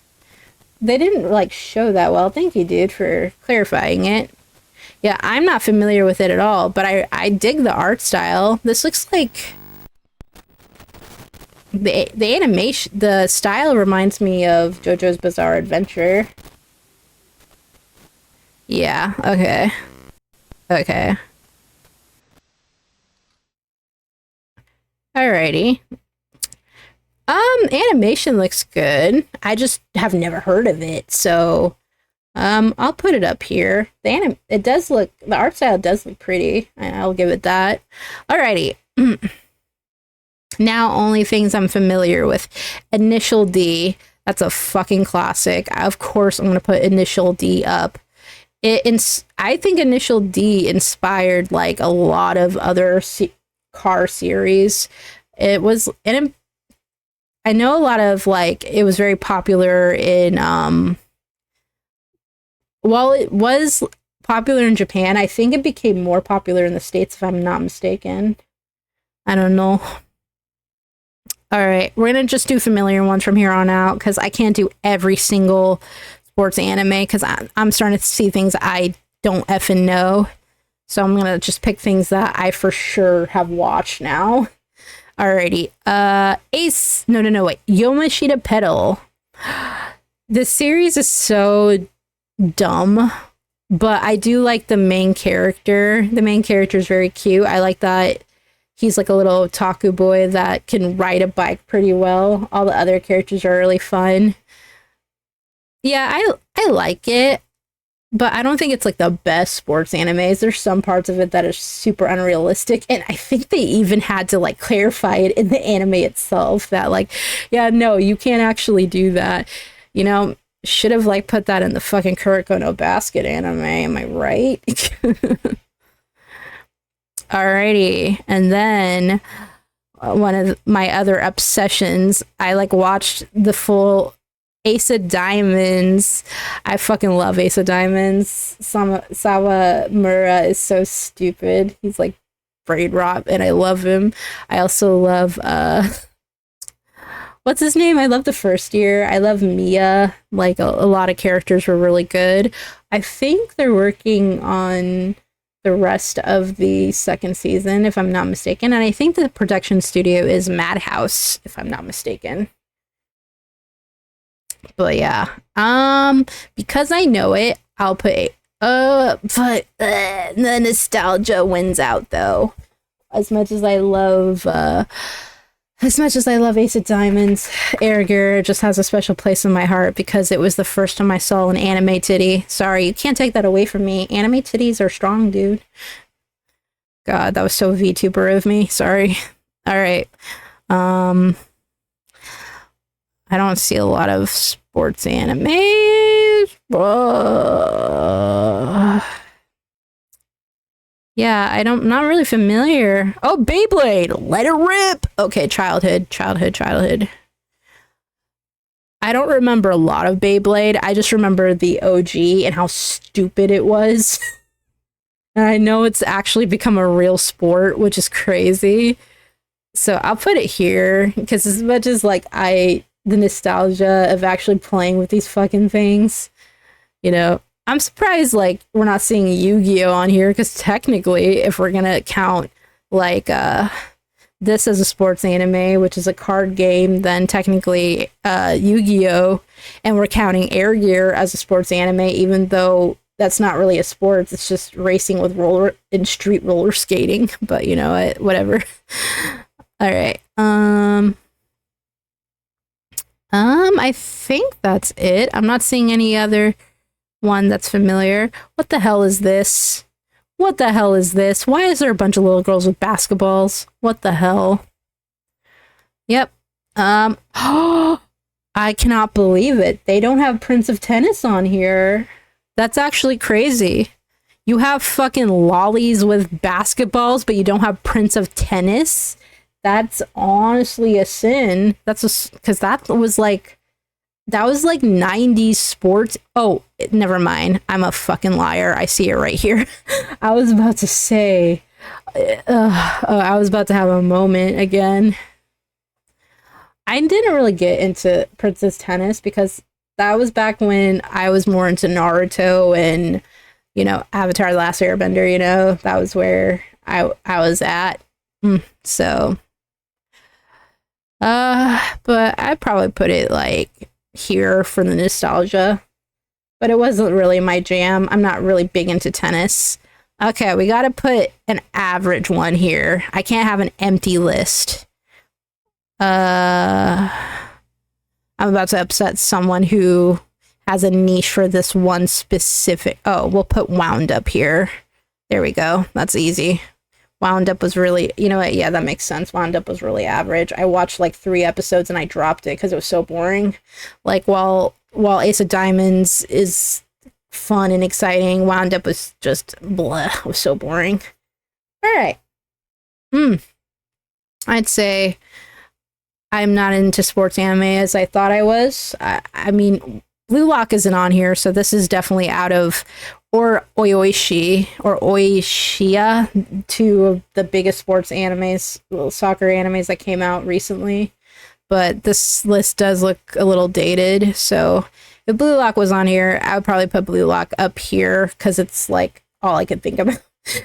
They didn't like show that well. Thank you, dude, for clarifying it. Yeah, I'm not familiar with it at all, but I dig the art style. This looks like The animation, the style reminds me of JoJo's Bizarre Adventure. Yeah, okay. Okay. Alrighty. Animation looks good. I just have never heard of it, so I'll put it up here. It does look, the art style does look pretty. I'll give it that. Alrighty. Now only things I'm familiar with. Initial D. That's a fucking classic. Of course, I'm gonna put Initial D up. I think Initial D inspired like a lot of other car series. It was, and I know a lot of like it was very popular in while it was popular in Japan, I think it became more popular in the States if I'm not mistaken. I don't know. All right, we're gonna just do familiar ones from here on out because I can't do every single sports anime because I'm starting to see things I don't effing know. So I'm gonna just pick things that I for sure have watched now. Alrighty. Ace. No, wait. Yomashita Pedal. This series is so dumb, but I do like the main character. The main character is very cute. I like that he's like a little otaku boy that can ride a bike pretty well. All the other characters are really fun. Yeah, I like it, but I don't think it's like the best sports animes. There's some parts of it that are super unrealistic, and I think they even had to like clarify it in the anime itself that like, yeah, no, you can't actually do that. You know, should have like put that in the fucking Kuroko no Basket anime. Am I right? Alrighty, and then one of my other obsessions, I like watched the full Ace of Diamonds. I fucking love Ace of Diamonds. Sawamura is so stupid. He's like braid rot, and I love him. I also love what's his name? I love the first year. I love Mia. Like a lot of characters were really good. I think they're working on the rest of the second season, if I'm not mistaken. And I think the production studio is Madhouse, if I'm not mistaken. But yeah, because I know it, I'll put but the nostalgia wins out though. As much as I love Ace of Diamonds, Erger just has a special place in my heart because it was the first time I saw an anime titty. Sorry, you can't take that away from me. Anime titties are strong, dude. God, that was so VTuber of me. Sorry. All right. I don't see a lot of sports animes. Yeah, I'm not really familiar. Oh, Beyblade, let it rip. Okay, childhood. I don't remember a lot of Beyblade. I just remember the OG and how stupid it was. And I know it's actually become a real sport, which is crazy. So I'll put it here because as much as like the nostalgia of actually playing with these fucking things, you know, I'm surprised like we're not seeing Yu-Gi-Oh on here because technically if we're gonna count like this as a sports anime, which is a card game, then technically Yu-Gi-Oh, and we're counting Air Gear as a sports anime, even though that's not really a sport. It's just racing with street roller skating. But you know, whatever. All right. I think that's it. I'm not seeing any other one that's familiar. What the hell is this? What the hell is this? Why is there a bunch of little girls with basketballs? What the hell? Yep. I cannot believe it. They don't have Prince of Tennis on here. That's actually crazy. You have fucking lollies with basketballs, but you don't have Prince of Tennis? That's honestly a sin. Because that was like 90s sports. Oh, never mind. I'm a fucking liar. I see it right here. I was about to say, I was about to have a moment again. I didn't really get into Princess Tennis because that was back when I was more into Naruto and, you know, Avatar: The Last Airbender, you know, that was where I was at. So But I'd probably put it like here for the nostalgia. But it wasn't really my jam. I'm not really big into tennis. Okay, we gotta put an average one here. I can't have an empty list. Uh, I'm about to upset someone who has a niche for this one specific. Oh, we'll put wound up here. There we go. That's easy. Wound Up was really, you know what? Yeah, that makes sense. Wound Up was really average. I watched like 3 episodes and I dropped it because it was so boring. Like while Ace of Diamonds is fun and exciting, Wound Up was just blah. It was so boring. All right. Hmm. I'd say I'm not into sports anime as I thought I was. I mean, Blue Lock isn't on here, so this is definitely out of or Oyoishi or Oishia, two of the biggest sports animes, little soccer animes that came out recently. But this list does look a little dated, so if Blue Lock was on here, I would probably put Blue Lock up here because it's like all I could think of.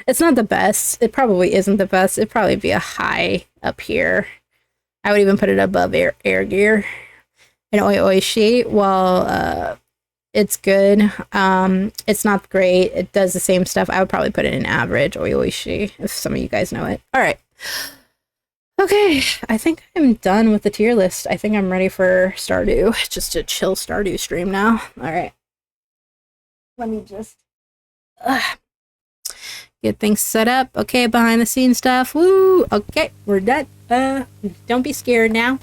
It's not the best. It probably isn't the best. It'd probably be a high up here. I would even put it above Air Gear and Oyoishi. Well, it's good. It's not great. It does the same stuff. I would probably put it in average Oyoishi if some of you guys know it. All right. Okay, I think I'm done with the tier list. I think I'm ready for Stardew. Just a chill Stardew stream now. All right. Let me just get things set up. Okay, behind the scenes stuff. Woo! Okay, we're done. Don't be scared now.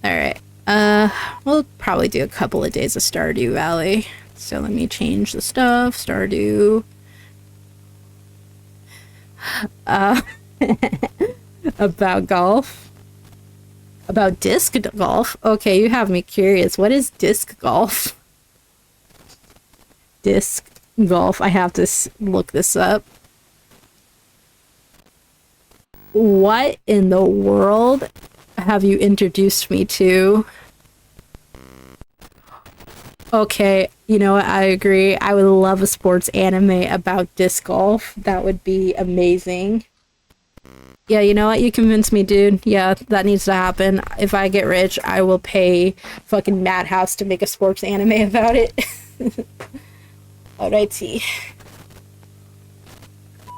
All right. We'll probably do a couple of days of Stardew Valley. So let me change the stuff. Stardew. Uh, about golf. About disc golf. Okay, you have me curious. What is disc golf? Disc golf. I have to look this up. What in the world have you introduced me to? Okay, you know what? I agree. I would love a sports anime about disc golf. That would be amazing. Yeah, you know what? You convinced me, dude. Yeah, that needs to happen. If I get rich, I will pay fucking Madhouse to make a sports anime about it. Alrighty.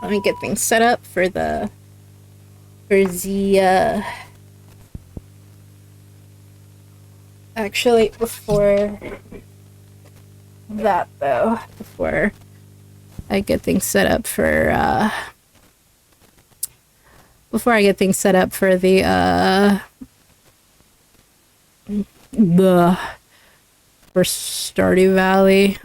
Let me get things set up for the actually before that though, before I get things set up for the for Stardew Valley.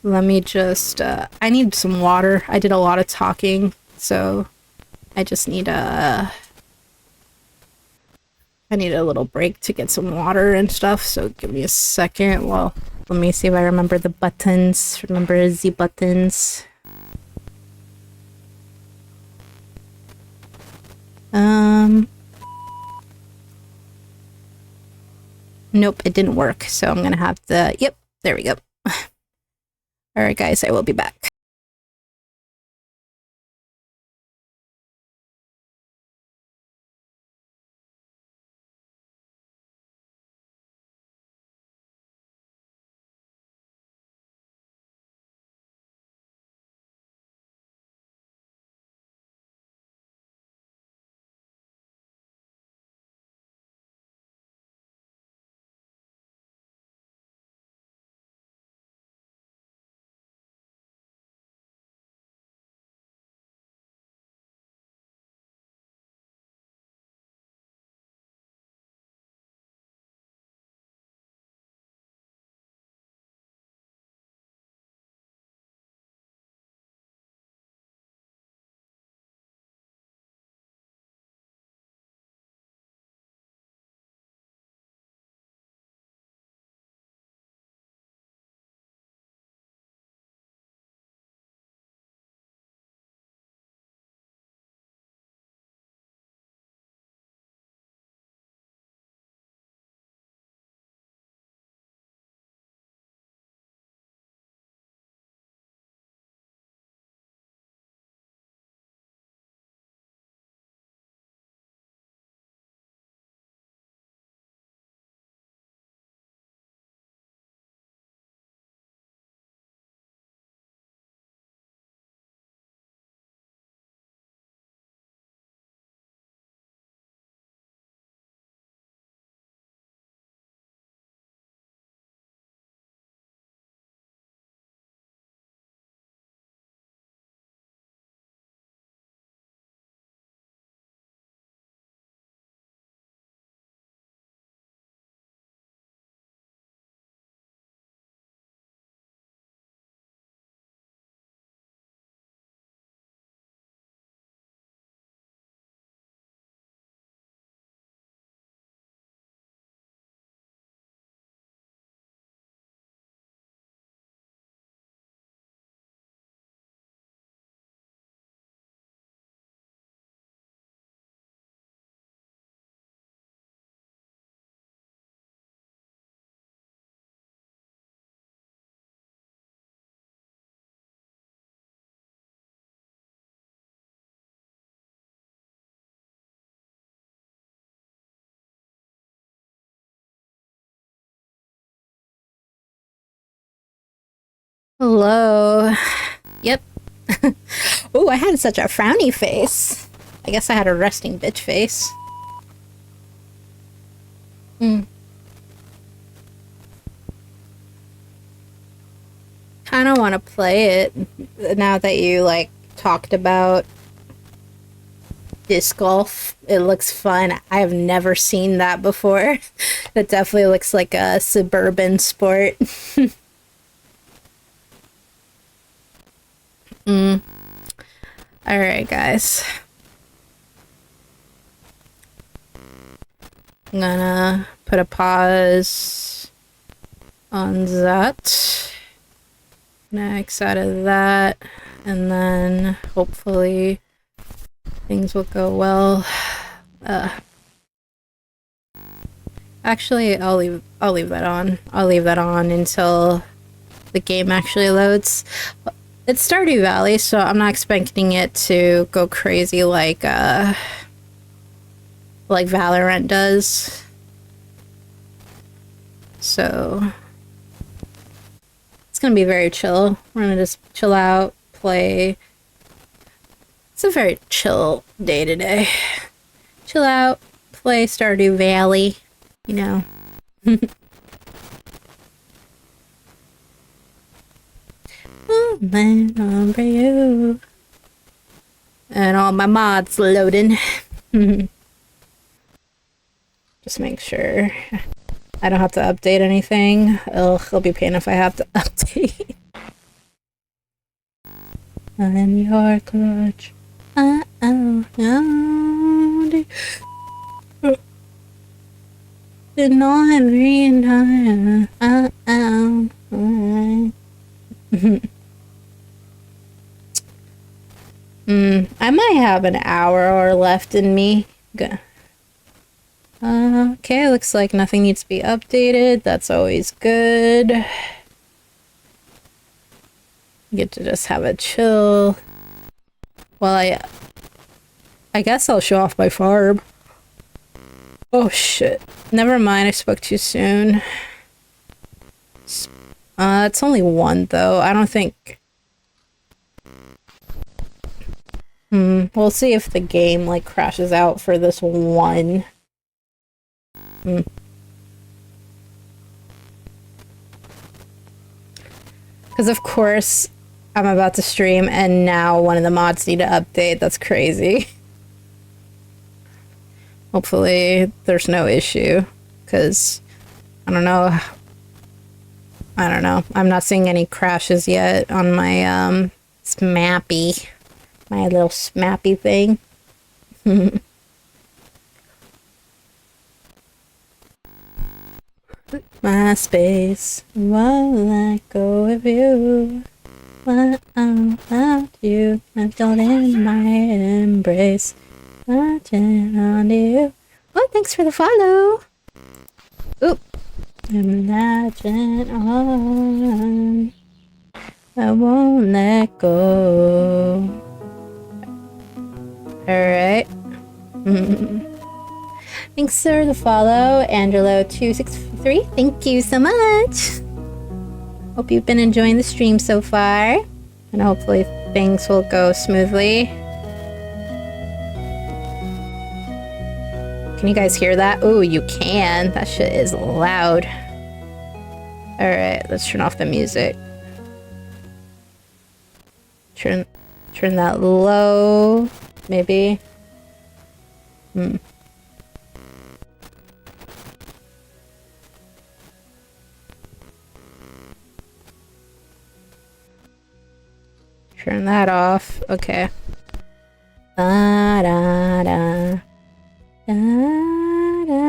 Let me just I need some water. I did a lot of talking, so I just need I need a little break to get some water and stuff, so give me a second. Well, let me see if I remember the buttons. Remember the buttons. Nope, it didn't work, so I'm gonna have to, yep, there we go. Alright guys, I will be back. Hello. Yep. Oh, I had such a frowny face. I guess I had a resting bitch face. Hmm. Kind of want to play it now that you like talked about disc golf. It looks fun. I have never seen that before. It definitely looks like a suburban sport. Mm. All right, guys. I'm gonna put a pause on that. X out of that, and then hopefully things will go well. Uh, actually, I'll leave that on. I'll leave that on until the game actually loads. It's Stardew Valley, so I'm not expecting it to go crazy like Valorant does. So it's gonna be very chill. We're gonna just chill out, play. It's a very chill day today. Chill out, play Stardew Valley, you know. Oh man, over you. And all my mods loading. Just make sure I don't have to update anything. Ugh, it'll be a pain if I have to update. I'm your clutch. Uh-oh, no. Didn't know every time. Uh-oh. I might have an hour or left in me. Okay, looks like nothing needs to be updated. That's always good. Get to just have a chill. Well, I guess I'll show off my farm. Oh shit. Never mind, I spoke too soon. It's only one though. I don't think... We'll see if the game like crashes out for this one. Because of course I'm about to stream and now one of the mods need to update. That's crazy. Hopefully there's no issue. Because I don't know. I'm not seeing any crashes yet on my Smappy. My little Smappy thing. My space won't let go of you. Without you, I'm still in my embrace. Watching on you. Oh, thanks for the follow. Oop. Imagine on. I won't let go. Alright. Thanks for the follow, Angelo263. Thank you so much. Hope you've been enjoying the stream so far. And hopefully things will go smoothly. Can you guys hear that? Oh, you can. That shit is loud. Alright, let's turn off the music. Turn that low, maybe. Turn that off. Okay. Da da da. Da da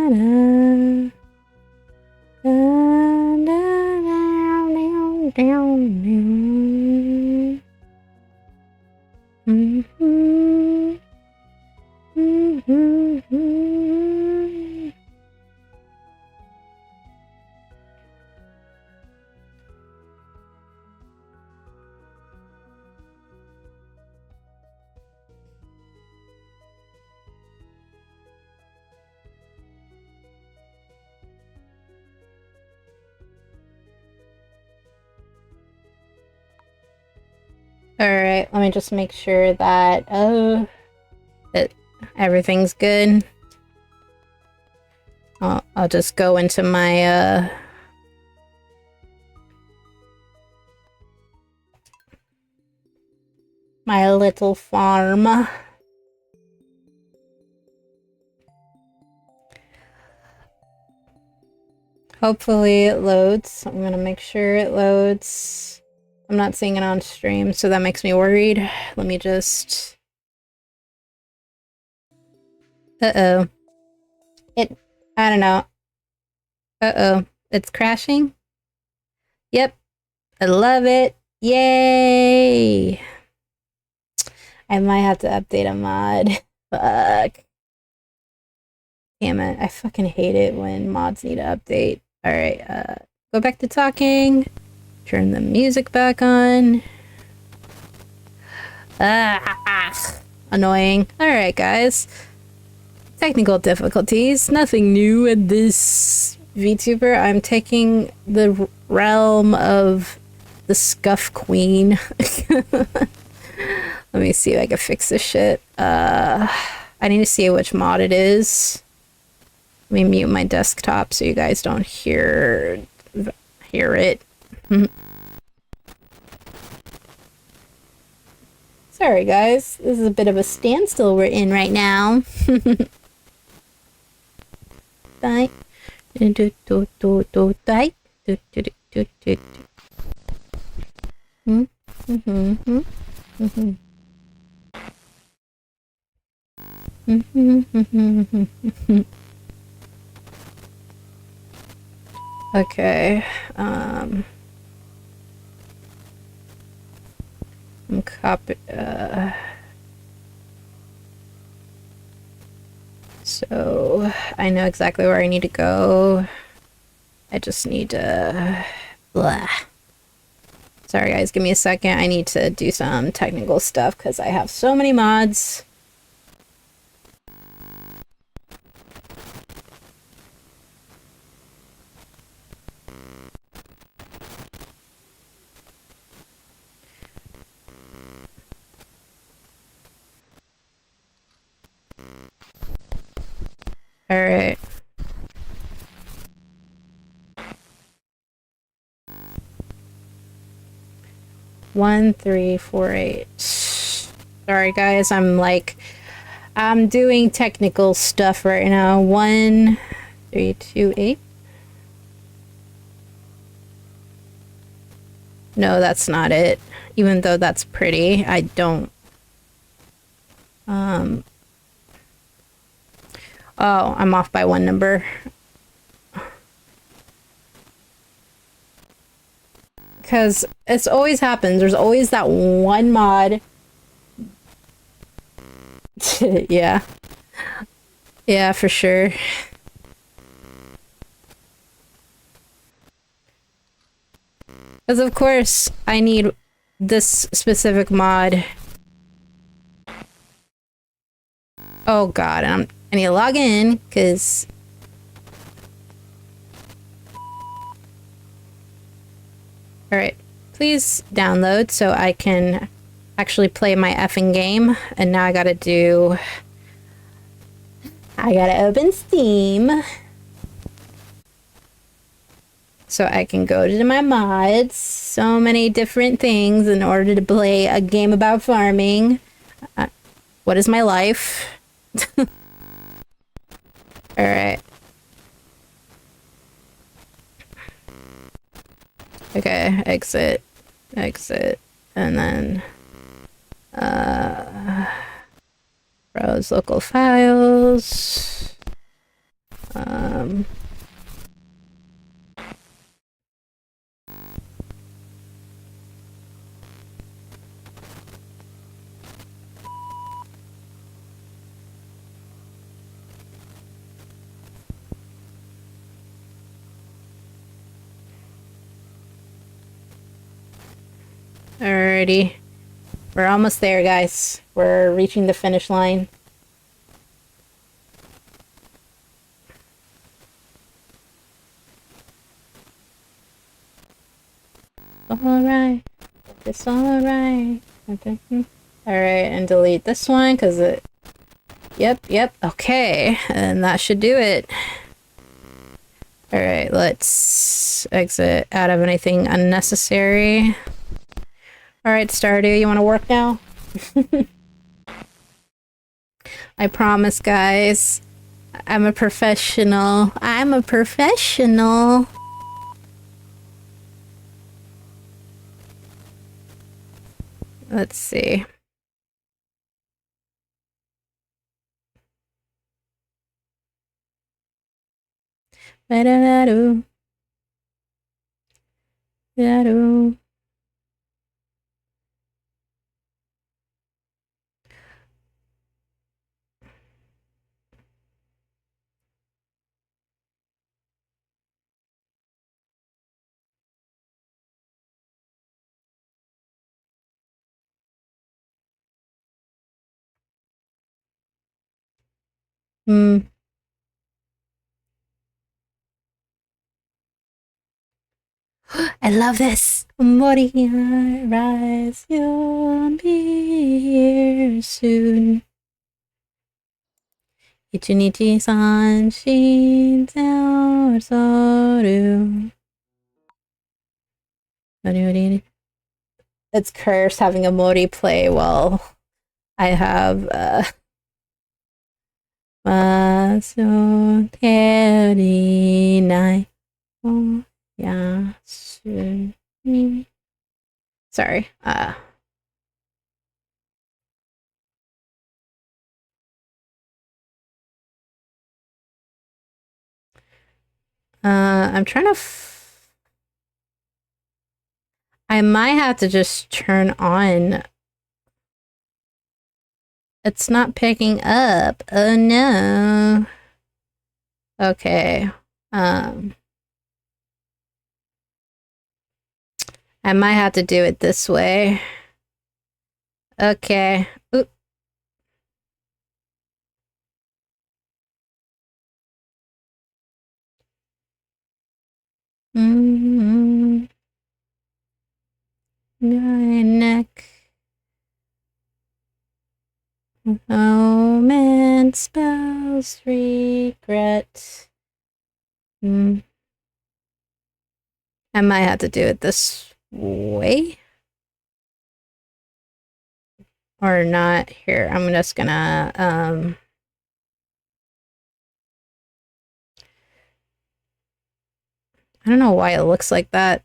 da. Da da da. Alright, let me just make sure that, that everything's good. I'll just go into my, my little farm. Hopefully it loads. I'm gonna make sure it loads. I'm not seeing it on stream, so that makes me worried. Let me just... Uh-oh. I don't know. Uh-oh. It's crashing? Yep. I love it. Yay! I might have to update a mod. Fuck. Damn it. I fucking hate it when mods need to update. Alright, go back to talking. Turn the music back on. Annoying. Alright, guys. Technical difficulties. Nothing new at this VTuber. I'm taking the realm of the Scuff Queen. Let me see if I can fix this shit. I need to see which mod it is. Let me mute my desktop so you guys don't hear it. Sorry guys, this is a bit of a standstill we're in right now. Die. Okay, I'm so I know exactly where I need to go. I just need to... Blah. Sorry guys, give me a second. I need to do some technical stuff because I have so many mods. Alright. One, 3, 4, 8. Sorry guys, I'm doing technical stuff right now. 1, 3, 2, 8. No, that's not it. Even though that's pretty, I don't... Oh, I'm off by 1 number. Because it's always happens. There's always that one mod. Yeah. Yeah, for sure. Because of course, I need this specific mod. Oh god, I need to log in, because... Alright, please download so I can actually play my effing game. And now I gotta open Steam. So I can go to my mods. So many different things in order to play a game about farming. What is my life? Alright. Okay, exit, and then, browse local files, alrighty. We're almost there, guys. We're reaching the finish line. Alright. It's alright. Alright, and delete this one because it. Yep, okay. And that should do it. Alright, let's exit out of anything unnecessary. Alright, Stardew, you want to work now? I promise, guys. I'm a professional. I'm a professional. Let's see. Da-da-da-doo. Da-doo. Hmm. I love this. Moria, rise, you'll be here soon. Ichinichi san shinzao soru. It's cursed having a Mori play while I have Maso Teri Nai. Oh, yeah. Sorry. I'm trying to. I might have to just turn on. It's not picking up. Oh no. Okay. I might have to do it this way. Okay. Oop. Mm-hmm. My neck. Oh man, spells regret. I might have to do it this way. Or not. Here, I'm just gonna, I don't know why it looks like that.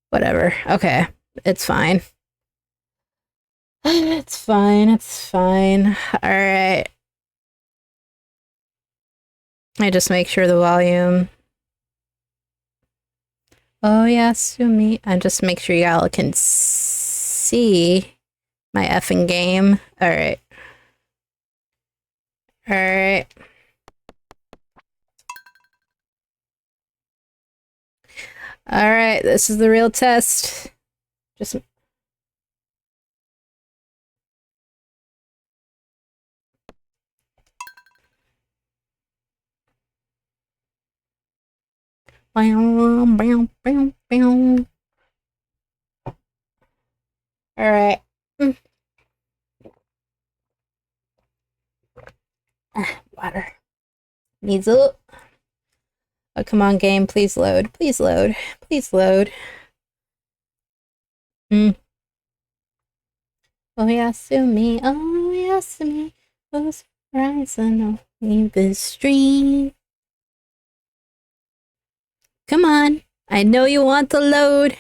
Whatever. Okay. It's fine. It's fine. It's fine. Alright. I just make sure the volume. Oh, yeah, Sumi. I just make sure y'all can see my effing game. Alright. Alright. Alright, this is the real test. Just. Alright. Water. Needs a. Oh, come on, game. Please load. Please load. Please load. Oh, Yasumi. Oh, Yasumi. Was rising on the stream. Come on. I know you want to load.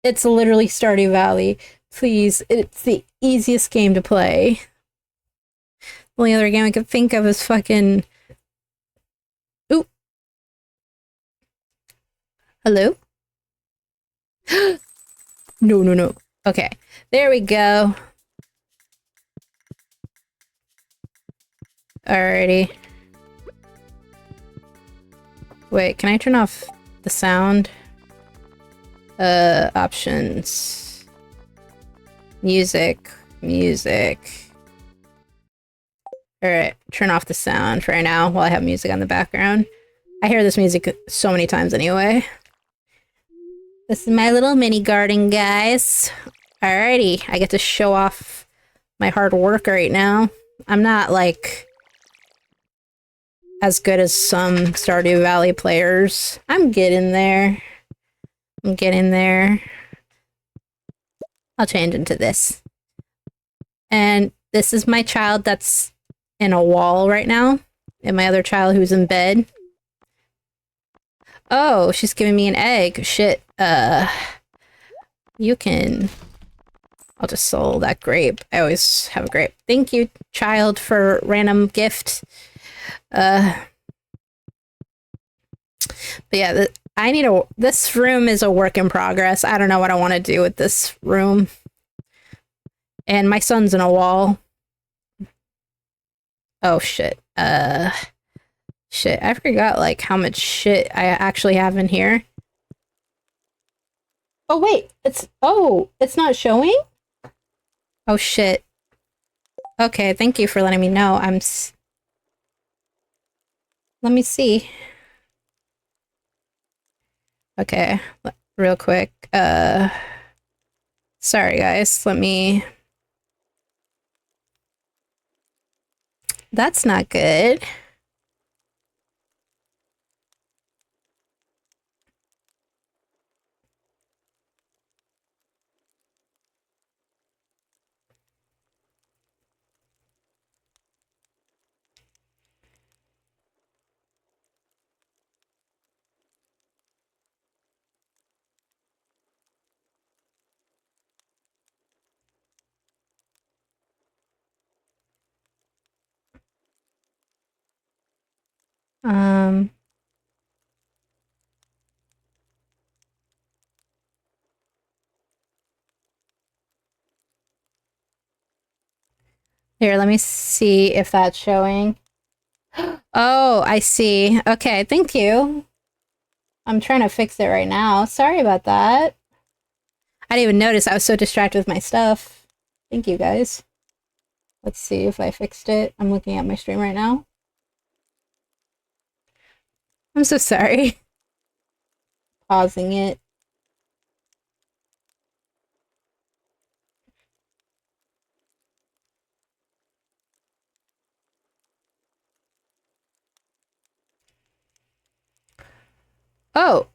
It's literally Stardew Valley. Please, it's the easiest game to play. The only other game I could think of is fucking. Ooh. Hello? No. Okay. There we go. Alrighty. Wait, can I turn off the sound? Options. Music. Alright, turn off the sound for right now while I have music on the background. I hear this music so many times anyway. This is my little mini garden, guys. Alrighty, I get to show off my hard work right now. I'm not, like, as good as some Stardew Valley players. I'm getting there. I'm getting there. I'll change into this. And this is my child that's in a wall right now. And my other child who's in bed. Oh, she's giving me an egg. Shit. You can... I'll just sell that grape. I always have a grape. Thank you, child, for random gift. But yeah, I need a... This room is a work in progress. I don't know what I want to do with this room. And my son's in a wall. Oh, shit. Shit, I forgot, like, how much shit I actually have in here. Oh, wait, it's not showing? Oh, shit. Okay, thank you for letting me know. Let me see. Okay, real quick. Sorry, guys, let me... That's not good. Um... Here, let me see if that's showing. Oh, I see. Okay, thank you. I'm trying to fix it right now. Sorry about that. I didn't even notice. I was so distracted with my stuff. Thank you, guys. Let's see if I fixed it. I'm looking at my stream right now. I'm so sorry. Pausing it. Oh,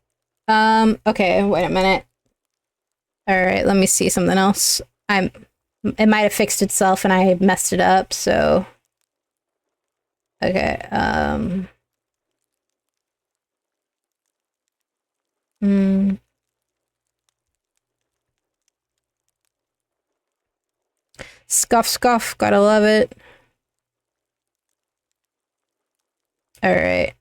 okay, wait a minute. All right, let me see something else. It might have fixed itself and I messed it up, so. Okay, Scuff, scuff, gotta love it. All right.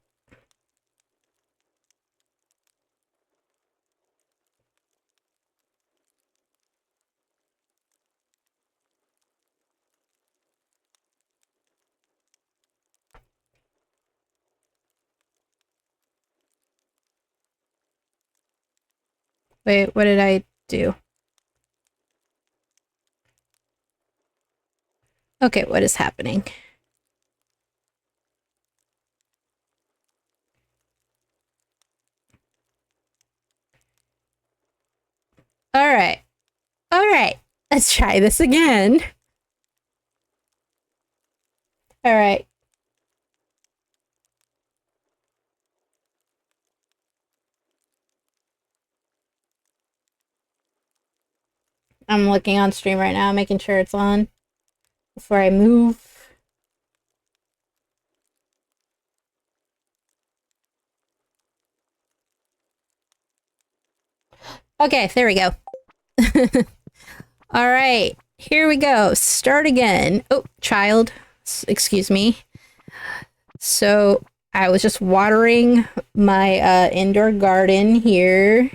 Wait, what did I do? Okay, what is happening? All right. All right. Let's try this again. All right. I'm looking on stream right now, making sure it's on before I move. Okay, there we go. All right, here we go. Start again. Oh, child, excuse me. So I was just watering my indoor garden here.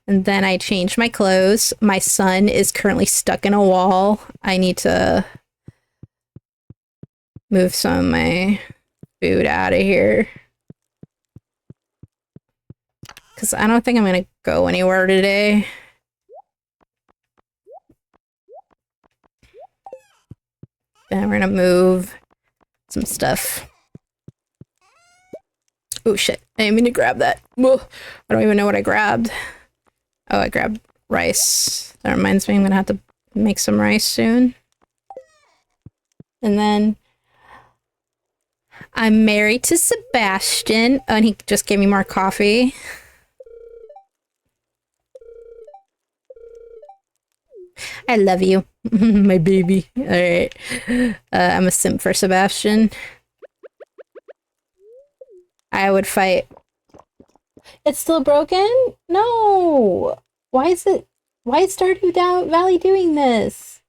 And then I changed my clothes. My son is currently stuck in a wall. I need to move some of my food out of here. Because I don't think I'm going to go anywhere today. Then we're going to move some stuff. Oh shit, I didn't mean to grab that. Whoa. I don't even know what I grabbed. Oh, I grabbed rice. That reminds me, I'm gonna have to make some rice soon. And then I'm married to Sebastian. Oh, and he just gave me more coffee. I love you, my baby. All right. I'm a simp for Sebastian. I would fight. It's still broken? No. Why is it? Why is Stardew Valley doing this?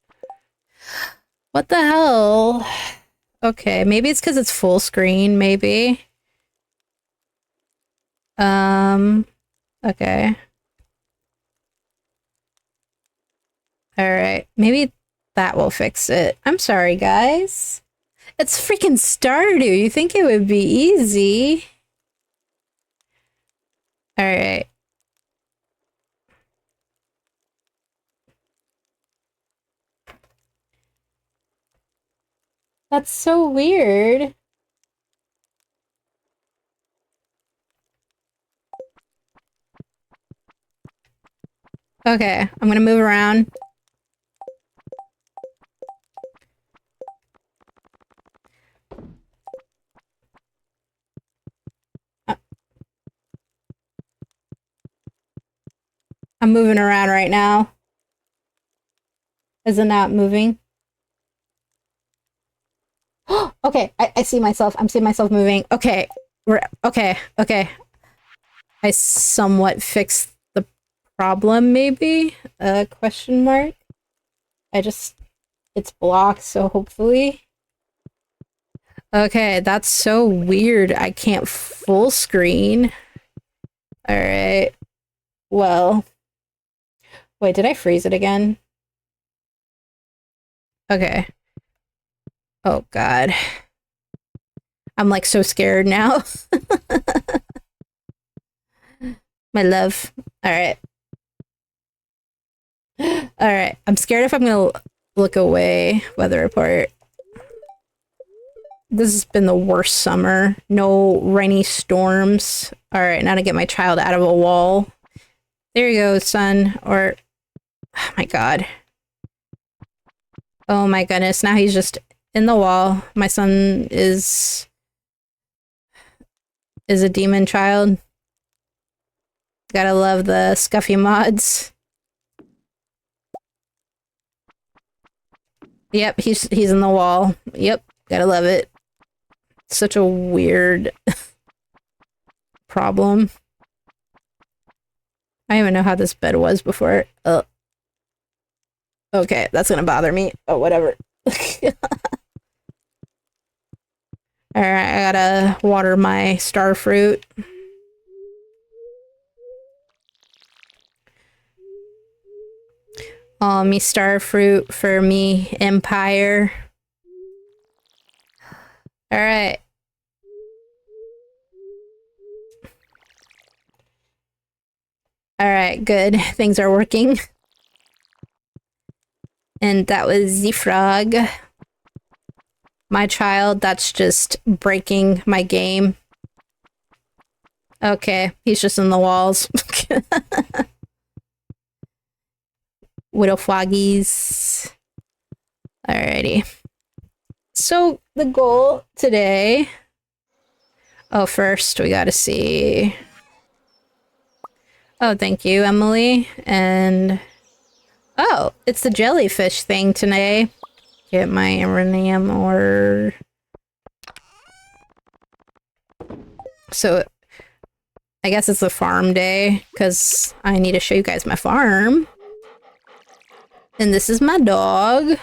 What the hell? Okay, maybe it's because it's full screen, maybe. Okay. Alright, maybe that will fix it. I'm sorry, guys. It's freaking Stardew. You think it would be easy. Alright. That's so weird. Okay, I'm gonna move around. I'm moving around right now. Is it not moving? Okay, I see myself. I'm seeing myself moving. Okay, okay. I somewhat fixed the problem, maybe? Question mark? It's blocked, so hopefully. Okay, that's so weird. I can't full screen. Alright. Well. Wait, did I freeze it again? Okay. Oh, God. I'm like so scared now. My love. Alright. Alright. I'm scared if I'm gonna look away. Weather report. This has been the worst summer. No rainy storms. Alright, now to get my child out of a wall. There you go, son. Or... Oh my god. Oh my goodness, now he's just in the wall. My son is a demon child. Gotta love the scuffy mods. Yep, he's in the wall. Yep, gotta love it. Such a weird problem. I don't even know how this bed was before. Okay, that's gonna bother me. Oh, whatever. Alright, I gotta water my star fruit. Me star fruit for me empire. Alright. Alright, good. Things are working. And that was the frog. My child, that's just breaking my game. Okay, he's just in the walls. Widow Foggies. Alrighty. So, the goal today... Oh, first we gotta see... Oh, thank you, Emily. And... Oh, it's the jellyfish thing today. Get my Iranium ore. So, I guess it's a farm day, because I need to show you guys my farm. And this is my dog.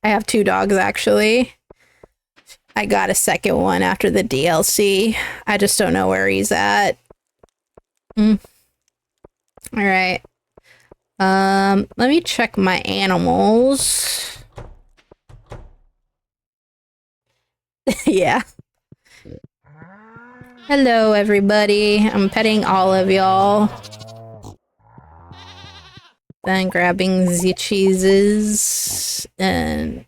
I have 2 dogs, actually. I got a second one after the DLC. I just don't know where he's at. Alright. Let me check my animals. Yeah. Hello, everybody. I'm petting all of y'all. Then grabbing the cheeses. And...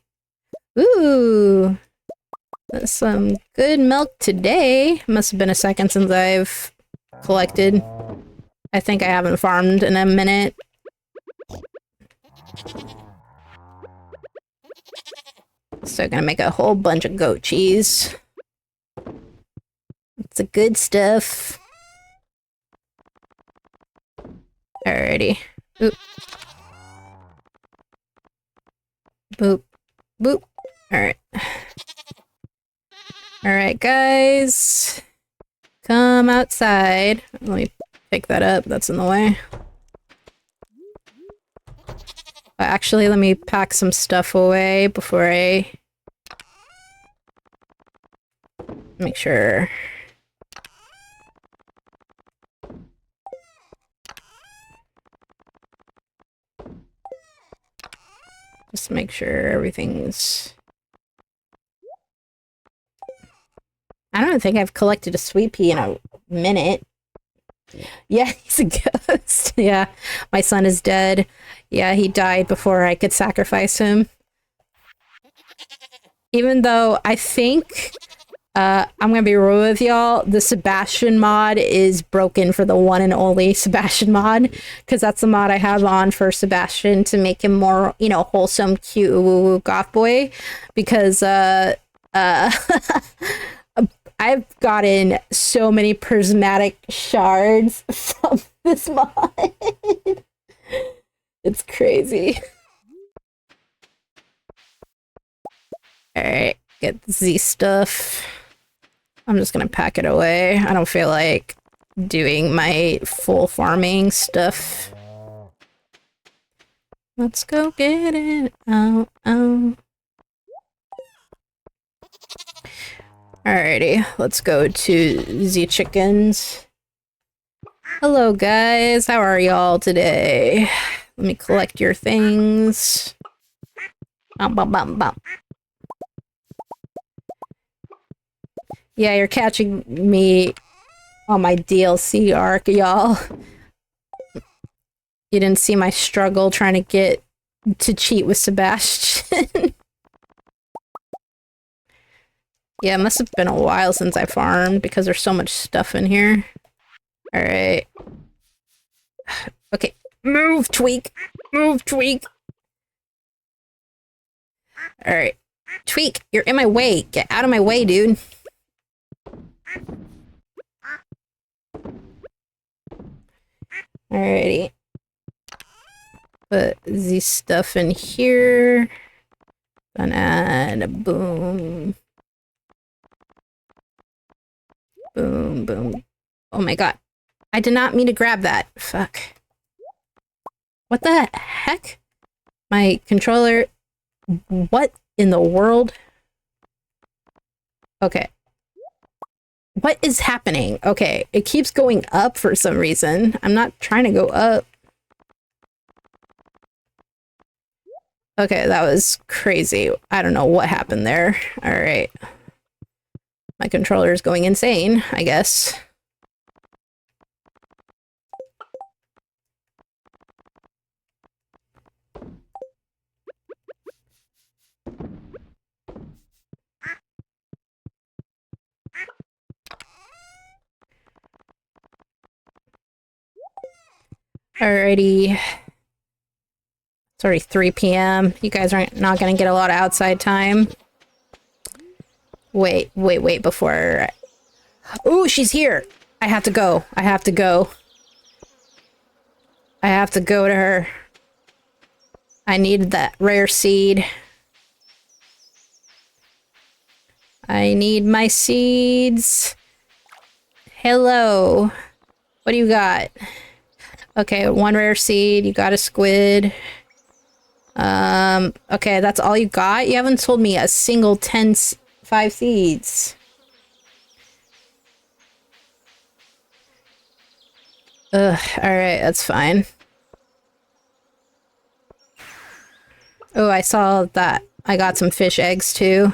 Ooh! Some good milk today. Must have been a second since I've collected. I think I haven't farmed in a minute. So gonna make a whole bunch of goat cheese. It's the good stuff. Alrighty. Oop. Boop. Boop. Alright. Alright, guys. Come outside. Let me pick that up. That's in the way. Actually, let me pack some stuff away before I make sure. Just make sure everything's... I don't think I've collected a sweet pea in a minute. Yeah, he's a ghost. Yeah, my son is dead. Yeah, he died before I could sacrifice him. Even though I think, I'm gonna be real with y'all, the Sebastian mod is broken for the one and only Sebastian mod, because that's the mod I have on for Sebastian to make him more, you know, wholesome, cute goth boy, because, I've gotten so many prismatic shards from this mod. It's crazy. Alright, get Z stuff. I'm just gonna pack it away. I don't feel like doing my full farming stuff. Let's go get it. Oh, oh. Alrighty, let's go to Z Chickens. Hello guys, how are y'all today? Let me collect your things. Bum, bum, bum, bum. Yeah, you're catching me on my DLC arc, y'all. You didn't see my struggle trying to get to cheat with Sebastian. Yeah, it must have been a while since I farmed because there's so much stuff in here. Alright. Okay. Move, Tweak! Move, Tweak! Alright. Tweak, you're in my way. Get out of my way, dude. Alrighty. Put these stuff in here. And add a boom. Boom, boom. Oh my god. I did not mean to grab that. Fuck. What the heck? My controller... What in the world? Okay. What is happening? Okay, it keeps going up for some reason. I'm not trying to go up. Okay, that was crazy. I don't know what happened there. Alright. My controller is going insane, I guess. Alrighty. It's already 3 p.m. You guys are not gonna get a lot of outside time. Wait before... Ooh, she's here! I have to go. I have to go. I have to go to her. I need that rare seed. I need my seeds. Hello. What do you got? Okay, 1 rare seed. You got a squid. Okay, that's all you got? You haven't told me a single 5 seeds. Ugh, alright, that's fine. Oh, I saw that. I got some fish eggs, too.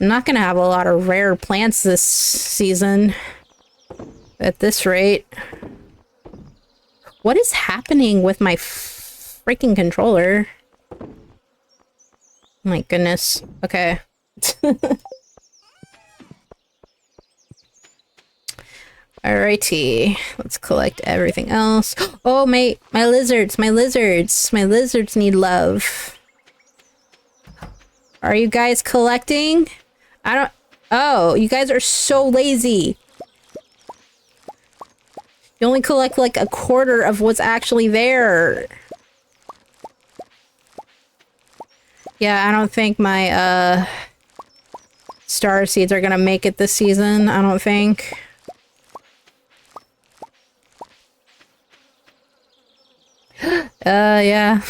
I'm not gonna have a lot of rare plants this season. At this rate. What is happening with my freaking controller? My goodness. Okay. Alrighty. Let's collect everything else. Oh, my lizards, my lizards. My lizards need love. Are you guys collecting? I don't... Oh, you guys are so lazy. You only collect like a quarter of what's actually there. Yeah, I don't think my, star seeds are gonna make it this season. I don't think. Yeah.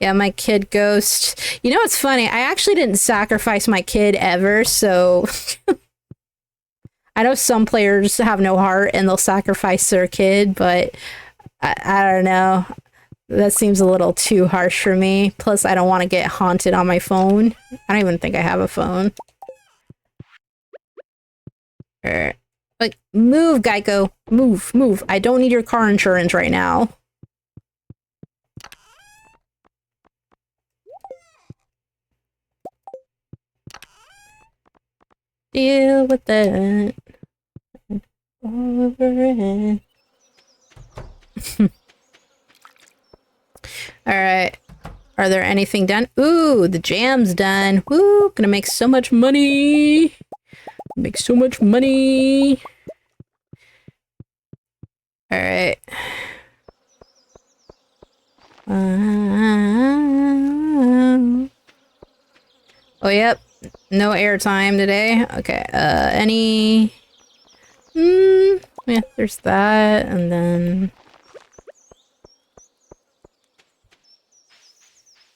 Yeah, my kid ghost. You know what's funny? I actually didn't sacrifice my kid ever, so... I know some players have no heart and they'll sacrifice their kid, but I don't know. That seems a little too harsh for me. Plus, I don't want to get haunted on my phone. I don't even think I have a phone. Like, move, Geico. Move, move. I don't need your car insurance right now. Deal with that. Over it. Alright. Are there anything done? Ooh, the jam's done. Woo, gonna make so much money. Make so much money. Alright. Oh, yep. No airtime today. Okay, any... yeah, there's that, and then...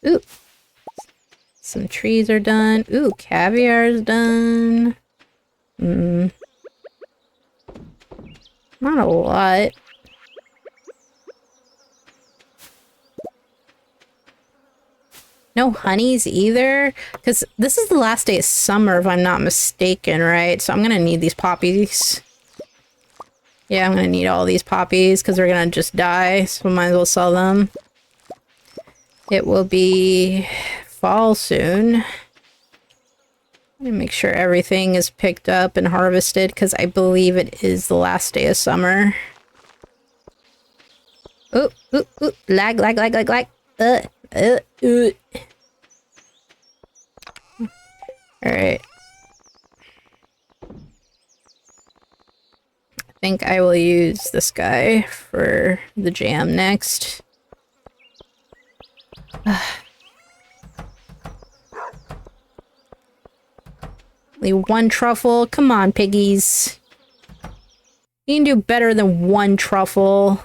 Ooh. Some trees are done. Ooh, caviar's done. Not a lot. No honeys either? Because this is the last day of summer, if I'm not mistaken, right? So I'm gonna need these poppies. Yeah, I'm gonna need all these poppies, because they're gonna just die, so might as well sell them. It will be fall soon. Let me make sure everything is picked up and harvested, because I believe it is the last day of summer. Ooh, ooh, ooh, lag, lag, lag, lag, lag. Alright. I think I will use this guy for the jam next. Only one truffle? Come on, piggies. You can do better than one truffle.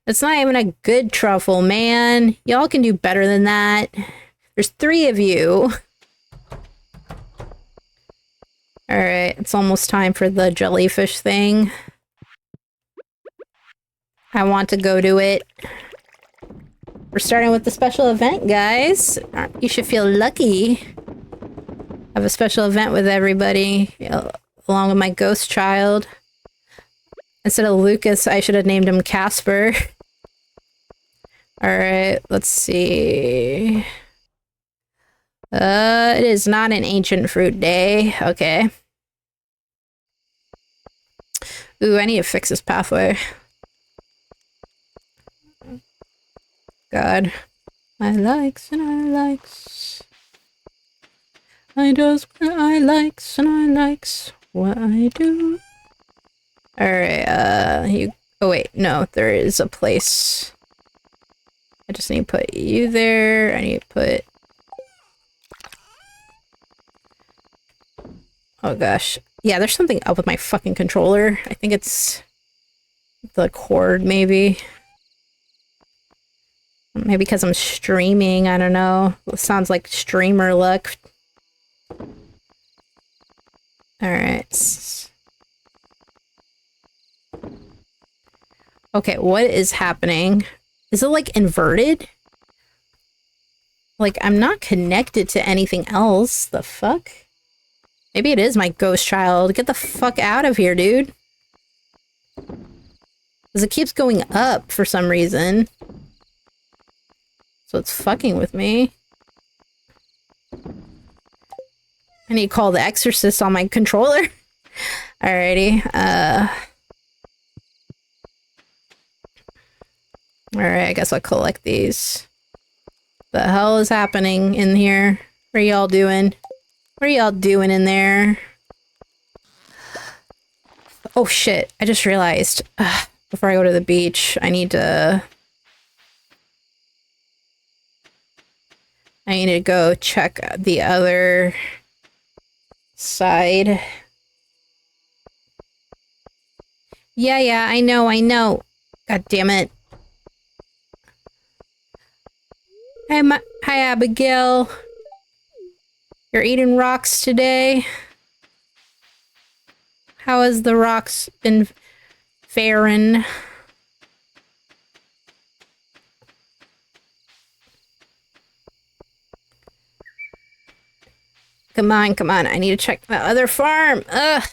It's not even a good truffle, man. Y'all can do better than that. There's 3 of you. Alright, it's almost time for the jellyfish thing. I want to go to it. We're starting with the special event, guys. You should feel lucky. I have a special event with everybody, along with my ghost child. Instead of Lucas, I should have named him Casper. Alright, let's see. It is not an ancient fruit day. Okay. Ooh, I need to fix this pathway. God. I likes and I likes. I does what I likes and I likes what I do. Alright, you... Oh wait, no, there is a place. I just need to put you there. I need to put... Oh gosh. Yeah, there's something up with my fucking controller. I think it's... the cord, maybe. Maybe because I'm streaming, I don't know. It sounds like streamer luck. Alright. Okay, what is happening? Is it, like, inverted? Like, I'm not connected to anything else. The fuck? Maybe it is my ghost child. Get the fuck out of here, dude. Because it keeps going up for some reason. So it's fucking with me. I need to call the exorcist on my controller. Alrighty. Alright, I guess I'll collect these. The hell is happening in here? What are y'all doing? What are y'all doing in there? Oh shit, I just realized. Before I go to the beach, I need to go check the other side. Yeah, I know. God damn it. Hi, Abigail. You're eating rocks today? How has the rocks been faring? Come on. I need to check the other farm. Ugh.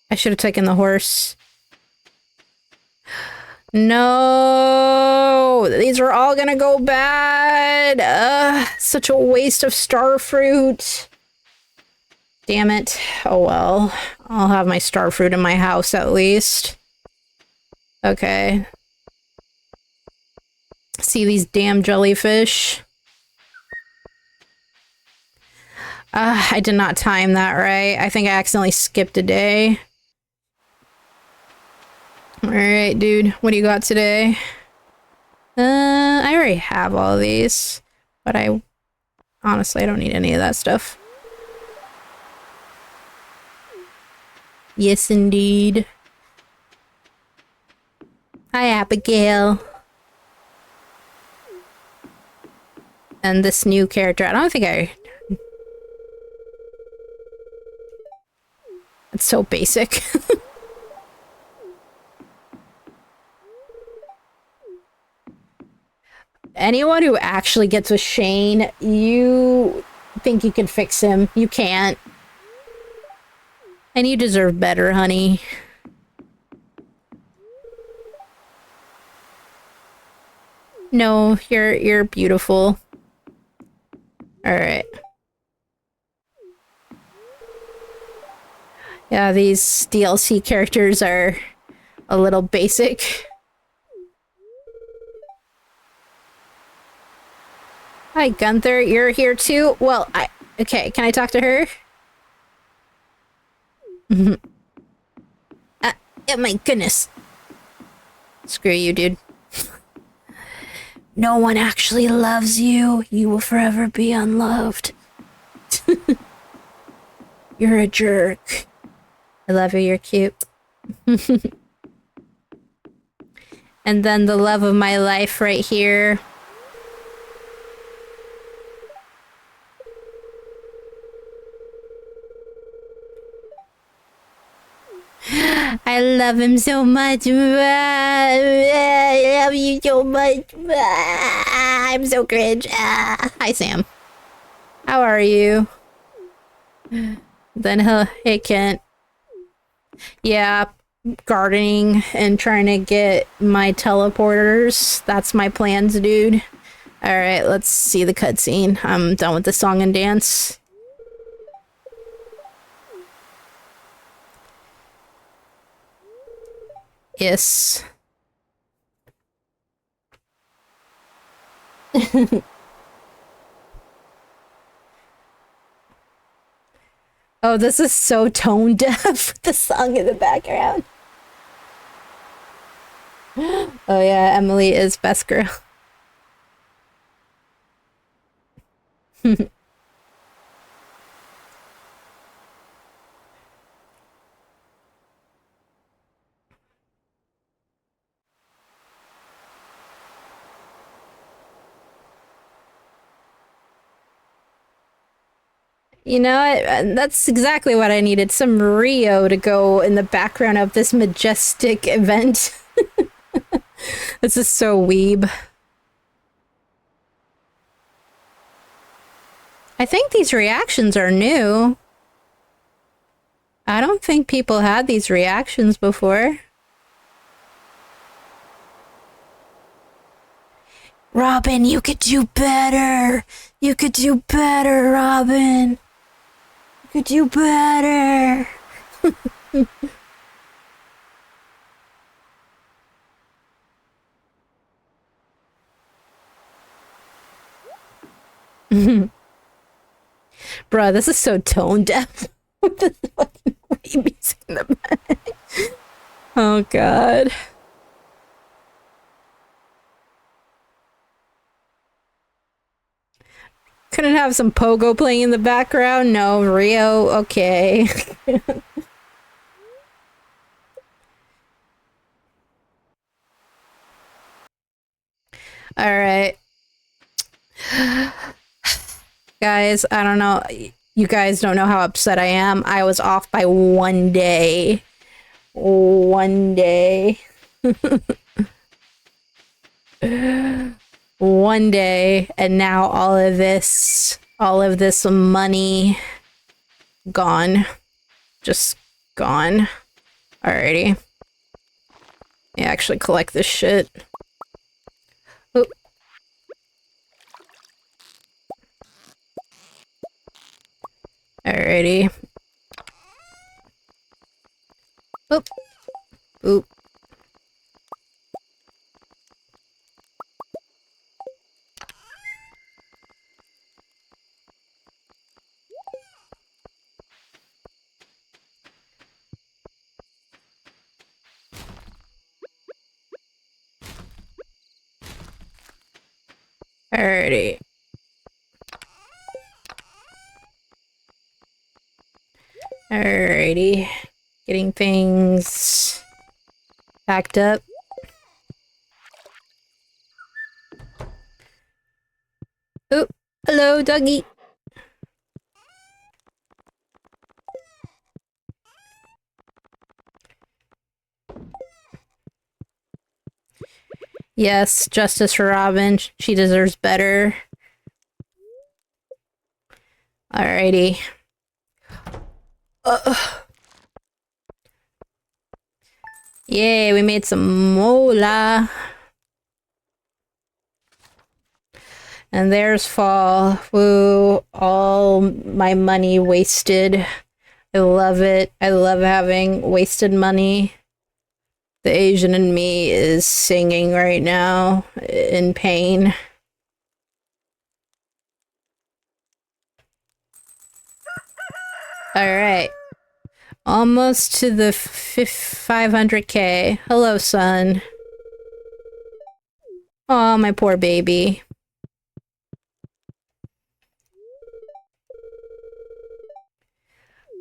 I should have taken the horse. No, these are all gonna go bad. Such a waste of star fruit. Damn it. Oh well. I'll have my star fruit in my house at least. Okay. See these damn jellyfish? I did not time that right. I think I accidentally skipped a day. Alright, dude. What do you got today? I already have all of these. But honestly, I don't need any of that stuff. Yes, indeed. Hi, Abigail. And this new character, I don't think it's so basic. Anyone who actually gets with Shane, you think you can fix him. You can't. And you deserve better, honey. No, you're beautiful. Alright. Yeah, these DLC characters are a little basic. Hi, Gunther, you're here too? Well, okay, can I talk to her? Oh my goodness. Screw you, dude. No one actually loves you. You will forever be unloved. You're a jerk. I love you, you're cute. And then the love of my life right here. I love him so much. I love you so much. I'm so cringe. Hi, Sam. How are you? Then hey, Kent. Yeah, gardening and trying to get my teleporters. That's my plans, dude. Alright, let's see the cutscene. I'm done with the song and dance. Yes. Oh, this is so tone deaf. The song in the background. Oh yeah, Emily is best girl. You know, that's exactly what I needed. Some Rio to go in the background of this majestic event. This is so weeb. I think these reactions are new. I don't think people had these reactions before. Robin, you could do better. You could do better, Robin. You could do better. Bruh, this is so tone deaf. With this fucking music in the back. Oh god. Couldn't have some pogo playing in the background? No, Rio, okay. Alright. Guys, I don't know. You guys don't know how upset I am. I was off by 1 day. 1 day. 1 day, and now all of this money gone. Just gone. Alrighty. Yeah, actually collect this shit. Oh. Alrighty. Oop. Oop. Alrighty. Alrighty. Getting things packed up. Oh, hello, doggy. Yes, justice for Robin. She deserves better. Alrighty. Yay, we made some mola. And there's fall. Woo, all my money wasted. I love it. I love having wasted money. The Asian in me is singing right now in pain. Alright. Almost to the 500k. Hello, son. Oh, my poor baby.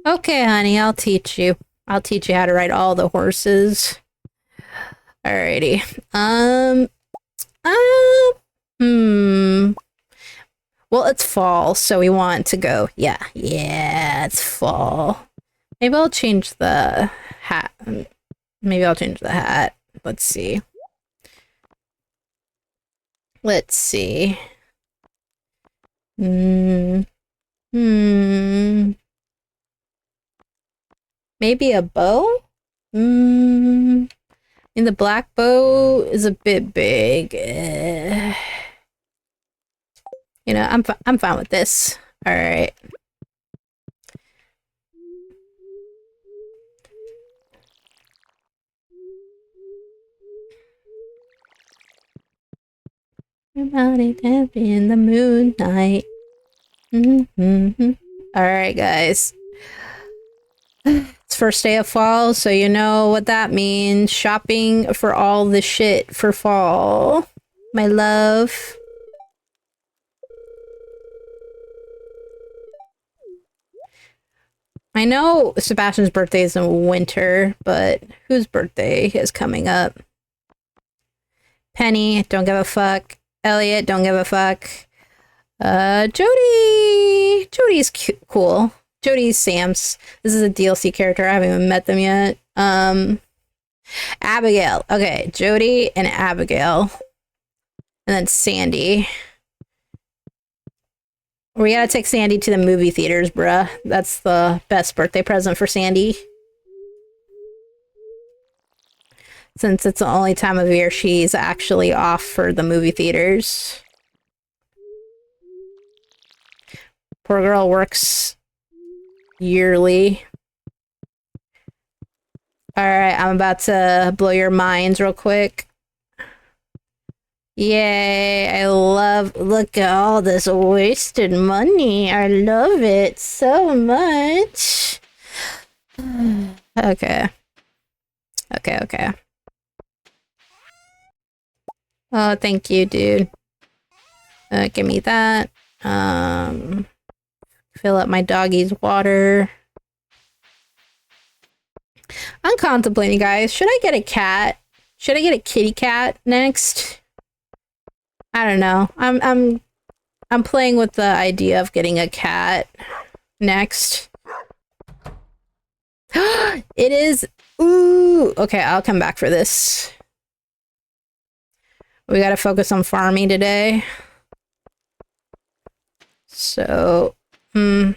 Okay, honey, I'll teach you. I'll teach you how to ride all the horses. Alrighty. Well, it's fall, so we want to go. Yeah, it's fall. Maybe I'll change the hat. Maybe I'll change the hat. Let's see. Let's see. Maybe a bow? And the black bow is a bit big. You know, I'm fine with this. All right. Everybody dancing in the moonlight. All right, guys. It's first day of fall, so you know what that means. Shopping for all the shit for fall. My love. I know Sebastian's birthday is in winter, but whose birthday is coming up? Penny, don't give a fuck. Elliot, don't give a fuck. Jody! Jody's cool. Jody's Sam's. This is a DLC character. I haven't even met them yet. Abigail. Okay, Jody and Abigail. And then Sandy. We gotta take Sandy to the movie theaters, bruh. That's the best birthday present for Sandy. Since it's the only time of year she's actually off for the movie theaters. Poor girl works yearly. Alright, I'm about to blow your minds real quick. Yay, I love, look at all this wasted money. I love it so much. Okay. Okay. Oh, thank you, dude. Give me that. Fill up my doggy's water. I'm contemplating, guys. Should I get a cat? Should I get a kitty cat next? I don't know. I'm playing with the idea of getting a cat next. It is. Ooh. Okay, I'll come back for this. We gotta focus on farming today. So, because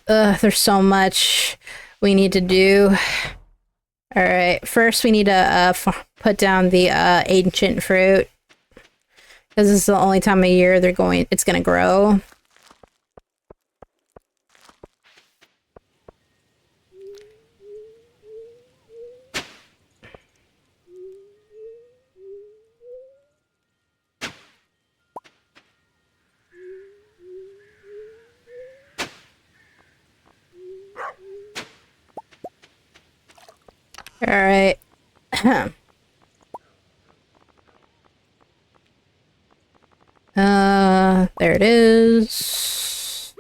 there's so much we need to do. All right, first we need to put down the ancient fruit, because this is the only time of year it's gonna grow. All right. There it is.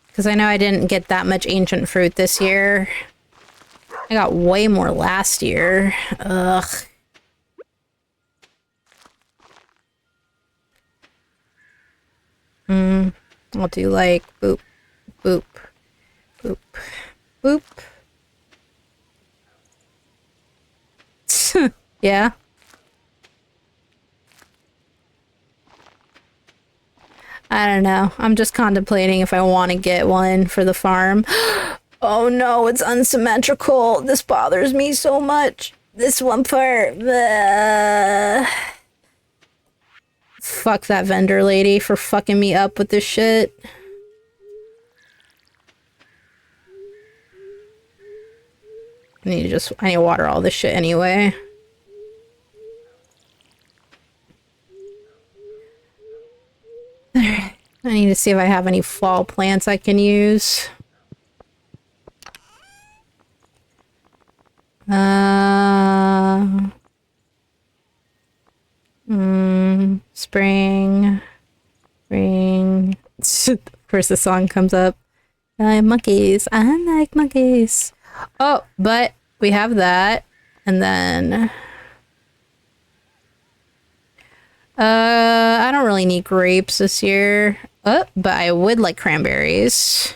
Because I know I didn't get that much ancient fruit this year. I got way more last year. Ugh. I'll do like boop, boop, boop, boop. Yeah. I don't know. I'm just contemplating if I want to get one for the farm. Oh no, it's unsymmetrical. This bothers me so much. This one part. Fuck that vendor lady for fucking me up with this shit. I need to water all this shit anyway. Alright. I need to see if I have any fall plants I can use. Spring. First the song comes up. Monkeys. I like monkeys. Oh, but we have that. And then... I don't really need grapes this year. But I would like cranberries.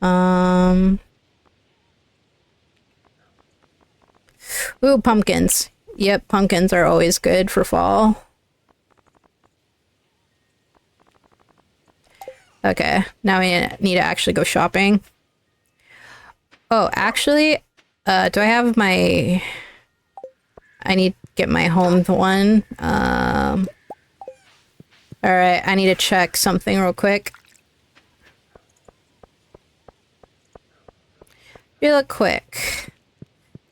Ooh, pumpkins. Yep, pumpkins are always good for fall. Okay, now we need to actually go shopping. Oh, actually, do I have my... I need to get my home one. Alright, I need to check something real quick. Real quick.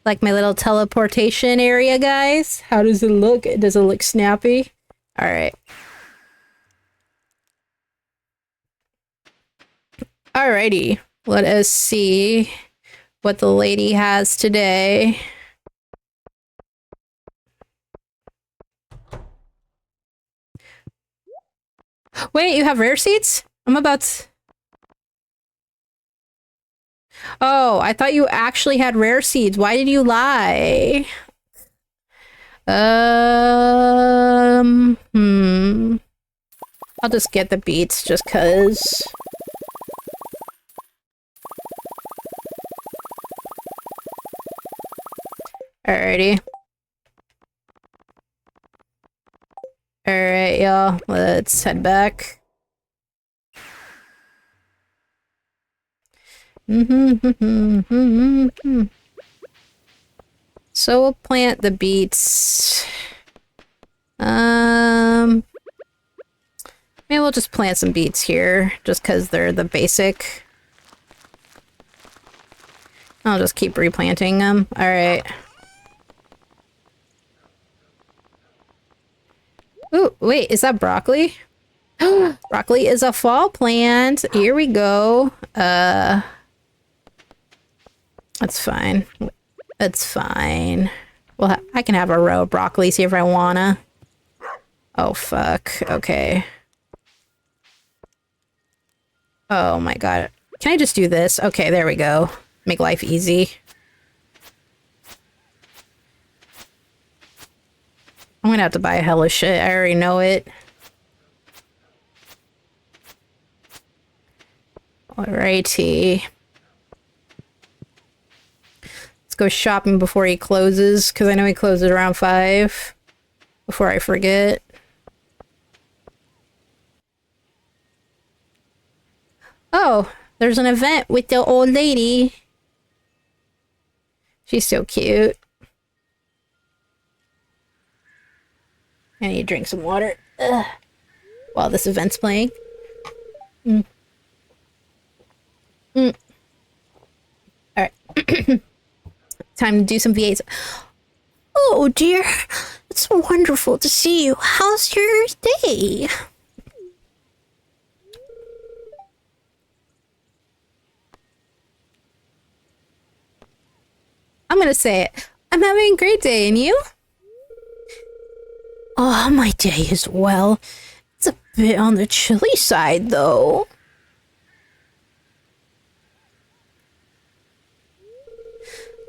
Like my little teleportation area, guys. How does it look? Does it look snappy? Alright. Alrighty. Let us see what the lady has today. Wait, you have rare seeds? I'm about to... Oh, I thought you actually had rare seeds. Why did you lie? I'll just get the beets just cuz. Alrighty. right, y'all. Let's head back. So we'll plant the beets. Maybe we'll just plant some beets here, just because they're the basic. I'll just keep replanting them. Alright. Ooh, wait, is that broccoli? Broccoli is a fall plant. Here we go. That's fine. That's fine. Well, I can have a row of broccoli, see if I wanna. Oh, fuck. Okay. Oh my god. Can I just do this? Okay, there we go. Make life easy. I'm gonna have to buy a hella shit. I already know it. Alrighty. Let's go shopping before he closes, because I know he closes around 5. Before I forget. Oh, there's an event with the old lady. She's so cute. I need to drink some water. Ugh. While this event's playing. Alright. Time to do some V8s. Oh dear. It's wonderful to see you. How's your day? I'm gonna say it. I'm having a great day, and you? Oh, my day as well. It's a bit on the chilly side, though.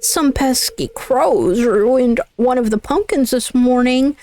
Some pesky crows ruined one of the pumpkins this morning.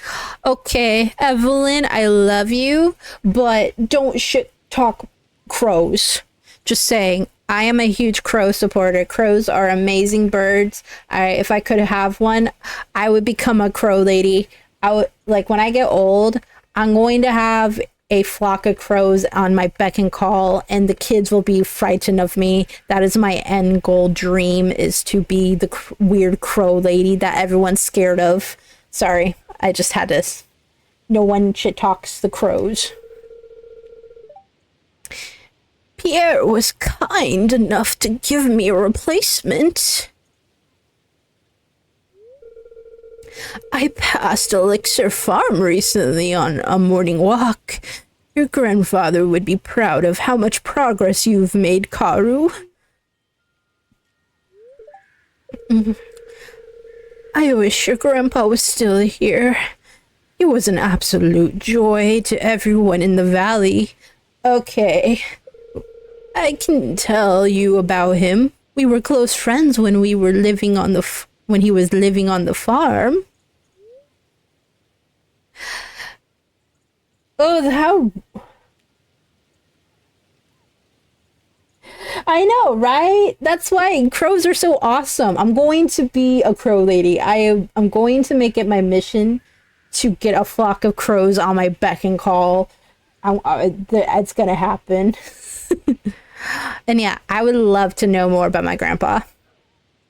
Okay, Evelyn, I love you, but don't shit talk crows. Just saying. I am a huge crow supporter. Crows are amazing birds. If I could have one, I would become a crow lady. I would, like, when I get old, I'm going to have a flock of crows on my beck and call, and the kids will be frightened of me. That is my end goal dream, is to be the weird crow lady that everyone's scared of. Sorry, I just had to. No one shit talks the crows. Pierre was kind enough to give me a replacement. I passed Elixir Farm recently on a morning walk. Your grandfather would be proud of how much progress you've made, Karu. I wish your grandpa was still here. He was an absolute joy to everyone in the valley. Okay. I can tell you about him. We were close friends when we were living on when he was living on the farm. Oh, how... I know, right? That's why crows are so awesome. I'm going to be a crow lady. I'm going to make it my mission to get a flock of crows on my beck and call. It's gonna happen. And yeah, I would love to know more about my grandpa.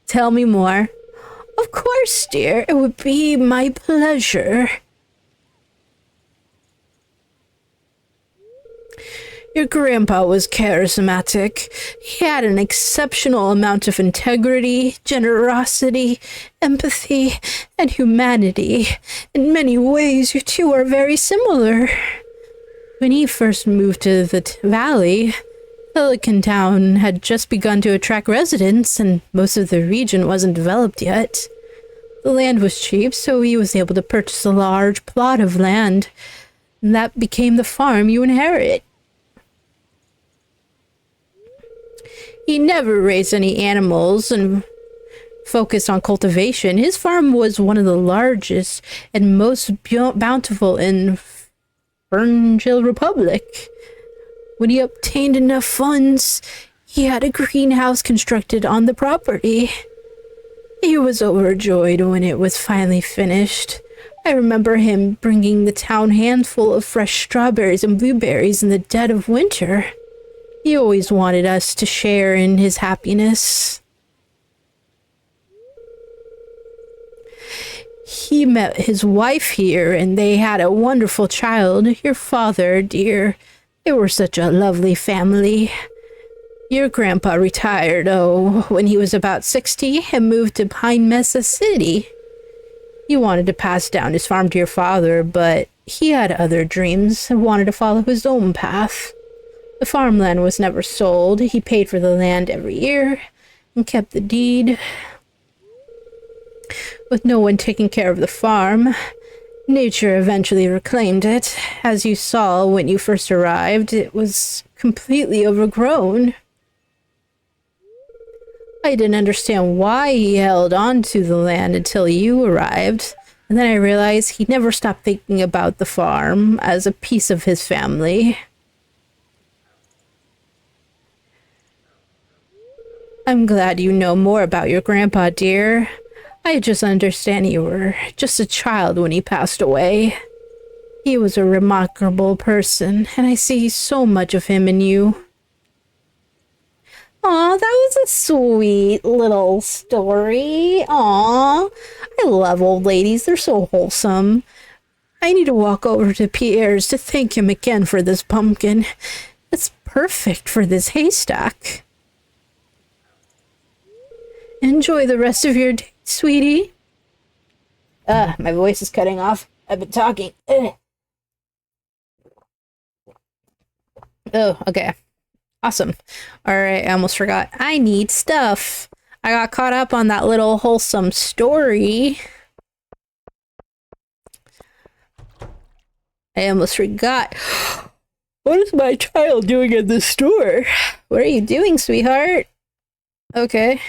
Tell me more. Of course, dear. It would be my pleasure. Your grandpa was charismatic. He had an exceptional amount of integrity, generosity, empathy, and humanity. In many ways, you two are very similar. When he first moved to the valley, Pelican Town had just begun to attract residents, and most of the region wasn't developed yet. The land was cheap, so he was able to purchase a large plot of land, and that became the farm you inherit. He never raised any animals and focused on cultivation. His farm was one of the largest and most bountiful in Ferngill Republic. When he obtained enough funds, he had a greenhouse constructed on the property. He was overjoyed when it was finally finished. I remember him bringing the town handful of fresh strawberries and blueberries in the dead of winter. He always wanted us to share in his happiness. He met his wife here, and they had a wonderful child. Your father, dear. They were such a lovely family. Your grandpa retired, when he was about 60 and moved to Pine Mesa City. He wanted to pass down his farm to your father, but he had other dreams and wanted to follow his own path. The farmland was never sold. He paid for the land every year and kept the deed. With no one taking care of the farm, nature eventually reclaimed it. As you saw when you first arrived, it was completely overgrown. I didn't understand why he held on to the land until you arrived, and then I realized he never stopped thinking about the farm as a piece of his family. I'm glad you know more about your grandpa, dear. I just understand you were just a child when he passed away. He was a remarkable person, and I see so much of him in you. Aw, that was a sweet little story. Aw, I love old ladies. They're so wholesome. I need to walk over to Pierre's to thank him again for this pumpkin. It's perfect for this haystack. Enjoy the rest of your day, sweetie. My voice is cutting off. I've been talking. Ugh. Oh, okay. Awesome. Alright, I almost forgot. I need stuff. I got caught up on that little wholesome story. I almost forgot. What is my child doing at the store? What are you doing, sweetheart? Okay.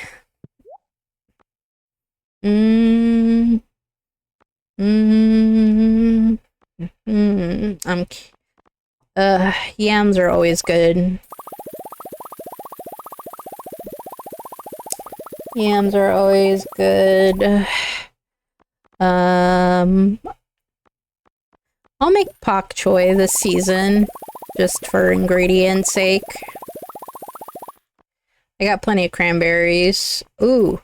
Yams are always good. Yams are always good. I'll make pak choy this season, just for ingredient's sake. I got plenty of cranberries. Ooh.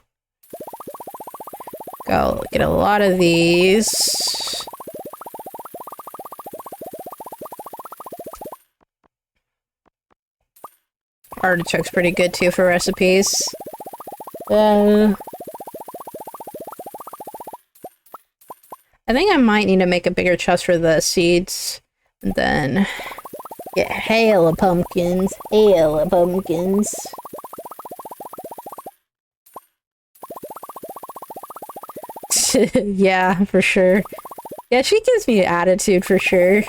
Go get a lot of these. Artichoke's pretty good too for recipes. I think I might need to make a bigger chest for the seeds. And then get hail of pumpkins. Hail of pumpkins. Yeah, for sure. Yeah, she gives me attitude for sure.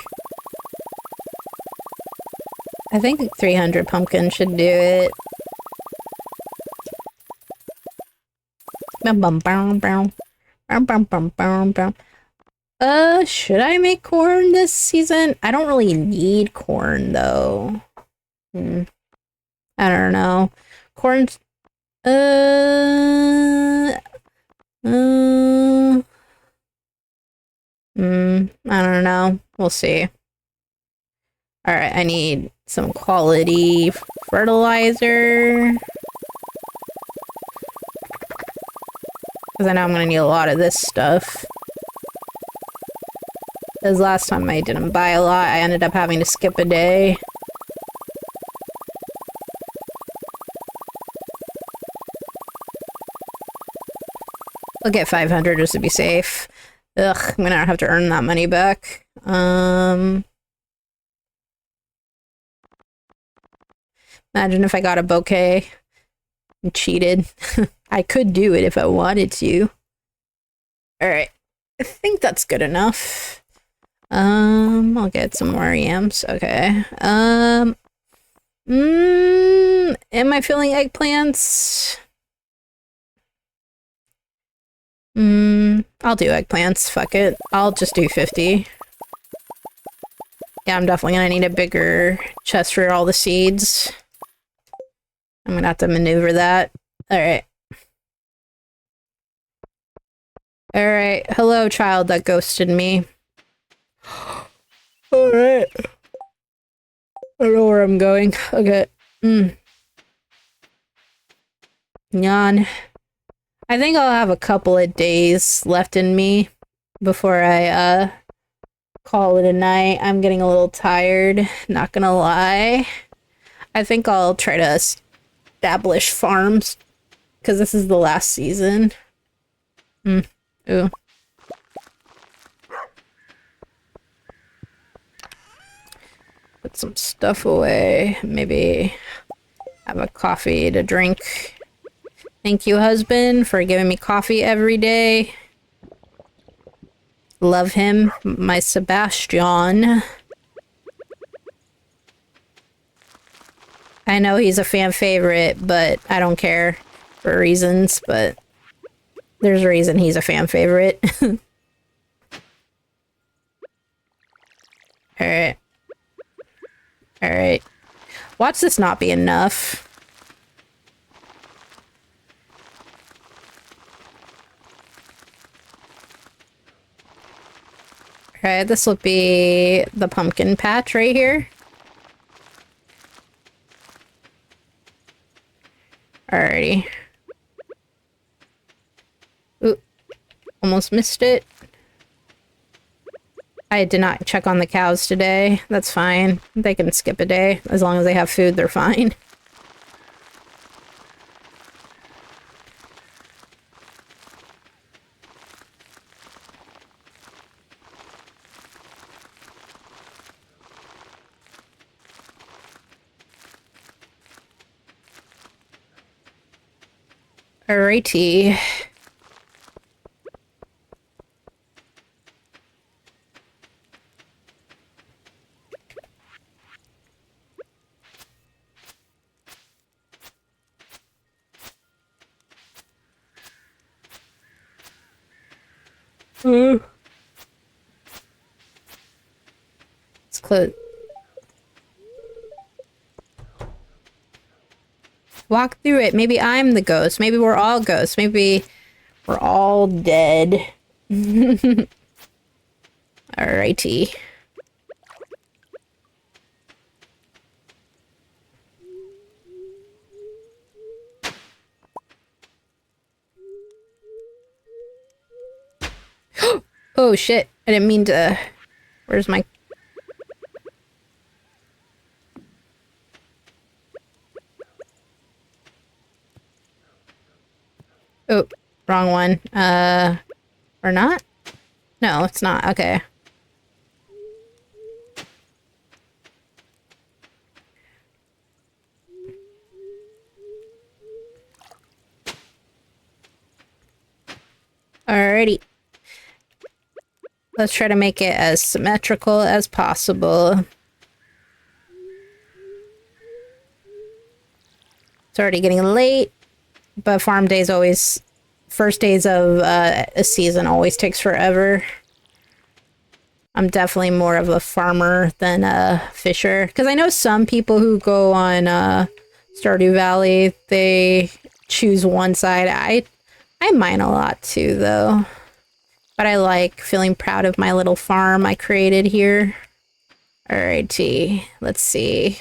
I think 300 pumpkins should do it. Should I make corn this season? I don't really need corn though. I don't know. Corn's I don't know. We'll see. Alright, I need some quality fertilizer. Because I know I'm going to need a lot of this stuff. Because last time I didn't buy a lot, I ended up having to skip a day. I'll get 500 just to be safe. Ugh, I'm gonna have to earn that money back. Imagine if I got a bouquet and cheated. I could do it if I wanted to. Alright. I think that's good enough. I'll get some more yams. Okay. Am I filling eggplants? I'll do eggplants. Fuck it. I'll just do 50. Yeah, I'm definitely gonna need a bigger chest for all the seeds. I'm gonna have to maneuver that. Alright. Alright. Hello, child that ghosted me. Alright. I don't know where I'm going. Okay. Yawn. I think I'll have a couple of days left in me before I, call it a night. I'm getting a little tired, not gonna lie. I think I'll try to establish farms, because this is the last season. Ooh. Put some stuff away. Maybe have a coffee to drink. Thank you, husband, for giving me coffee every day. Love him, my Sebastian. I know he's a fan favorite, but I don't care for reasons, but there's a reason he's a fan favorite. Alright. Alright. Watch this not be enough. Alright, this will be the pumpkin patch right here. Alrighty. Ooh. Almost missed it. I did not check on the cows today. That's fine. They can skip a day. As long as they have food, they're fine. Alrighty. Let's close. Walk through it. Maybe I'm the ghost. Maybe we're all ghosts. Maybe we're all dead. Alrighty. Oh shit. I didn't mean to... Where's my... Oh, wrong one. Or not? No, it's not. Okay. Alrighty. Let's try to make it as symmetrical as possible. It's already getting late, but farm days always... First days of a season always takes forever. I'm definitely more of a farmer than a fisher. Because I know some people who go on Stardew Valley, they choose one side. I mine a lot too, though. But I like feeling proud of my little farm I created here. Alrighty, let's see.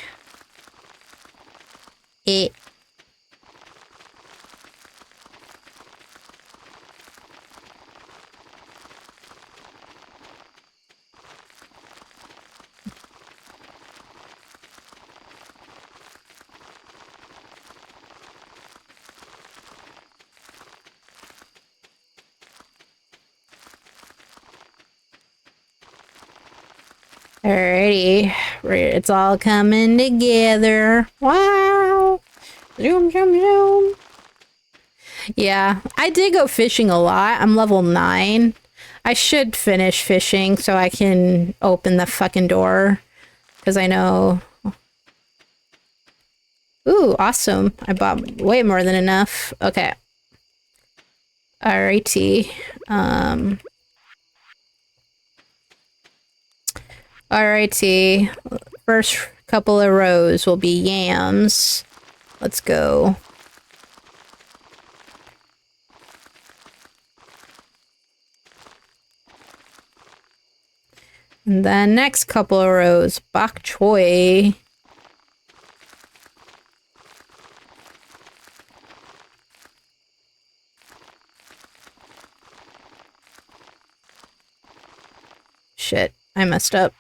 Alrighty, it's all coming together. Wow! Zoom, zoom, zoom. Yeah, I did go fishing a lot. I'm level 9. I should finish fishing so I can open the fucking door. Because I know... Ooh, awesome. I bought way more than enough. Okay. Alrighty. Alrighty. First couple of rows will be yams. Let's go. And then next couple of rows, bok choy. Shit, I messed up.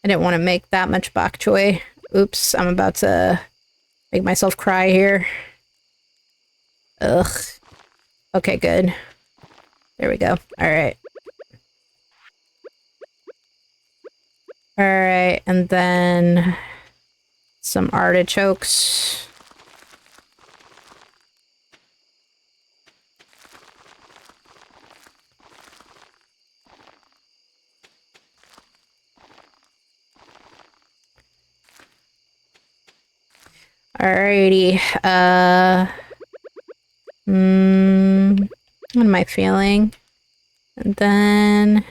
I didn't want to make that much bok choy. Oops, I'm about to make myself cry here. Ugh. Okay, good. There we go. Alright. Alright, and then some artichokes. Alrighty. What am I feeling? And then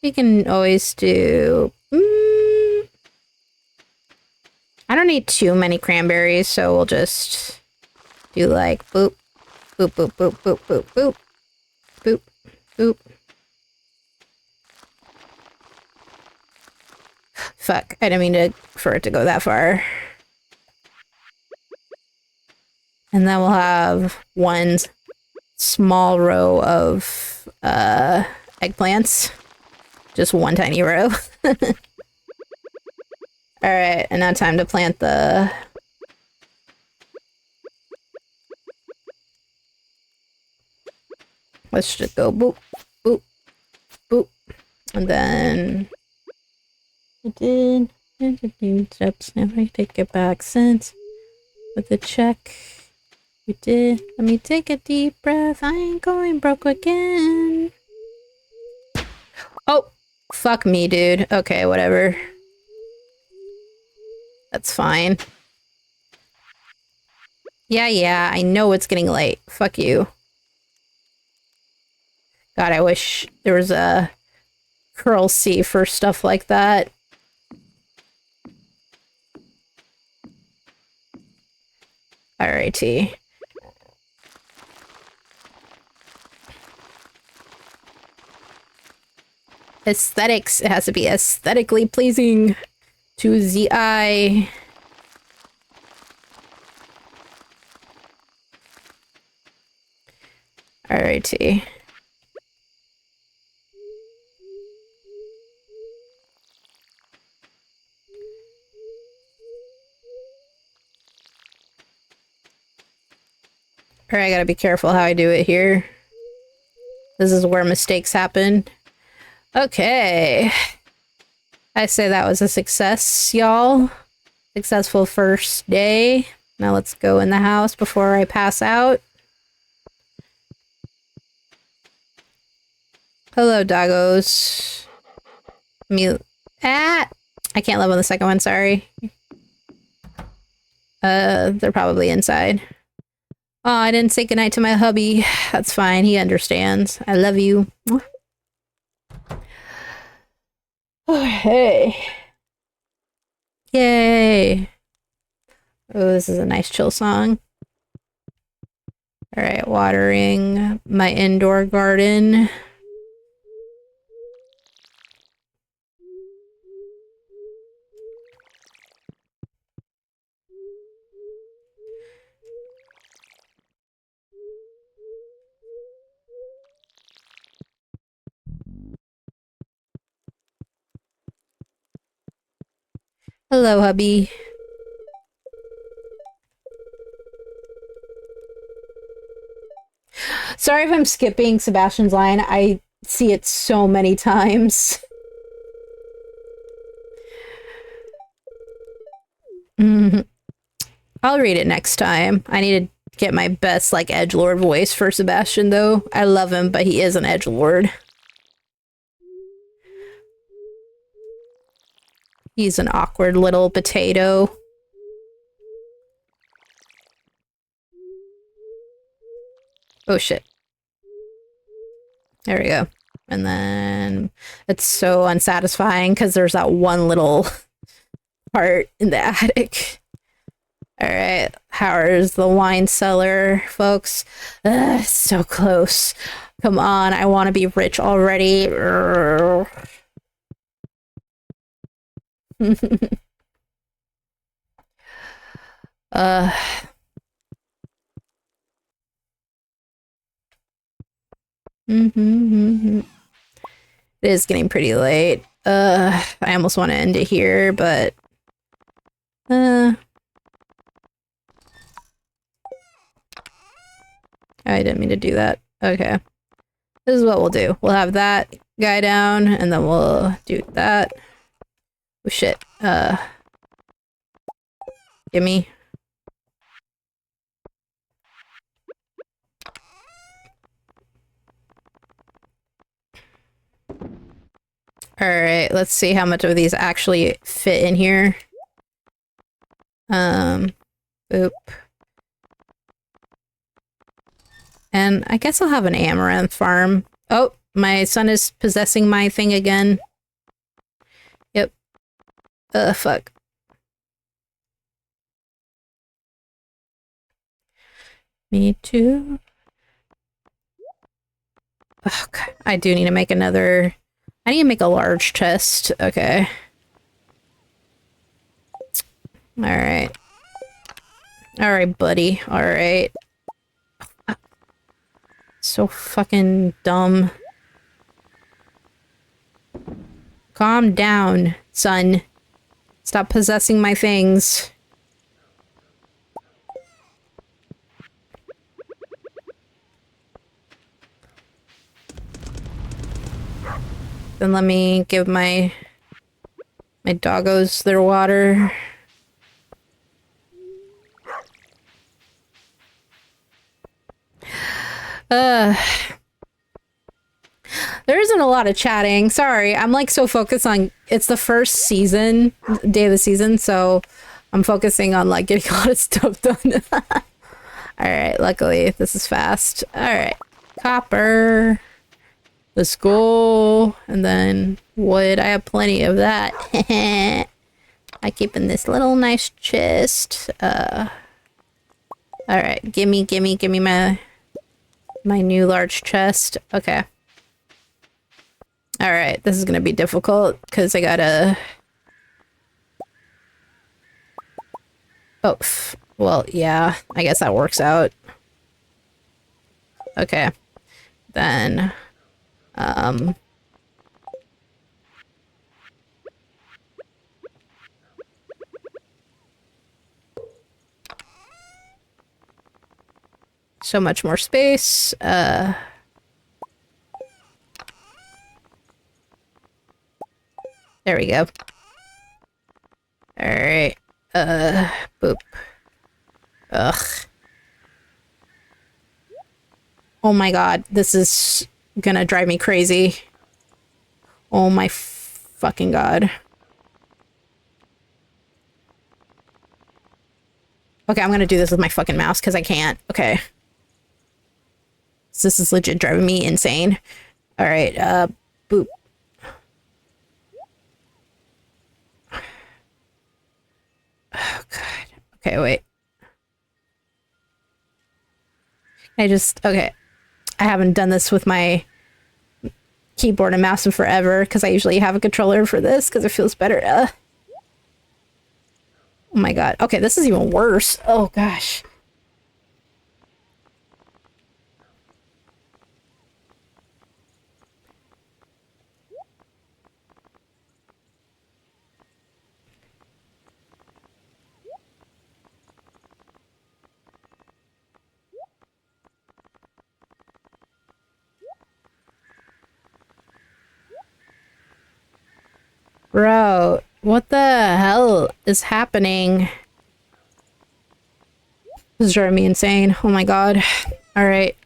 we can always do. I don't need too many cranberries, so we'll just do like boop, boop, boop, boop, boop, boop, boop, boop, boop. Fuck, I didn't mean for it to go that far. And then we'll have one small row of eggplants. Just one tiny row. Alright, and now time to plant the... Let's just go boop, boop, boop. And then... I did a few steps, now I take it back since with the check. We did. Let me take a deep breath. I ain't going broke again. Oh, fuck me, dude. Okay, whatever. That's fine. Yeah, I know it's getting late. Fuck you. God, I wish there was a curl C for stuff like that. Alrighty. Aesthetics. It has to be aesthetically pleasing to the eye. Alrighty. Alright, I gotta be careful how I do it here. This is where mistakes happen. Okay. I say that was a success, y'all. Successful first day. Now let's go in the house before I pass out. Hello, doggos. Mute. Ah! I can't live on the second one, sorry. They're probably inside. Oh, I didn't say goodnight to my hubby. That's fine, he understands. I love you. Okay. Yay. Oh, this is a nice chill song. Alright, watering my indoor garden. Hello, hubby. Sorry if I'm skipping Sebastian's line. I see it so many times. I'll read it next time. I need to get my best, like, edgelord voice for Sebastian, though. I love him, but he is an edgelord. He's an awkward little potato. Oh, shit. There we go. And then it's so unsatisfying because there's that one little part in the attic. Alright, Howard's the wine cellar, folks. So close. Come on, I want to be rich already. uh, it is getting pretty late. I almost want to end it here, but I didn't mean to do that. Okay. This is what we'll do. We'll have that guy down, and then we'll do that. Oh shit. Gimme. Alright, let's see how much of these actually fit in here. Oop. And I guess I'll have an amaranth farm. Oh, my son is possessing my thing again. Yep. Fuck. Me too. Oh, God. I do need to make another... I need to make a large chest. Okay. Alright. Alright, buddy. Alright. So fucking dumb. Calm down, son. Stop possessing my things. Then let me give my doggos their water. There isn't a lot of chatting. Sorry, I'm like so focused on it's the first season, day of the season, so I'm focusing on like getting a lot of stuff done. Alright, luckily this is fast. Alright. Copper. Let's go. And then wood. I have plenty of that. I keep in this little nice chest. Alright, gimme my new large chest. Okay. Alright, this is gonna be difficult, because I gotta... Oh, well, yeah, I guess that works out. Okay. Then, so much more space. There we go. Alright. Boop. Ugh. Oh my god, this is gonna drive me crazy. Oh my fucking god. Okay, I'm gonna do this with my fucking mouse, because I can't. Okay. So this is legit driving me insane. Alright, boop. Oh god. Okay, wait. Okay. I haven't done this with my keyboard and mouse in forever, because I usually have a controller for this, because it feels better. Oh my god. Okay, this is even worse. Oh gosh. Bro, what the hell is happening? This is driving me insane. Oh my god. Alright.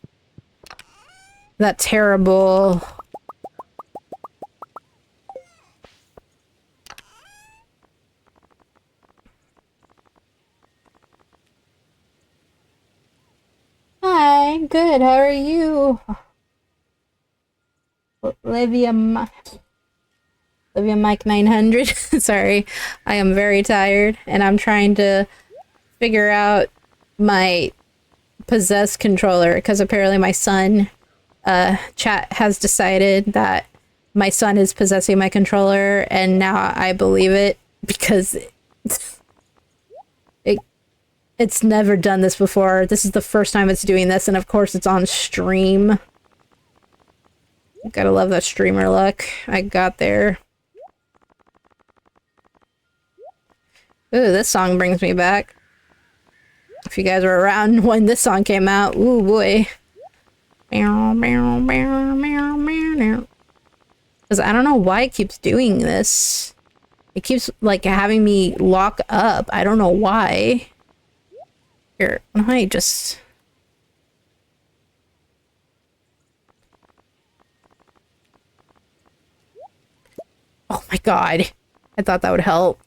That terrible... Hi, good, how are you? Olivia Mike 900. Sorry, I am very tired, and I'm trying to figure out my possessed controller, because apparently my son chat has decided that my son is possessing my controller, and now I believe it because it it's never done this before. This is the first time it's doing this, and of course it's on stream. Gotta love that streamer look I got there. Ooh, this song brings me back. If you guys were around when this song came out, ooh boy. Because I don't know why it keeps doing this. It keeps, like, having me lock up. I don't know why. Here, I just... Oh my god. I thought that would help.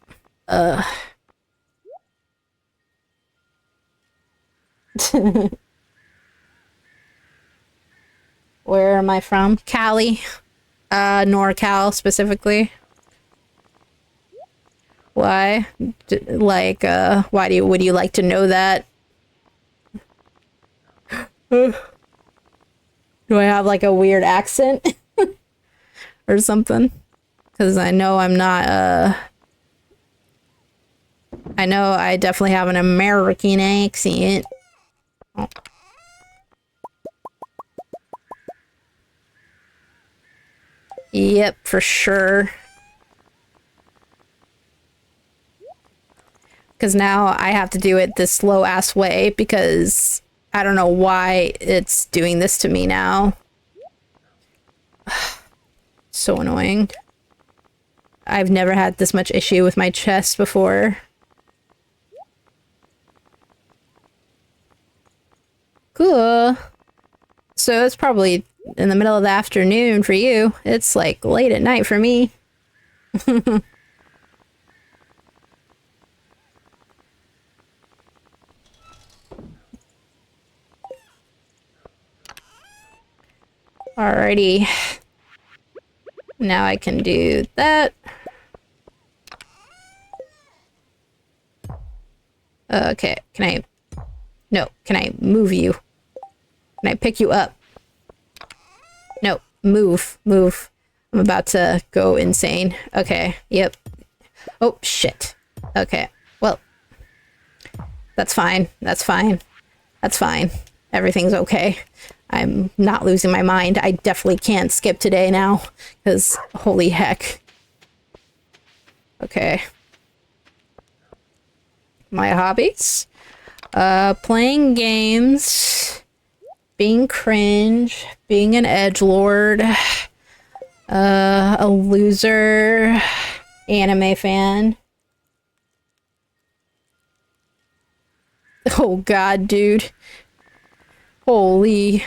Where am I from? Cali. NorCal specifically. Why? Why would you like to know that? Do I have like a weird accent? Or something? Because I know I'm not, I know I definitely have an American accent. Oh. Yep, for sure. Because now I have to do it this slow-ass way because I don't know why it's doing this to me now. So annoying. I've never had this much issue with my chest before. Cool. So it's probably in the middle of the afternoon for you. It's like late at night for me. Alrighty. Now I can do that. Okay, can I move you? Can I pick you up? No, move. I'm about to go insane. Okay, yep. Oh, shit. Okay, well, that's fine. Everything's okay. I'm not losing my mind. I definitely can't skip today now, because holy heck. Okay. My hobbies? Playing games, being cringe, being an edgelord, a loser, anime fan. Oh god, dude. Holy.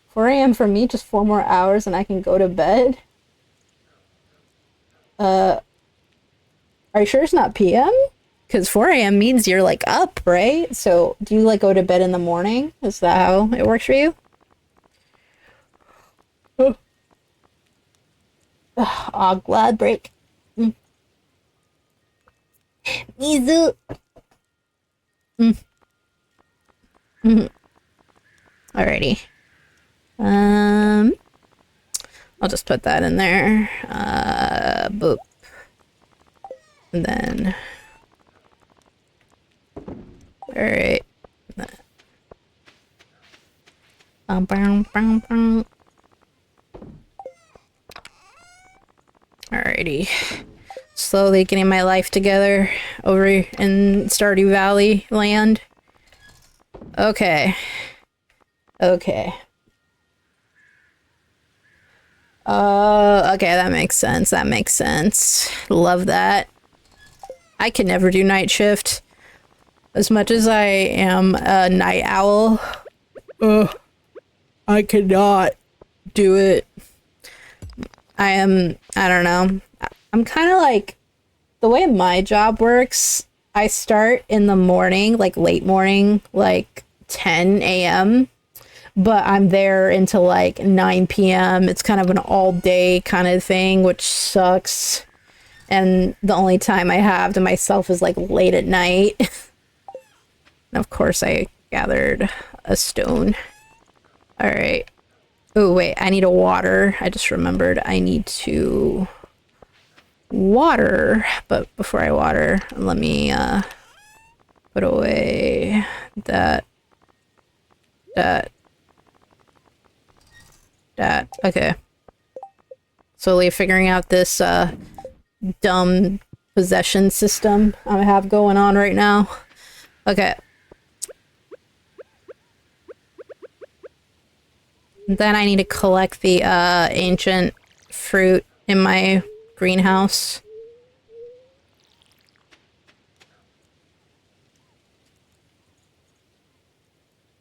4 a.m. for me, just 4 more hours and I can go to bed? Are you sure it's not PM? Because 4 a.m. means you're, like, up, right? So, do you, like, go to bed in the morning? Is that how it works for you? Oh, glad break. Mizu. Alrighty. I'll just put that in there. Boop. And then... Alright. Alrighty. Slowly getting my life together over in Stardew Valley land. Okay. Okay. Okay, that makes sense. Love that. I can never do night shift. As much as I am a night owl, I cannot do it. I don't know. I'm kind of like, the way my job works, I start in the morning, like late morning, like 10 a.m., but I'm there until like 9 p.m. It's kind of an all-day kind of thing, which sucks. And the only time I have to myself is like late at night. And of course, I gathered a stone. All right. Oh, wait, I need a water. I just remembered I need to water. But before I water, let me put away that, that, that. Okay. Slowly figuring out this dumb possession system I have going on right now. Okay. Then I need to collect the ancient fruit in my greenhouse.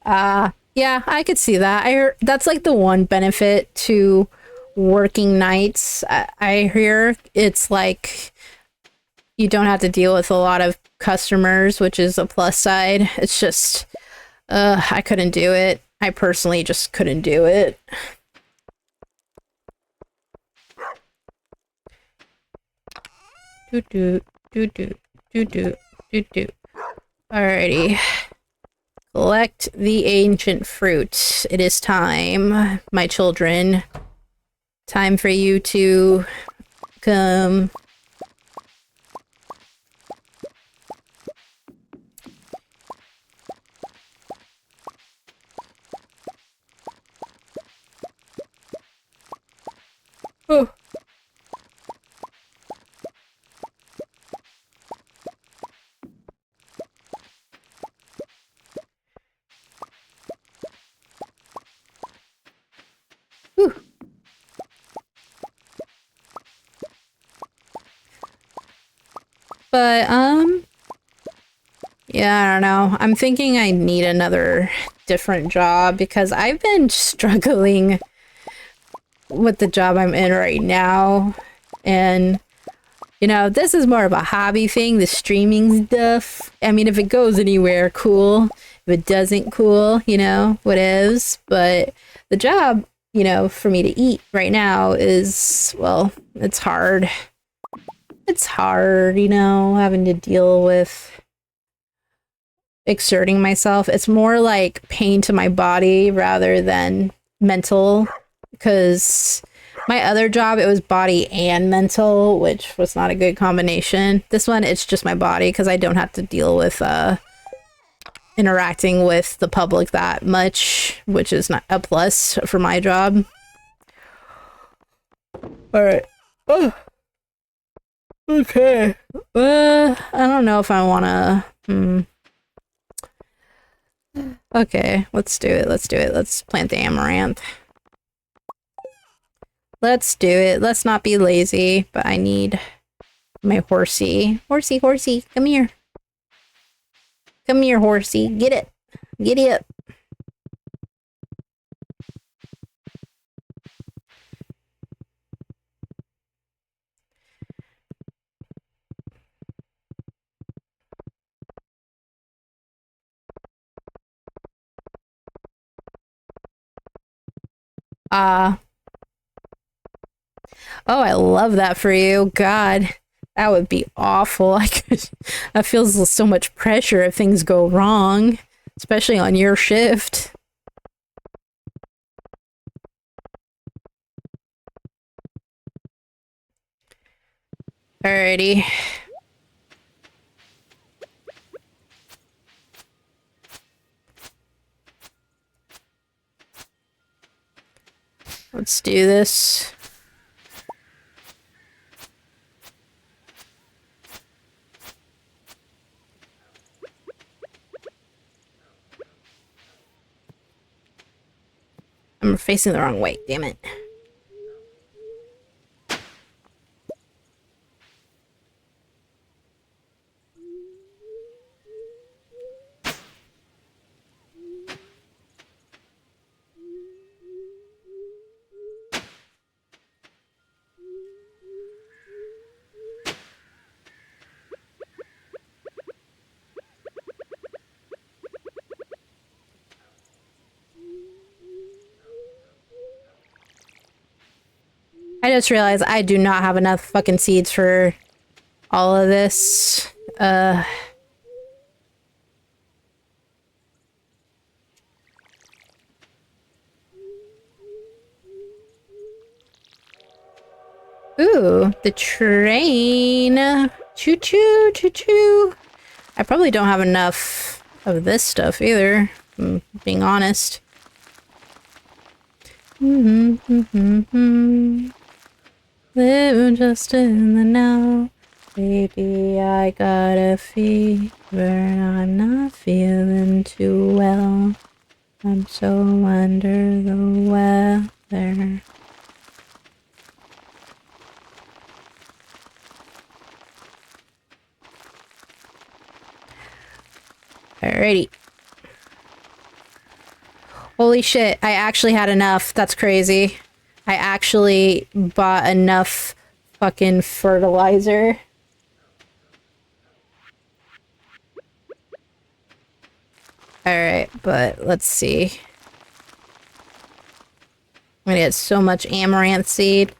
Yeah, I could see that. I heard that's like the one benefit to working nights. I hear it's like you don't have to deal with a lot of customers, which is a plus side. It's just, I couldn't do it. I personally just couldn't do it. Doot doot, doot doot, doot doot, doot doot. Alrighty. Collect the ancient fruit. It is time, my children. Time for you to come. Oh. Whew. But, yeah, I don't know. I'm thinking I need another different job because I've been struggling with the job I'm in right now. And, you know, this is more of a hobby thing, the streaming stuff. I mean, if it goes anywhere, cool. If it doesn't, cool, you know, what is. But the job, you know, for me to eat right now is, well, it's hard. It's hard, you know, having to deal with exerting myself. It's more like pain to my body rather than mental, because my other job, it was body and mental, which was not a good combination. This one, it's just my body because I don't have to deal with interacting with the public that much, which is not a plus for my job. All right. Oh. Okay. I don't know if I want to. Okay, let's do it. Let's do it. Let's plant the amaranth. Let's do it. Let's not be lazy, but I need my horsey. Horsey, horsey, come here. Come here, horsey. Get it. Get it. Oh, I love that for you. God, that would be awful. That feels so much pressure if things go wrong, especially on your shift. Alrighty. Let's do this. I'm facing the wrong way, damn it. I just realized I do not have enough fucking seeds for all of this. Ooh, the train. Choo choo, choo choo. I probably don't have enough of this stuff either, if I'm being honest. Live just in the now. Baby, I got a fever. I'm not feeling too well. I'm so under the weather. Alrighty. Holy shit, I actually had enough. That's crazy. I actually bought enough fucking fertilizer. Alright, but let's see. I'm gonna get so much amaranth seed.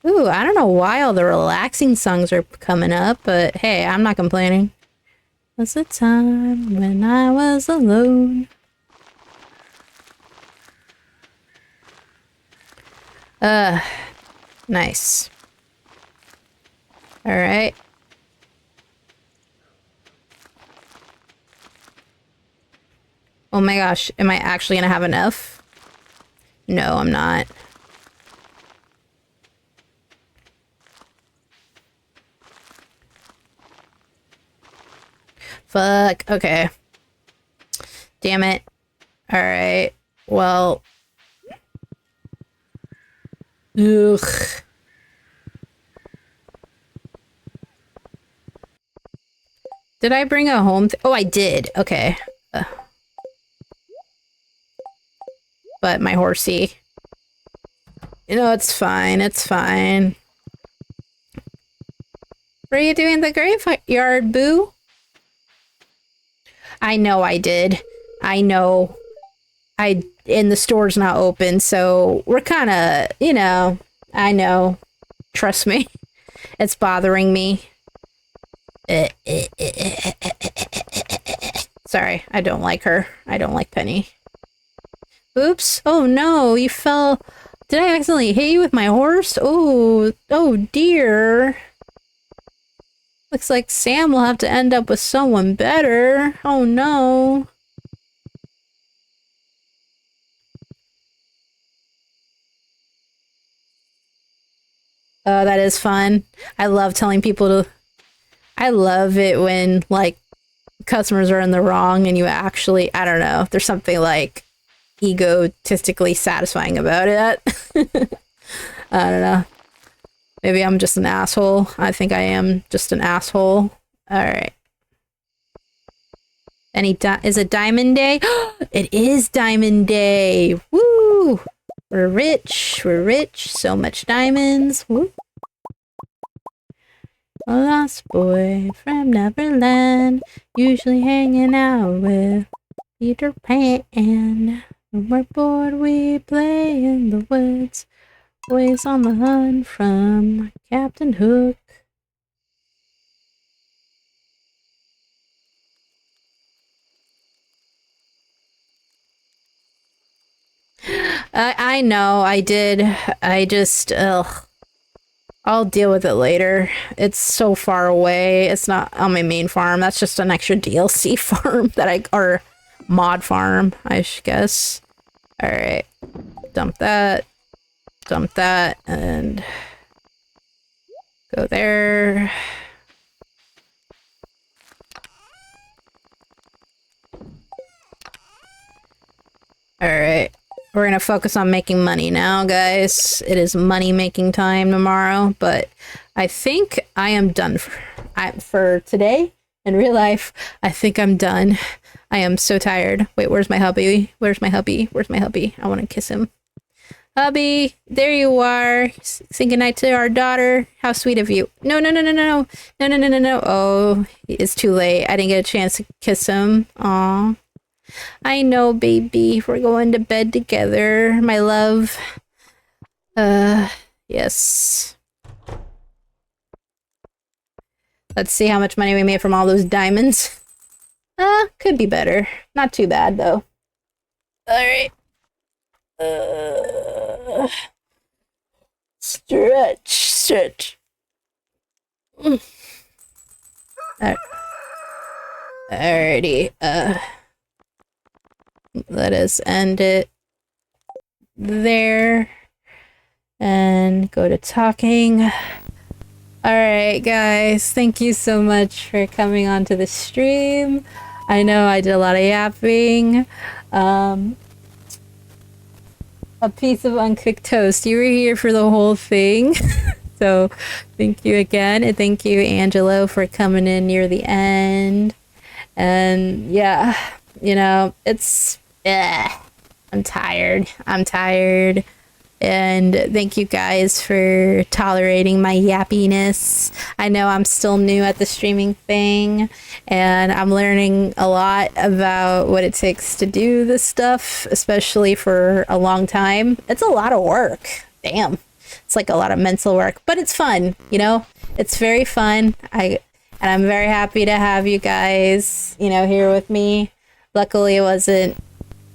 Ooh, I don't know why all the relaxing songs are coming up, but hey, I'm not complaining. Was a time when I was alone. Nice. Alright. Oh my gosh, am I actually gonna have enough? No, I'm not. Fuck, okay. Damn it. Alright, well... Ugh. Did I bring a home? Oh, I did. Okay. But my horsey. You know, it's fine. It's fine. What are you doing in the graveyard, boo? I know I did. I know. And the store's not open, so we're kind of, you know, I know. Trust me. It's bothering me. Sorry, I don't like her. I don't like Penny. Oops. Oh no, you fell. Did I accidentally hit you with my horse? Oh, oh dear. Looks like Sam will have to end up with someone better. Oh no. Oh, that is fun. I love telling people to... I love it when, like, customers are in the wrong and you actually... I don't know. There's something, like, egotistically satisfying about it. I don't know. Maybe I'm just an asshole. I think I am just an asshole. Alright. Is it Diamond Day? It is Diamond Day! Woo! We're rich. We're rich. So much diamonds. Woo! A lost boy from Neverland, usually hanging out with Peter Pan. When we're bored, we play in the woods. Always on the hunt from Captain Hook. I know, I did. I just, ugh. I'll deal with it later. It's so far away. It's not on my main farm. That's just an extra DLC farm that or mod farm, I guess. Alright. Dump that, and go there. Alright. We're gonna focus on making money now, guys. It is money-making time tomorrow, but I think I am done for today. In real life, I think I'm done. I am so tired. Wait, where's my hubby? Where's my hubby? Where's my hubby? I want to kiss him. Hubby, there you are. Saying goodnight to our daughter. How sweet of you. No, no, no, no, no, no, no, no, no, no. Oh, it's too late. I didn't get a chance to kiss him. Aw. I know, baby. We're going to bed together, my love. Yes. Let's see how much money we made from all those diamonds. Could be better. Not too bad, though. Alright. Stretch. Alrighty. Let us end it there and go to talking. Alright, guys, thank you so much for coming onto the stream. I know I did a lot of yapping. A piece of uncooked toast. You were here for the whole thing. So thank you again. And thank you, Angelo, for coming in near the end. And yeah, you know, it's... I'm tired. And thank you guys for tolerating my yappiness. I know I'm still new at the streaming thing, and I'm learning a lot about what it takes to do this stuff, especially for a long time. It's a lot of work. Damn. It's like a lot of mental work, but it's fun, you know? It's very fun. And I'm very happy to have you guys, you know, here with me. Luckily, it wasn't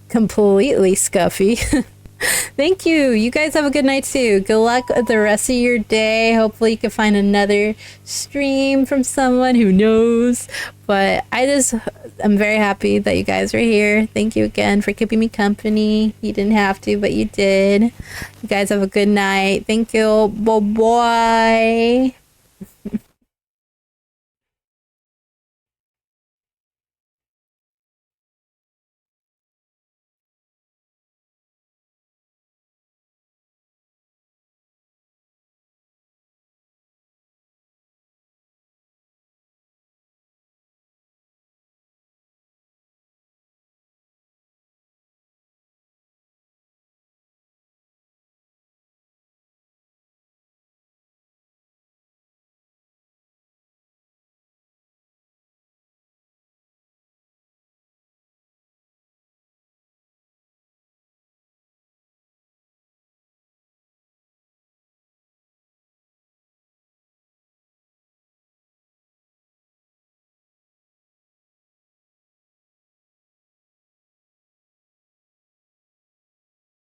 completely scuffy. Thank you. You guys have a good night too. Good luck with the rest of your day. Hopefully you can find another stream from someone who knows. But I'm very happy that you guys are here. Thank you again for keeping me company. You didn't have to, but you did. You guys have a good night. Thank you. Bye-bye.